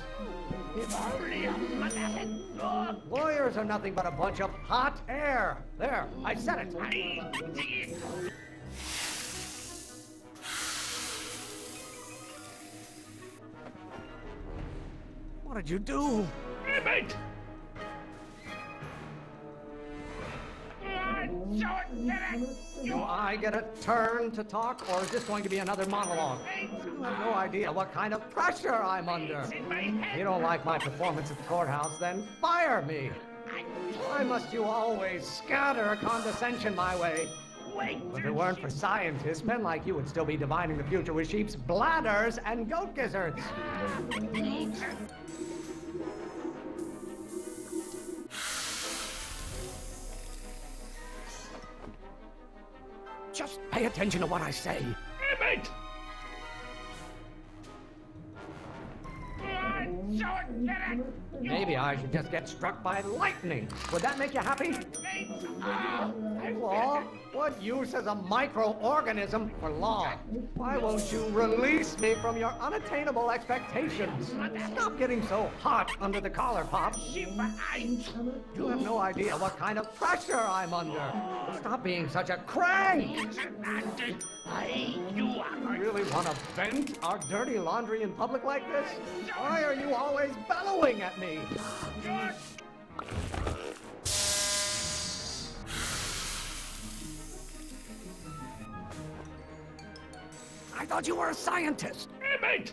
Lawyers are nothing but a bunch of hot air. There, I said it. What did you do? Emmett! Do I get a turn to talk, or is this going to be another monologue? You have no idea what kind of pressure I'm under. You don't like my performance at the courthouse, then fire me. Why must you always scatter condescension my way? wait! If it weren't for scientists, men like you would still be divining the future with sheep's bladders and goat gizzards. Just pay attention to what I say. Emmett! Maybe I should just get struck by lightning. Would that make you happy? Law? What use is a microorganism for law? Why won't you release me from your unattainable expectations? Stop getting so hot under the collar, Pop. You have no idea what kind of pressure I'm under. Stop being such a crank! You really want to vent our dirty laundry in public like this? Why are you always bellowing at me? I thought you were a scientist. Emmett!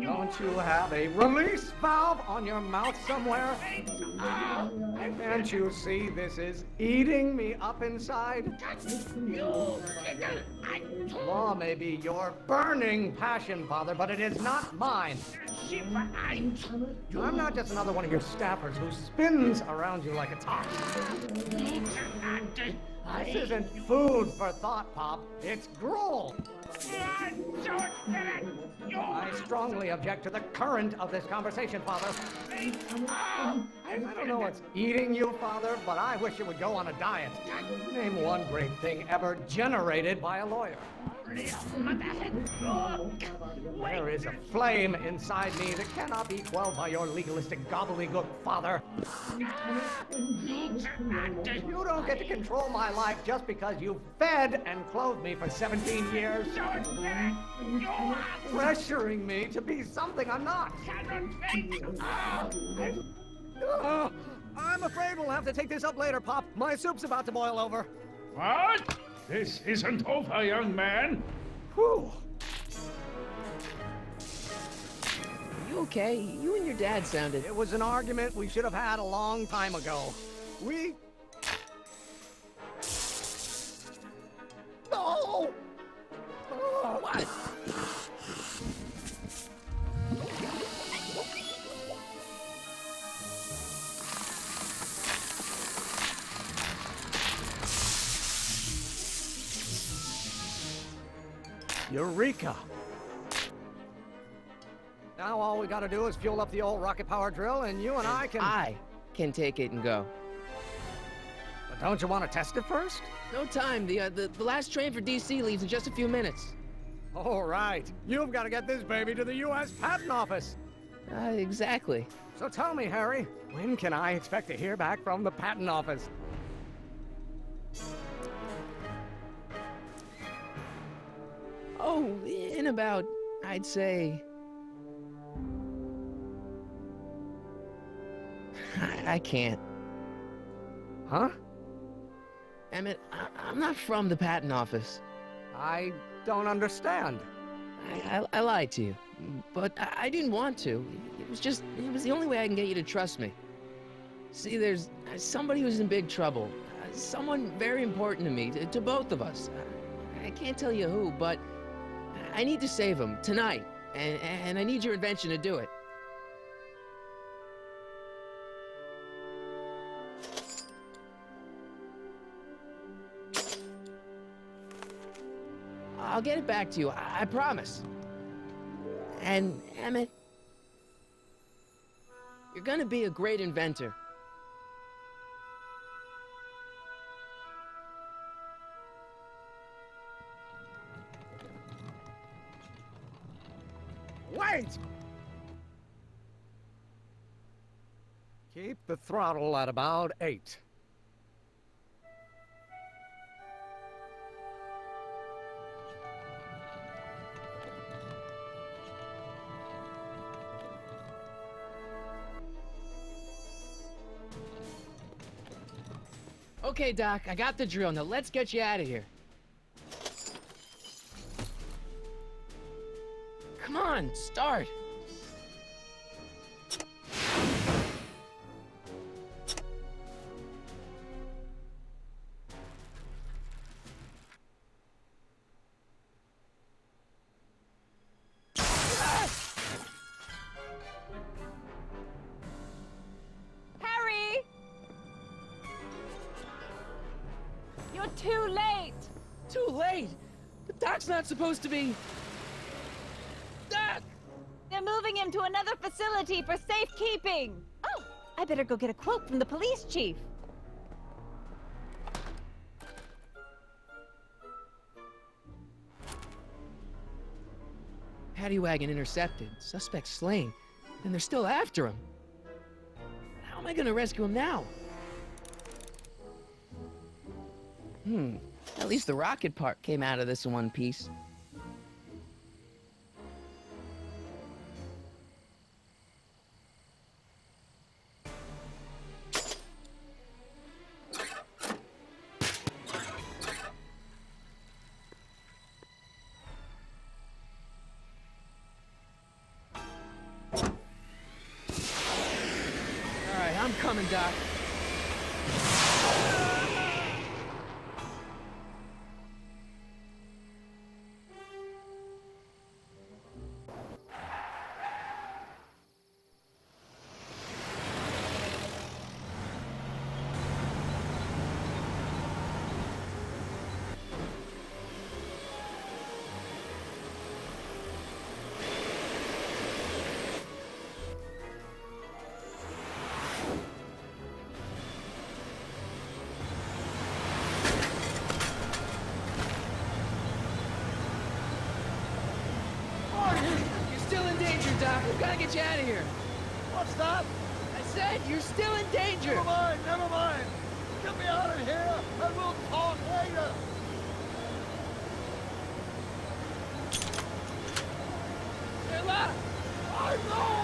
Don't you have a release valve on your mouth somewhere? Can't you see this is eating me up inside? Law may be your burning passion, Father, but it is not mine. I'm not just another one of your staffers who spins around you like a top. This isn't food for thought, Pop. It's gruel. I strongly object to the current of this conversation, Father. I don't know what's eating you, Father, but I wish you would go on a diet. Name one great thing ever generated by a lawyer. There is a flame inside me that cannot be quelled by your legalistic gobbledygook, Father. You don't get to control my life just because you fed and clothed me for 17 years. Pressuring me to be something I'm not. I'm afraid we'll have to take this up later, Pop. My soup's about to boil over. What? This isn't over, young man. Whew. You okay? You and your dad sounded... It was an argument we should have had a long time ago. We... No! Oh, what? Eureka! Now all we gotta do is fuel up the old rocket power drill and you and I can... I can take it and go. But don't you want to test it first? No time. The last train for DC leaves in just a few minutes. All right. You've got to get this baby to the U.S. Patent Office. Exactly. So tell me, Harry, when can I expect to hear back from the Patent Office? Oh, in about, I'd say... I can't. Huh? Emmett, I'm not from the patent office. I don't understand. I lied to you, but I didn't want to. It was the only way I can get you to trust me. See, there's somebody who's in big trouble. Someone very important to me, to both of us. I can't tell you who, but I need to save him tonight, and I need your invention to do it. I'll get it back to you, I promise. And, Emmett, you're gonna be a great inventor. Wait! Keep the throttle at about 8. Okay, Doc, I got the drill. Now let's get you out of here. Come on, start. Wait! The Doc's not supposed to be... Doc! They're moving him to another facility for safekeeping. Oh, I better go get a quote from the police chief. Paddy wagon intercepted, suspect slain, and they're still after him. How am I gonna rescue him now? At least the rocket part came out of this in one piece. Alright, I'm coming, Doc. You're still in danger, Doc. We've got to get you out of here. What's that? I said you're still in danger. Never mind, never mind. Get me out of here, and we'll talk later. Ella! I know!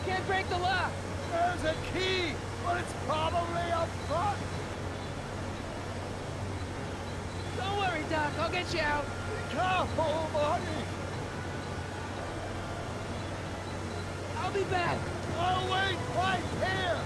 Can't break the lock. There's a key, but it's probably up front. Don't worry, Doc. I'll get you out. Be careful, Marty. I'll be back. I'll wait right here.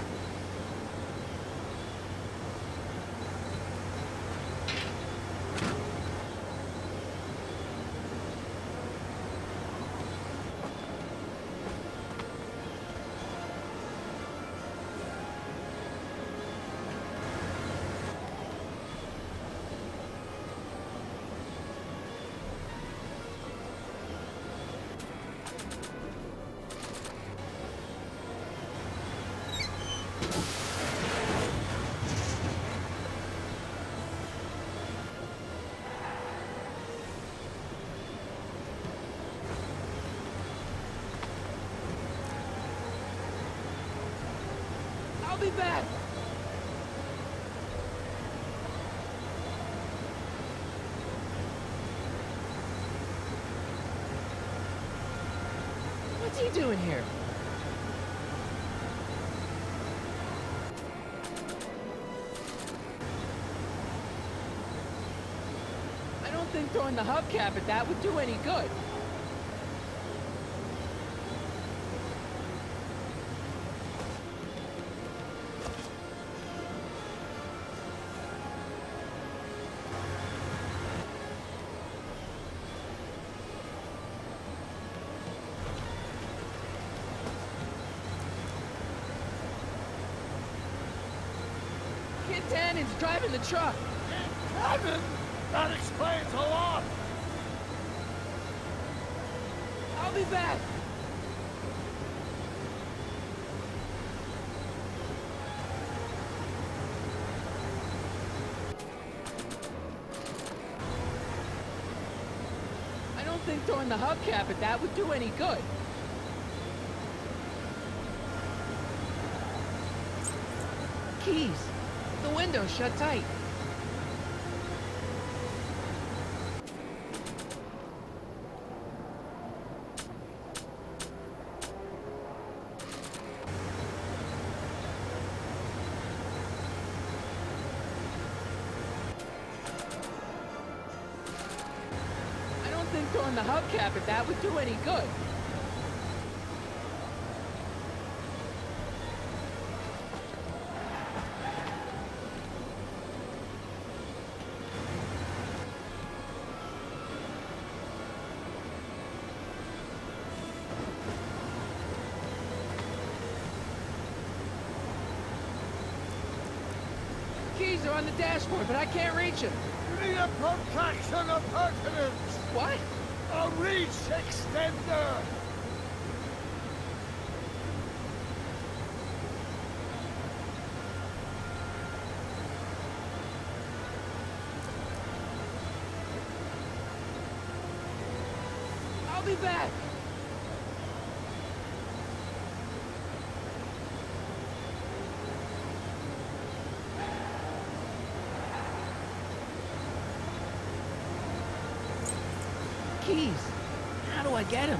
I'll be back. What's he doing here? I don't think throwing the hubcap at that would do any good. Kid Tannen's driving the truck. Tannen? That explains a lot. I'll be back. I don't think throwing the hubcap at that would do any good. Keys. The window's shut tight. throwing the hubcap at that would do any good. Keys are on the dashboard, but I can't reach them. You need a protraction appurtenance. What? A reach extender. I'll be back. Keys. How do I get him?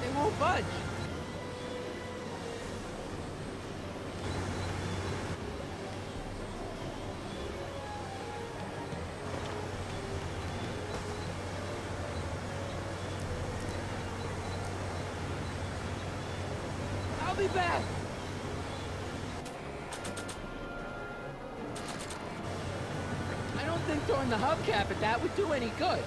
They won't budge. I'll be back. I don't think throwing the hubcap at that would do any good.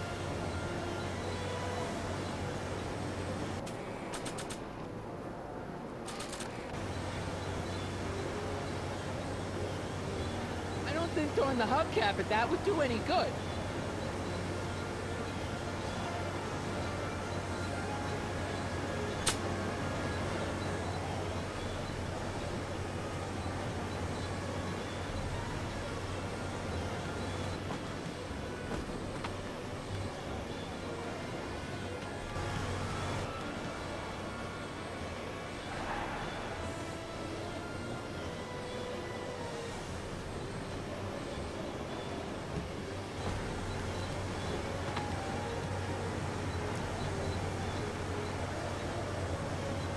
I don't think throwing the hubcap at that would do any good.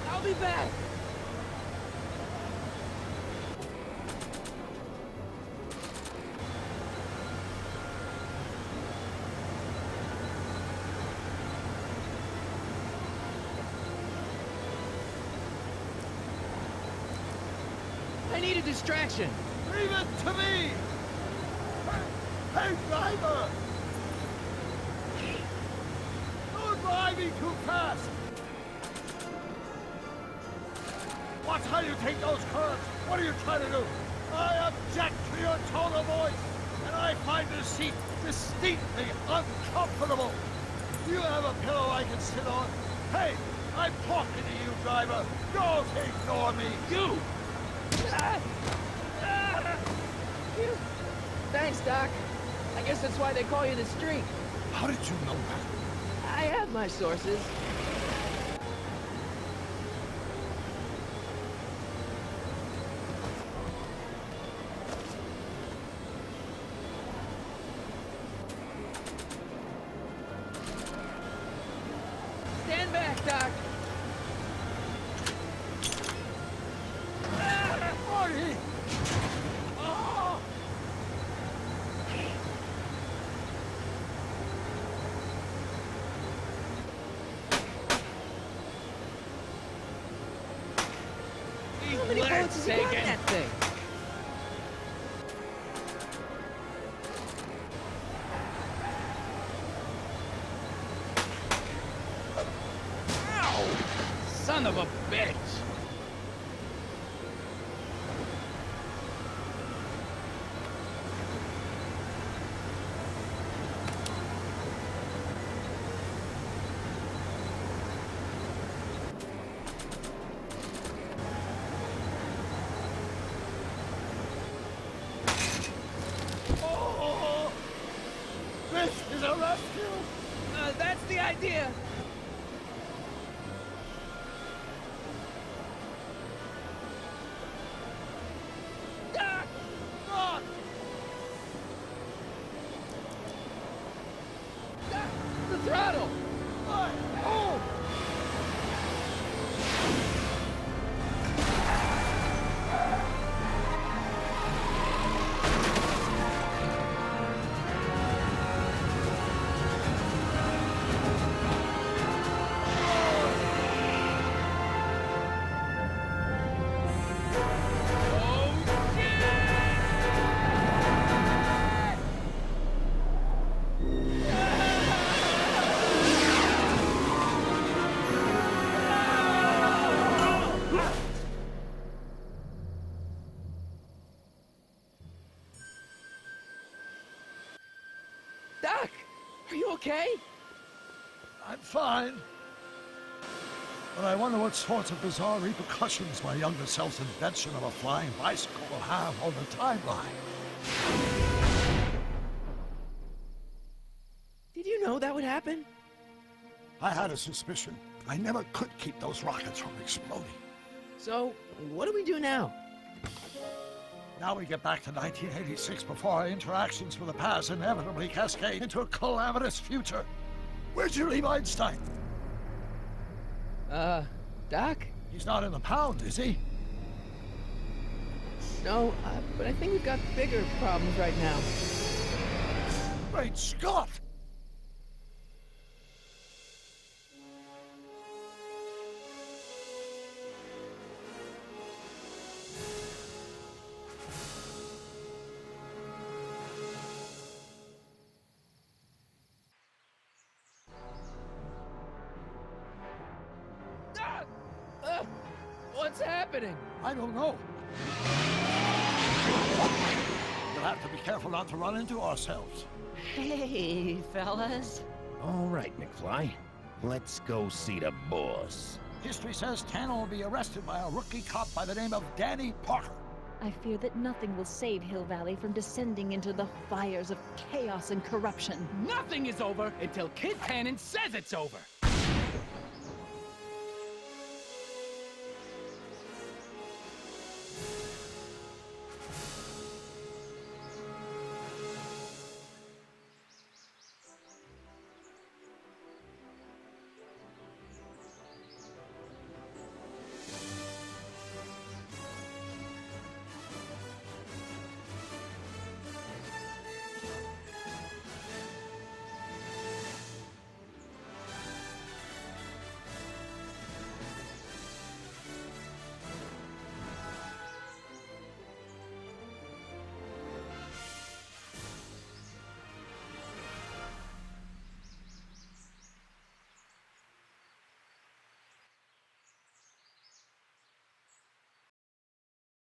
I'll be back. I need a distraction. Leave it to me. Hey, driver! Don't driving too fast. Watch how you take those curves. What are you trying to do? I object to your tone of voice, and I find this seat distinctly uncomfortable. Do you have a pillow I can sit on? Hey, I'm talking to you, driver. Don't ignore me. You! Thanks, Doc. I guess that's why they call you the Streak. How did you know that? I have my sources. Stand back, Doc. Marty! Oh! How many bullets has he got in that thing? Ow! Son of a bitch! Oh! This is a rescue! That's the idea. Doc! Are you okay? I'm fine. But I wonder what sorts of bizarre repercussions my younger self's invention of a flying bicycle will have on the timeline. Did you know that would happen? I had a suspicion. I never could keep those rockets from exploding. So, what do we do now? Now we get back to 1986 before our interactions with the past inevitably cascade into a calamitous future. Where'd you leave Einstein? Doc? He's not in the pound, is he? No, but I think we've got bigger problems right now. Great Scott! What's happening? I don't know. We'll have to be careful not to run into ourselves. Hey, fellas. All right, McFly. Let's go see the boss. History says Tanner will be arrested by a rookie cop by the name of Danny Parker. I fear that nothing will save Hill Valley from descending into the fires of chaos and corruption. Nothing is over until Kid Tannen says it's over.